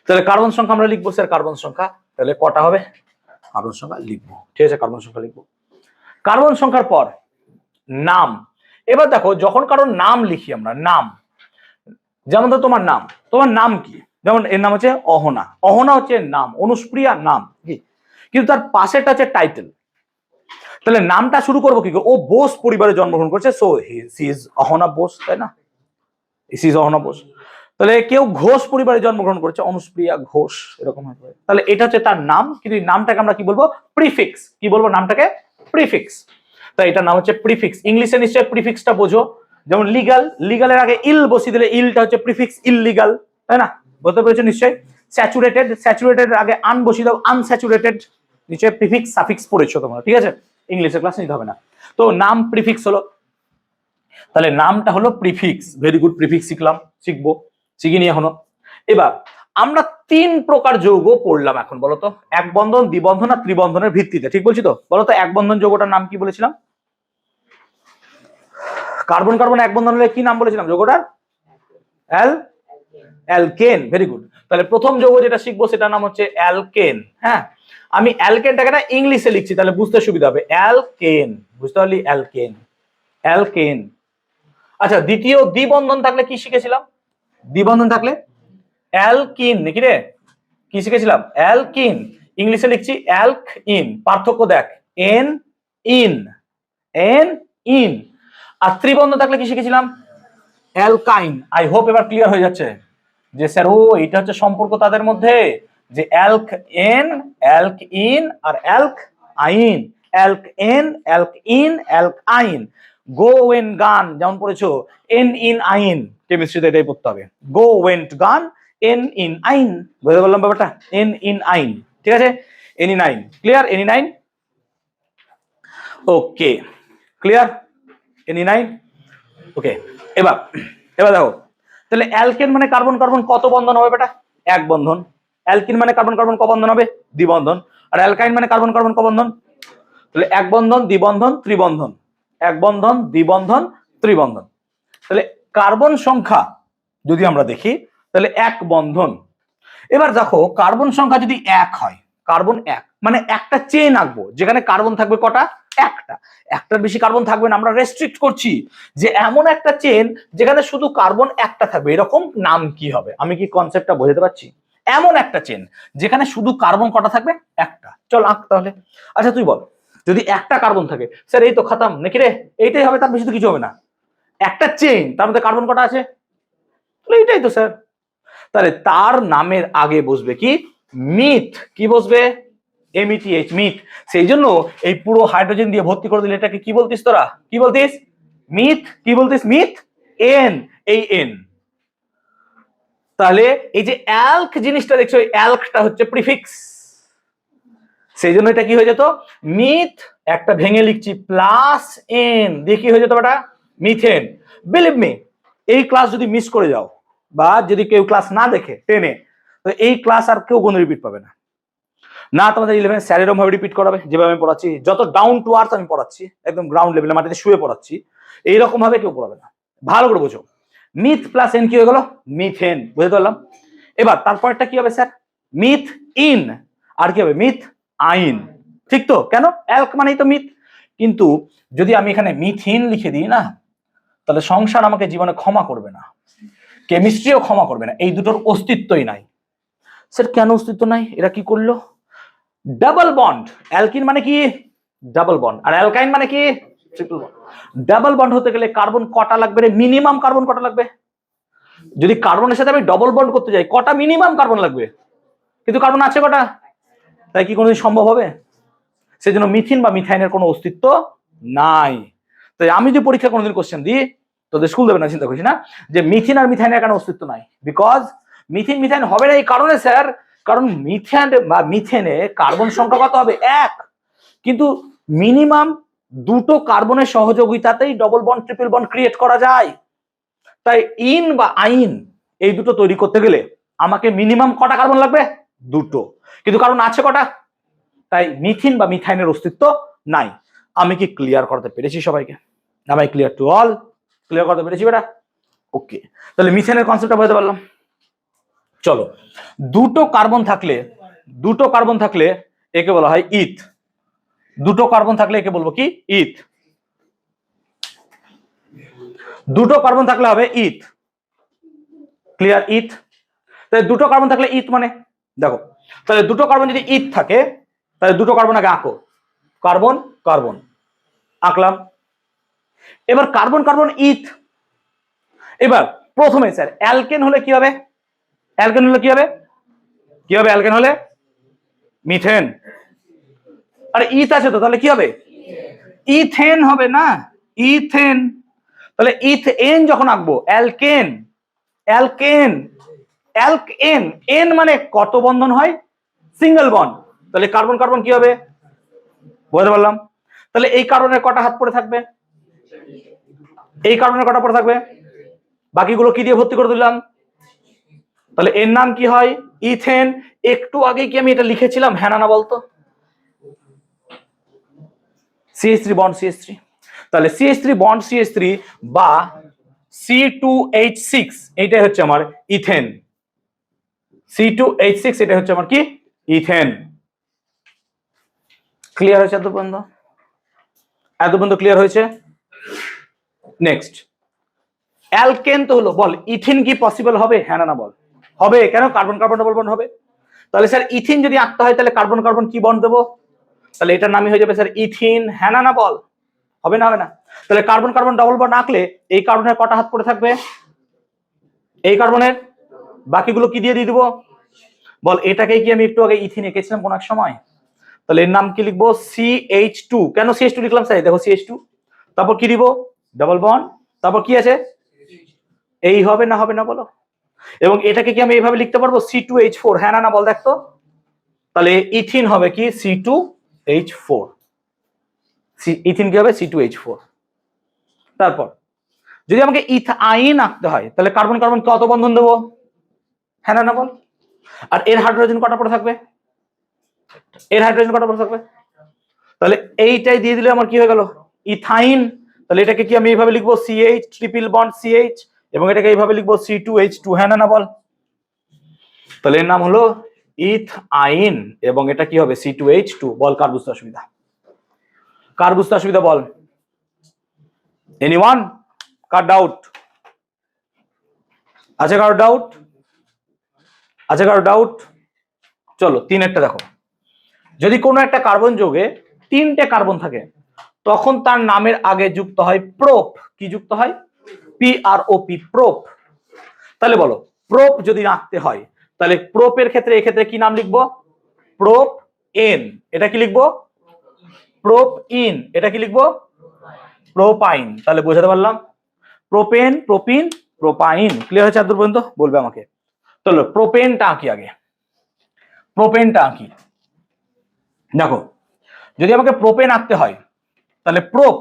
তাহলে কার্বন সংখ্যা আমরা লিখবো স্যার কার্বন সংখ্যা। তাহলে কটা হবে? কার্বন সংখ্যা লিখবো। ঠিক আছে, কার্বন সংখ্যা লিখবো। কার্বন সংখ্যার পর নাম। এবার দেখো যখন কারোর নাম লিখি আমরা, নাম, যেমন তো তোমার নাম, তোমার নাম কি? যেমন এর নাম হচ্ছে অহনা, অহনা হচ্ছে নাম, অনুষ্প্রিয়া নাম কি, কিন্তু তার পাশেটা হচ্ছে টাইটেল। তাহলে নামটা শুরু করবো কি? ও বোস পরিবারে জন্মগ্রহণ করছে, so she is Ahana Bose, তাই না? She is Ahana Bose. তাহলে কেউ ঘোষ পরিবারে জন্মগ্রহণ করেছে, অনুষ্প্রিয়া ঘোষ, এরকম হবে। তাহলে এটা হচ্ছে তার নাম, কিন্তু এই নামটাকে আমরা কি বলবো? প্রিফিক্স। কি বলবো নামটাকে? প্রিফিক্স। তাই এটার নাম হচ্ছে প্রিফিক্স। ইংলিশে নিশ্চয়ই প্রিফিক্সটা বোঝো, যেমন লিগাল, লিগালের আগে ইল বসিয়ে দিলে ইলটা হচ্ছে প্রিফিক্স, ইললিগাল, তাই না? বলতে পেরেছো নিশ্চয়ই। স্যাচুরেটেড, স্যাচুরেটেড আগে আন বসিয়ে দাও, আনস্যাচুরেটেড, নিশ্চয়ই প্রিফিক্স সাফিক্স পড়েছো তোমরা। ঠিক আছে, ইংলিশের ক্লাস নিতে হবে না। তো নাম প্রিফিক্স হলো, তাহলে নামটা হলো প্রিফিক্স। ভেরি গুড, প্রিফিক্স শিখলাম, শিখবো, শিখিনি এখনো। এবার আমরা 3 প্রকার যৌগ পড়লাম এখন, বলতো এক বন্ধন, দ্বিবন্ধন আর ত্রিবন্ধনের ভিত্তিতে। ঠিক বলছি তো? বলতো এক বন্ধন যৌগটার নাম কি বলেছিলাম? কার্বন কার্বন এক বন্ধন হলে কি নাম বলেছিলাম যৌগটার? অ্যালকেন। Very good. তাহলে প্রথম যৌগ যেটা শিখবো সেটার নাম হচ্ছে অ্যালকেন। হ্যাঁ, আমি অ্যালকেনটাকে না ইংলিশে লিখছি, তাহলে বুঝতে সুবিধা হবে। অ্যালকেন, বুঝতে পারলি? Alkane, alkane. আচ্ছা, দ্বিতীয় দ্বিবন্ধন থাকলে কি শিখেছিলাম? দ্বিবন্ধন থাকলে অ্যালকিন, নাকি রে? কি শিখেছিলাম? অ্যালকিন। ইংলিশে লিখছি অ্যালক ইন। পার্থক্য দেখ, এন ইন, এন ইন। আর ত্রিবন্ধন থাকলে কি শিখেছিলাম? অ্যালকাইন। আই হোপ এবার ক্লিয়ার হয়ে যাচ্ছে যে স্যার ও এটা হচ্ছে সম্পর্ক তাদের মধ্যে, যে অ্যালক এন, অ্যালক ইন আর অ্যালক আইন। অ্যালক এন, অ্যালক ইন, অ্যালক আইন। গো ওয়েন গান যেমন পড়েছো, এন ইন আইন, কেমিস্ট্রিতে এটাই পড়তে হবে। গো ওয়েন্ট গান, এন ইন আইন। বুঝতে পারলাম ব্যাপারটা? এন ইন আইন। ঠিক আছে, এন ইন আইন। ক্লিয়ার? এন ইন আইন, ওকে ক্লিয়ার? এন ইন আইন, ওকে। এবার দেখো, তাহলে অ্যালকেন মানে কার্বন কার্বন কত বন্ধন হবে বেটা? এক বন্ধন। অ্যালকিন মানে কার্বন কার্বন ক বন্ধন হবে? দ্বিবন্ধন। আর অ্যালকাইন মানে কার্বন কার্বন ক বন্ধন? তাহলে এক বন্ধন, দ্বিবন্ধন, ত্রিবন্ধন, এক বন্ধন, দ্বিবন্ধন, ত্রিবন্ধন। তাহলে কার্বন সংখ্যা যদি আমরা দেখি তাহলে এক বন্ধন। এবার দেখো কার্বন সংখ্যা যদি 1 হয়, কার্বন 1 মানে একটা চেন আঁকবো যেখানে কার্বন থাকবে কটা? একটা। একটার বেশি কার্বন থাকবে না, আমরা রেস্ট্রিক্ট করছি যে এমন একটা চেন যেখানে শুধু কার্বন একটা থাকবে, এরকম নাম কি হবে? আমি কি কনসেপ্টটা বোঝাতে পারছি? এমন একটা চেন যেখানে শুধু কার্বন কটা থাকবে? একটা। চল আঁক তাহলে। আচ্ছা তুই বল, যদি একটা কার্বন থাকে, স্যার এই তো খতম নাকি রে? এইটাই হবে, তার বেশি তো কিছু হবে না। একটা চেন, তার মধ্যে কার্বন কটা আছে? এইটাই তো স্যার। তাহলে তার নামের আগে বসবে কি? মিথ। কি বসবে? METH myth. সেই জন্য এই পুরো হাইড্রোজেন দিয়ে ভর্তি করে দিলে এটাকে কি বলতিস তোরা? কি বলতিস? মিথ। কি বলতিস? মিথ এন, এই এন। তাহলে এই যে অ্যালক জিনিসটা দেখছো, এই অ্যালকটা হচ্ছে প্রিফিক্স, সেই জন্য এটা কি হয়ে যেত? মিথ, একটা ভেঙে লিখছি প্লাস এন দিয়ে কি হয়ে যেত বেটা? মিথেন। বিলিভ মি, এই ক্লাস যদি মিস করে যাও বা যদি কেউ ক্লাস না দেখে টেনে, তো এই ক্লাস আর কেউ কোনো রিপিট পাবে না। না তোমাদের 11 স্যার এরকম ভাবে রিপিট করাবে যেভাবে আমি পড়াচ্ছি, যত ডাউন টু আর্থ আমি পড়াচ্ছি, একদম গ্রাউন্ড লেভেলে মাটিতে শুয়ে পড়াচ্ছি, এইরকম ভাবে কেউ পড়াবে না। ভালো করে বোঝো, মিথ প্লাস এন কি হয়ে গেল? মিথেন। বুঝতে পারলাম? এবার তারপরটা কি হবে স্যার? মিথ ইন, আর কি হবে? মিথ আইন। ঠিক তো? কেন? অ্যালক মানেই তো মিথ। কিন্তু যদি আমি এখানে মিথিন লিখে দিই না, তাহলে সংসার আমাকে জীবনে ক্ষমা করবে না, কেমিস্ট্রিও ক্ষমা করবে না, এই দুটোর অস্তিত্বই নাই। স্যার কেন অস্তিত্ব নাই? এরা কি করলো? Double bond. অ্যালকিন মানে কি? Double bond. আর অ্যালকাইন মানে কি? Triple bond. ডাবল বন্ড হতে গেলে কার্বন কটা লাগবে রে? মিনিমাম কার্বন কটা লাগবে? যদি কার্বনের সাথে আমি ডবল বন্ড করতে যাই, কটা মিনিমাম কার্বন লাগবে? কিন্তু কার্বন আছে কটা? তাই কি কোনোদিন সম্ভব হবে? সেজন্য মিথিন বা মিথাইনের কোনো অস্তিত্ব নাই। তাই আমি যদি পরীক্ষা কোনোদিন কোশ্চেন দিই, তোদের স্কুল দেবে না, চিন্তা করিস না, যে মিথিন আর মিথাইনের কেন অস্তিত্ব নাই। বিকজ মিথিন মিথাইন হবে না এই কারণে স্যার, কারণ মিথেন বা মিথেনে কার্বন সংখ্যা কত হবে? 1। কিন্তু মিনিমাম দুটো কার্বনের সহযোগিতাতেই double bond triple bond create করা যায়। তাই ইন বা আইন এই দুটো তৈরি করতে গেলে আমাকে মিনিমাম কটা কার্বন লাগবে? দুটো। কিন্তু কার্বন আছে কটা? তাই মিথিন বা মিথাইনের অস্তিত্ব নাই। আমি কি ক্লিয়ার করতে পেরেছি সবাইকে? আমি ক্লিয়ার টু অল? ক্লিয়ার করতে পেরেছি বেটা? ওকে, তাহলে মিথেনের কনসেপ্টটা বুঝতে পারলাম। চলো, দুটো কার্বন থাকলে একে বলা হয় ইথ। দুটো কার্বন থাকলে একে বলবো কি? ইথ। দুটো কার্বন থাকলে হবে ইথ। ক্লিয়ার? ইথ। তাহলে দুটো কার্বন থাকলে ইথ মানে দেখো, তাহলে দুটো কার্বন যদি ইথ থাকে, তাহলে দুটো কার্বন আগে আঁকো। কার্বন কার্বন আঁকলাম। এবার কার্বন কার্বন ইথ। এবার প্রথমে স্যার অ্যালকেন হলে কি হবে? অ্যালকেন হলে কি হবে? কি হবে অ্যালকেন হলে? মিথেন। আরে ইথ আছে তো, তাহলে কি হবে? ইথেন হবে না? ইথেন। তাহলে ইথেন যখন আঁকবো, অ্যালকেন অ্যালকেন অ্যালকেন, এন মানে কত বন্ধন হয়? Single bond. তাহলে কার্বন কার্বন কি হবে? বুঝতে পারলাম? তাহলে এই কার্বনের কটা হাত পড়ে থাকবে? এই কার্বনের কটা পড়ে থাকবে? বাকিগুলো কি দিয়ে ভর্তি করে দিলাম? তাহলে এর নাম কি হয়? ইথেন। একটু আগে কি আমি এটা লিখেছিলাম? হ্যাঁ না বলতো? CH3 bond CH3। তাহলে CH3 বন্ড CH3 বা C2H6 এইটাই হচ্ছে আমার ইথেন। C2H6 এটা হচ্ছে আমার কি? ইথেন। ক্লিয়ার হয়েছে এত পর্যন্ত? এত পর্যন্ত ক্লিয়ার হয়েছে? নেক্সট, অ্যালকেন তো হলো, বল ইথিন কি পসিবল হবে? হ্যাঁ না বল? হবে। কেন? কার্বন কার্বন ডবল বন্ড হবে। তাহলে স্যার ইথিন যদি আঁকতে হয়, তাহলে কার্বন কার্বন কি বন্ড দেবো? তাহলে এটার নামই হয়ে যাবে স্যার ইথিন। হ্যাঁ না বল? হবে না? হবে না? তাহলে কার্বন কার্বন ডবল বন্ড আঁকলে এই কার্বনের কটা হাত পড়ে থাকবে? এই কার্বনের। বাকিগুলো কি দিয়ে দিব? বল এটাকে কি আমি একটু আগে ইথিন এঁকেছিলাম কোন এক সময়? তাহলে এর নাম কি লিখবো? CH2। কেন CH2 লিখলাম স্যার? দেখো CH2, তারপর কি দিব? ডবল বন্ড, তারপর কি আছে? এই হবে না? হবে না বলো? এবং এটাকে কি আমি এইভাবে লিখতে পারবো? C2H4। হ্যাঁ না বল দেখতো? তাহলে ইথিন হবে কি? C2H4। ইথিন কি হবে? C2H4। তারপর যদি আমাকে ইথাইন আঁকতে হয়, তাহলে কার্বন কার্বন কত বন্ধন দেবো? হ্যাঁ না বল? আর এর হাইড্রোজেন কটা পড়ে থাকবে? এর হাইড্রোজেন কটা পড়ে থাকবে? তাহলে এইটাই দিয়ে দিলে আমার কি হয়ে গেল? ইথাইন। তাহলে এটাকে কি আমি এইভাবে লিখবো? CH ট্রিপল বন্ড CH, এবং এটাকে এইভাবে লিখবো C2H2। হ্যাঁ না বল? তাহলে এর নাম হলো ইথাইন, এবং এটা কি হবে? C2H2। বল কার বুঝতে অসুবিধা? কার বুঝতে অসুবিধা বল? এনিওয়ান? কার ডাউট আছে? কারো ডাউট আছে? কারো ডাউট? চলো 3 দেখো, যদি কোনো একটা কার্বন যৌগে 3টে কার্বন থাকে, তখন তার নামের আগে যুক্ত হয় প্রোপ। কি যুক্ত হয়? PROP, prop. তাহলে বলো, প্রোপ যদি আঁকতে হয়, তাহলে প্রোপের ক্ষেত্রে এক্ষেত্রে কি নাম লিখবো? প্রোপ এন, এটা কি লিখবো? প্রোপ ইন, এটা কি লিখবো? প্রোপাইন। তাহলে বোঝাতে পারলাম, প্রোপেন, প্রোপিন, প্রোপাইন। ক্লিয়ার হয়েছে এতদূর পর্যন্ত? বলবে আমাকে। চলো প্রোপেনটা আঁকি আগে। প্রোপেনটা আঁকি। দেখো, যদি আমাকে প্রোপেন আঁকতে হয় তাহলে প্রোপ,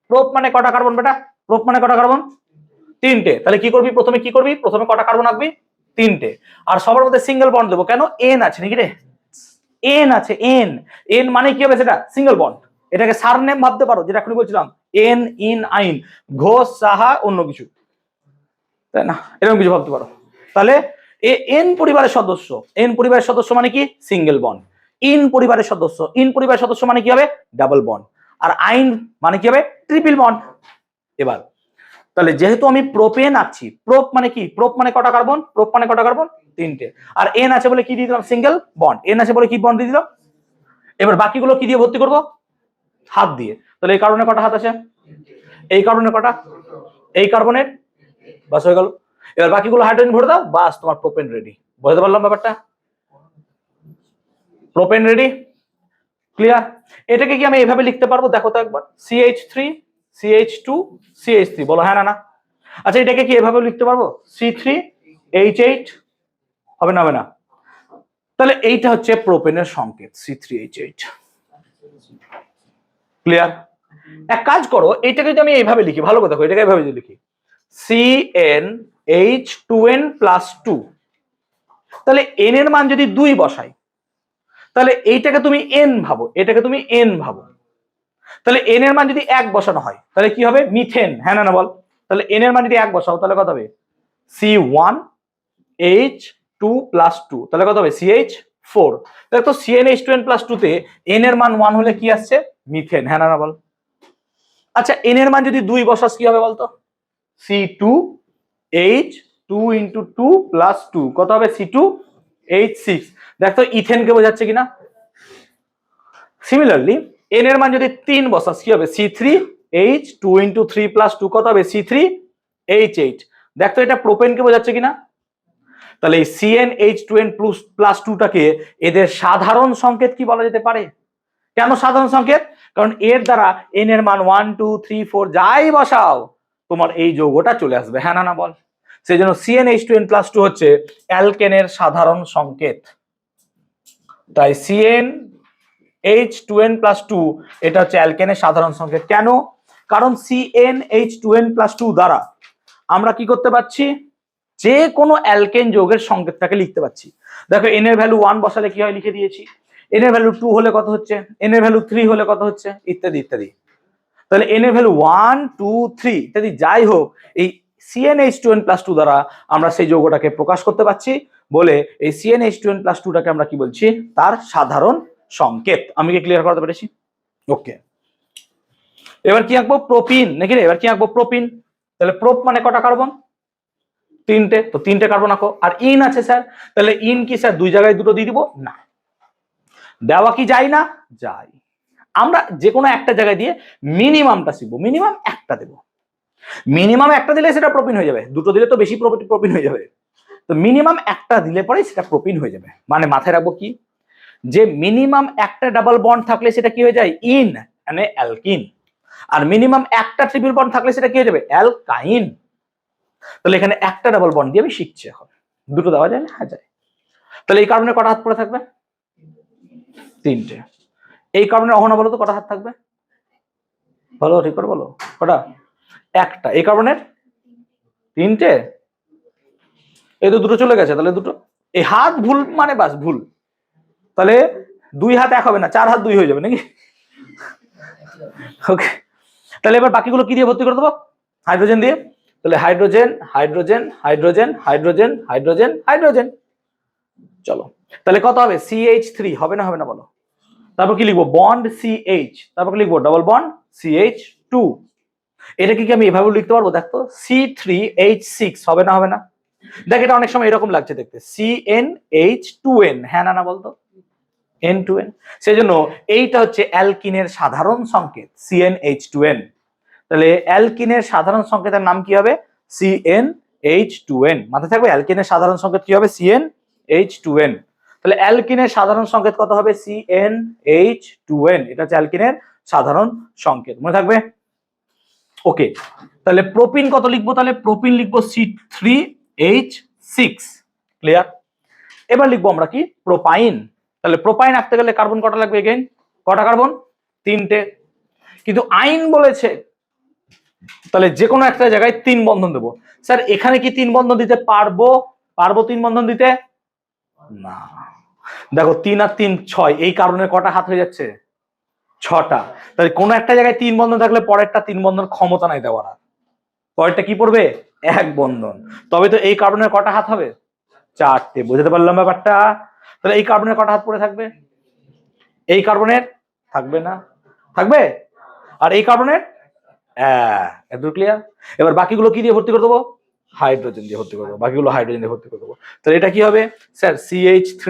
প্রোপ মানে কটা কার্বন বেটা? প্রোপ মানে কটা কার্বন? তিনটে। তাহলে কি করবি প্রথমে? কি করবি প্রথমে? কটা কার্বন আঁকবি? তিনটে। আর সবার মধ্যে সিঙ্গেল বন্ড দেবো। কেন? এন আছে নাকি রে? এন আছে, এন। এন মানে কি হবে? সেটা সিঙ্গেল বন্ড। এটাকে সারনেম ভাবতে পারো, যেটা এখনই বলছিলাম, এন, ইন, আইন, ঘোষ, সাহা, অন্য কিছু, তাই না? এরকম কিছু ভাবতে পারো। তাহলে এন পরিবারের সদস্য, এন পরিবারের সদস্য মানে কি? Single bond. ইন পরিবারের সদস্য, ইন পরিবারের সদস্য মানে কি হবে? Double bond. আর আইন মানে কি হবে? Triple bond. এবার তাহলে যেহেতু আমি প্রোপেন আছি, প্রোপ মানে কি? প্রোপ মানে কটা কার্বন? প্রোপ মানে কটা কার্বন? তিনটে। আর এন আছে বলে কি দিয়ে দিলাম? Single bond. এন আছে বলে কি বন্ড দিয়ে দিলাম? এবার বাকিগুলো কি দিয়ে ভর্তি করব? হাত দিয়ে। তাহলে এই কার্বনে কটা হাত আছে? এই কার্বনে কটা? এই কার্বনের, বাস হয়ে গেল। এবার বাকিগুলো হাইড্রোজেন ভরে দাও, বাস তোমার প্রোপেন রেডি। বুঝতে পারলাম ব্যাপারটা? Propane ready. ক্লিয়ার? এটাকে কি আমি এইভাবে লিখতে পারবো? দেখো তো একবার, CH3 CH2 CH3, বলো হ্যাঁ না না? আচ্ছা, এটাকে কি এভাবে লিখতে পারবো? C3H8, হবে না? হবে না? তাহলে এইটা হচ্ছে প্রোপেনের সংকেত, C3H8। ক্লিয়ার? এক কাজ করো, এইটাকে যদি আমি এইভাবে লিখি, ভালো কথা, এটাকে এইভাবে যদি লিখি CnH2n+2, তাহলে n এর মান যদি 2 বসাই, তাহলে এইটাকে তুমি n ভাবো, এটাকে তুমি n ভাবো। তাহলে n এর মান যদি 1 বসানো হয় তাহলে কি হবে? মিথেন। হ্যাঁ না না বল? তাহলে n এর মান যদি 1 বসাও তাহলে কত হবে? C1H2+2, তাহলে কত হবে? CH4। দেখো তো CnH2n+2 তে n এর মান 1 হলে কি আসছে? মিথেন। হ্যাঁ না না বল? আচ্ছা, n এর মান যদি 2 বসাস কি হবে বলতো? C2H2 × 2 + 2, কত হবে? C2H6। দেখো তো ইথেনকে বোঝাচ্ছে কিনা? সিমিলারলি n এর মান যদি 3 বসাস কি হবে? C3H2 × 3 + 2, কত হবে? C3H8। দেখো এটা প্রোপেনকে বোঝাচ্ছে কিনা? তাহলে এই CnH2n+2টাকে এদের সাধারণ সংকেত কি বলা যেতে পারে? কেন সাধারণ সংকেত? কারণ এর দ্বারা n এর মান 1 2 3 4 যাই বসাও তোমার এই যৌগটা চলে আসবে। হ্যাঁ না না বল? সেই জন্য CnH2n+2 হচ্ছে অ্যালকেনের সাধারণ সংকেত। তাই CnH2n+2 এটা হচ্ছে অ্যালকেনের সাধারণ সংকেত। কেন? কারণ CnH2n+2 দ্বারা আমরা কি করতে পারছি? যে কোনো অ্যালকেন যৌগের সংকেতটাকে লিখতে পারছি। দেখো n এর ভ্যালু 1 বসালে কি হয় লিখে দিয়েছি, n এর ভ্যালু 2 হলে কত হচ্ছে, n এর ভ্যালু 3 হলে কত হচ্ছে, ইত্যাদি ইত্যাদি। তাহলে n এর ভ্যালু 1 2 3 ইত্যাদি যাই হোক, এই CnH2n+2 দ্বারা আমরা সেই যৌগটাকে প্রকাশ করতে পারছি বলে এই CnH2n+2টাকে আমরা কি বলছি? তার সাধারণ সংকেত। আমি কি ক্লিয়ার করতে পেরেছি? ওকে। এবার কি আঁকবো? প্রোপিন নাকি রে? এবার কি আঁকবো? প্রোপিন। তাহলে প্রোপ মানে কটা কার্বন? তিনটে। তো তিনটে কার্বন আঁকো। আর ইন আছে স্যার, তাহলে ইন কি স্যার 2 জায়গায় দুটো দিয়ে দিব? না। দেওয়া কি যায় না? যায়। আমরা যে কোনো একটা জায়গায় দিয়ে মিনিমামটা শিখবো, মিনিমাম একটা দেবো। মিনিমাম একটা দিলে সেটা প্রোপিন হয়ে যাবে, দুটো দিলে তো বেশি প্রোপিন হয়ে যাবে। তো মিনিমাম একটা দিলে পরে সেটা প্রোপিন হয়ে যাবে। মানে মাথায় রাখবো কি, যে মিনিমাম একটা ডাবল বন্ড থাকলে সেটা কি হয়ে যায়? ইন, মানে অ্যালকিন। আর মিনিমাম একটা ট্রিপল বন্ড থাকলে সেটা কি হয়ে যাবে? অ্যালকাইন। তাহলে এখানে একটা ডাবল বন্ড দিয়ে আমি শিখছি এখন। দুটো দেওয়া যায় না? হ্যাঁ যায়। তাহলে এই কারণে কটা হাত পড়ে থাকবে? তিনটে। এই কারণে অহনা বলো তো কটা হাত থাকবে? বলো, ঠিক করে বলো, কটা? একটা। এই কার্বনের তিনটে। এই তো দুটো চলে গেছে, তাহলে দুটো। এই হাত ভুল মানে বাস ভুল। তাহলে 2 হাত 1 হবে না, 4 হাত 2 হয়ে যাবে নাকি? ওকে। তাহলে এবার বাকিগুলো কি দিয়ে ভর্তি করে দেবো? হাইড্রোজেন দিয়ে। তাহলে hydrogen hydrogen hydrogen hydrogen hydrogen hydrogen. চলো, তাহলে কত হবে? CH3 হবে না? হবে না বলো? তারপর কি লিখবো? বন্ড CH, তারপর কি লিখবো? Double bond CH2। এটা কি আমি এভাবে লিখতে পারবো? দেখো C3H6 হবে না? হবে না? দেখ এটা অনেক সময় এরকম লাগছে দেখতে, CnH2n। হ্যাঁ না না বলতো? N2n। সেই জন্য এইটা হচ্ছে অ্যালকিনের সাধারণ সংকেত, CnH2n। তাহলে অ্যালকিনের সাধারণ সংকেতের নাম কি হবে? CnH2n। মাথায় থাকবে অ্যালকিনের সাধারণ সংকেত কি হবে? CnH2n। তাহলে অ্যালকিনের সাধারণ সংকেত কত হবে? CnH2n, এটা হচ্ছে অ্যালকিনের সাধারণ সংকেত, মনে থাকবে? ওকে, তাহলে প্রোপিন কত লিখবো? তাহলে প্রোপিন লিখবো C3H6, ক্লিয়ার? এবার লিখবো আমরা কি? প্রোপাইন। তাহলে প্রোপাইন আঁকতে গেলে কার্বন কটা লাগবে? এগেইন কটা কার্বন? 3টে। কিন্তু আইন বলেছে তাহলে যে কোনো একটা জায়গায় 3 বন্ধন দেবো। স্যার এখানে কি 3 বন্ধন দিতে পারবো? 3 বন্ধন দিতে? না। দেখো 3 আর 3 6, এই কারণে কটা হাত হয়ে যাচ্ছে? 6টা। তাহলে কোনো একটা জায়গায় 3 বন্ধন থাকলে পরেরটা 3 বন্ধন ক্ষমতা নাই দেওয়ার। পরেরটা কি পড়বে? 1 বন্ধন। তবে তো এই কার্বনের কটা হাত হবে? 4টে। বুঝতে পারলাম ব্যাপারটা? তাহলে এই কার্বনের কটা হাত পড়ে থাকবে? এই কার্বনের থাকবে না, থাকবে? আর এই কার্বনের একদম ক্লিয়ার। এবার বাকিগুলো কি দিয়ে ভর্তি করে দেবো? হাইড্রোজেন দিয়ে ভর্তি করে দেবো। বাকিগুলো হাইড্রোজেন দিয়ে ভর্তি করে দেবো। তাহলে এটা কি হবে sir? CH3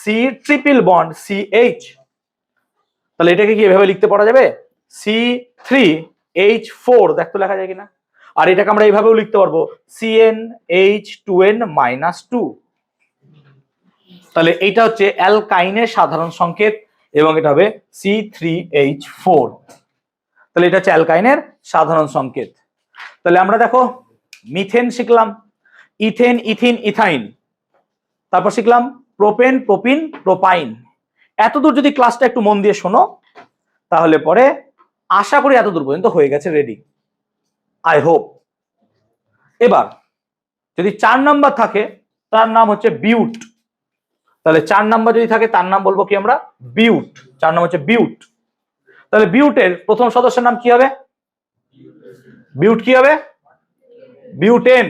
C triple bond CH। তাহলে এটাকে কি এভাবে লিখতে পারা যাবে? C3H4, দেখতো লেখা যায় কিনা? আর এটাকে আমরা এইভাবেও লিখতে পারবো CnH2n-2। তাহলে এইটা হচ্ছে অ্যালকাইনের সাধারণ সংকেত এবং এটা হবে C3H4। তাহলে এটা হচ্ছে অ্যালকাইনের সাধারণ সংকেত। তাহলে আমরা দেখো মিথেন শিখলাম, ইথেন, ইথিন, ইথাইন, তারপর শিখলাম প্রোপেন, প্রোপিন, প্রোপাইন। এতদূর যদি ক্লাসটা একটু মন দিয়ে শোনো তাহলে পরে আশা করি এতদূর পর্যন্ত হয়ে গেছে রেডি, আই হোপ। এবার যদি 4 নাম্বার থাকে তার নাম হচ্ছে বিউট। তাহলে 4 নাম্বার যদি থাকে তার নাম বলবো কি আমরা? বিউট। 4 নাম হচ্ছে বিউট। তাহলে বিউটের প্রথম সদস্যের নাম কি হবে? বিউট কি হবে? বিউটেন।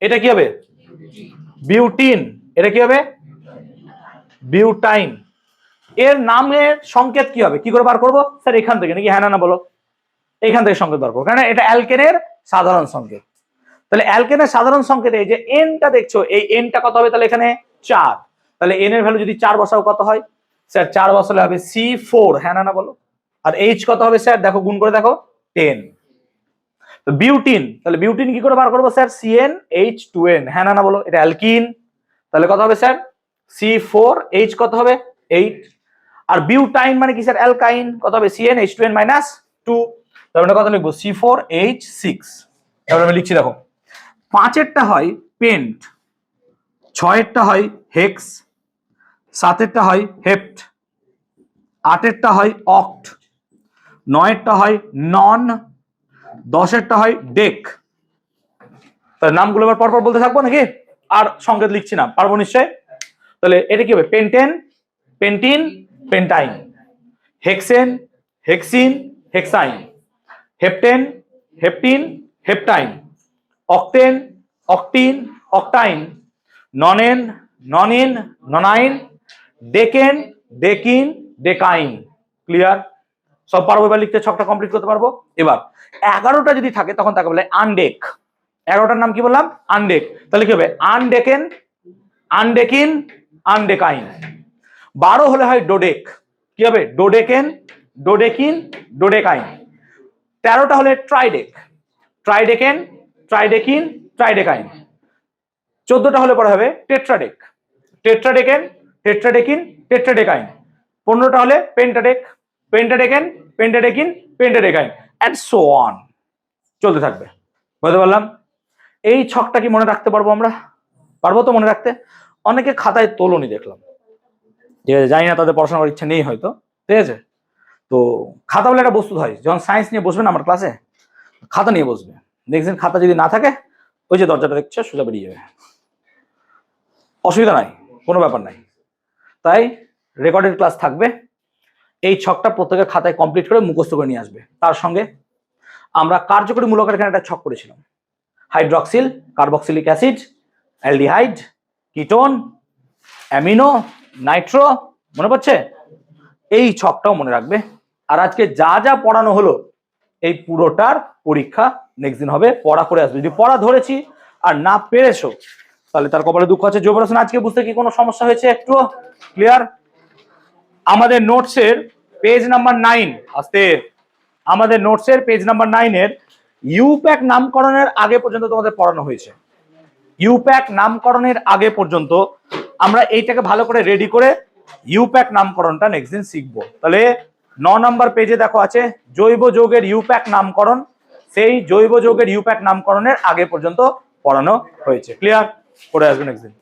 এটা কি হবে? বিউটিন। এটা কি হবে? বিউটাইন। এর নামের সংকেত কি হবে? কি করে বার করবো স্যার? এখান থেকে নাকি? হ্যাঁ না বলো? এখান থেকে সংকেত বার করবো, কারণ এটা অ্যালকেনের সাধারণ সংকেত। তাহলে অ্যালকেনের সাধারণ সংকেতে এই যে এনটা দেখছো, এই এনটা কত হবে? তাহলে এখানে 4। তাহলে এন এর ভ্যালু যদি 4 বসাও কত হয় স্যার? 4 বসালে হবে C4, হ্যাঁ না বলো? আর এইচ কত হবে স্যার? দেখো গুণ করে দেখো, 10। তো বিউটিন, তাহলে বিউটিন কি করে বার করবো স্যার? CnH2n, হ্যাঁ না বলো? এটা অ্যালকিন। তাহলে কত হবে স্যার? C4H কত হবে? 8। আর বিউটাইন মানে কি স্যার? অ্যালকাইন। কত হবে? CnH2n-2। তাহলে কত লিখবো? C4H6। তাহলে আমি লিখছি দেখো, 5এরটা হয় পেন্ট, 6এরটা হয় হেক্স, 7এরটা হয় হেপ্ট, 8এরটা হয় অক্ট, 9এরটা হয় নন, 10এরটা হয় ডেক। তাহলে নামগুলো এবার পরপর বলতে থাকবো নাকি? আর সংকেত লিখছি না, পারবো নিশ্চয়? তাহলে এটা কি হবে? Pentane, pentene, pentyne, hexane, hexene, hexyne, heptane, heptene, heptyne, octane, octene, octyne, nonane, nonene, nonyne, decane, decene, decyne. Clear? সব পারবো এবার লিখতে? ছকটা কমপ্লিট করতে পারবো। এবার 11টা যদি থাকে তখন তাকে বলে আনডেক। 11টার নাম কি বললাম? আনডেক। তাহলে কি হবে? আনডেকেন, আনডেকিন, আনডেকাইন। 12 হলে হয় ডোডেক। কি হবে? ডোডেকেন, ডোডেকিন, ডোডেকাইন। 13টা হলে ট্রাইডেক, ট্রাইডেকেন, ট্রাইডেকিন, ট্রাইডেকাইন। 14টা হলে পরে হবে টেট্রাডেক, টেট্রাডেকেন, টেট্রাডেকিন, টেট্রাডেকাইন। 15টা হলে পেন্টাডেক, পেন্টাডেকেন, পেন্টাডেকিন, পেন্টাডেকাইন, এন্ড সো অন, চলতে থাকবে। বুঝতে পারলাম? এই ছকটা কি মনে রাখতে পারবো আমরা? পারবো তো মনে রাখতে? অনেকে খাতায় তোলনি দেখলাম, ঠিক আছে? জানি না তাদের পড়াশোনা করার ইচ্ছা নেই হয়তো, ঠিক আছে? তো খাতা বলে একটা বস্তু হয়, যখন সায়েন্স নিয়ে বসবেন আমার ক্লাসে খাতা নিয়ে বসবে, দেখছেন খাতা যদি না থাকে ওই যে দরজাটা দেখছে সোজা বেরিয়ে যাবে, অসুবিধা নাই, কোনো ব্যাপার নাই। তাই রেকর্ডেড ক্লাস থাকবে, এই ছকটা প্রত্যেকের খাতায় কমপ্লিট করে মুখস্থ করে নিয়ে আসবে। তার সঙ্গে আমরা কার্যকরী মূলকের এখানে একটা ছক করেছিলাম, hydroxyl, carboxylic acid, aldehyde, ketone, amino, Nitro, মনে পড়ছে? এই ছকটাও মনে রাখবে। আর আজকে যা যা পড়ানো হলো এই পুরোটার পরীক্ষা নেক্সট দিন হবে, পড়া করে আসবে। যদি পড়া ধরেছি আর না পেরেছো তাহলে তার কপালে দুঃখ আছে। জোবর হোসেন, আজকে বুঝতে কি কোনো সমস্যা হয়েছে একটু? ক্লিয়ার? আমাদের নোটসের পেজ নাম্বার 9, আস্তে, আমাদের নোটসের পেজ নাম্বার 9-এর ইউপ্যাক নামকরণের আগে পর্যন্ত তোমাদের পড়ানো হয়েছে। ইউপ্যাক নামকরণের আগে পর্যন্ত আমরা এইটাকে ভালো করে রেডি করে ইউপ্যাক নামকরণটা নেক্সট দিন শিখবো। তাহলে 9 নম্বর পেজে দেখো আছে জৈব যৌগের ইউপ্যাক নামকরণ, সেই জৈব যৌগের ইউপ্যাক নামকরণের আগে পর্যন্ত পড়ানো হয়েছে। ক্লিয়ার? করে আসবেন নেক্সট দিন।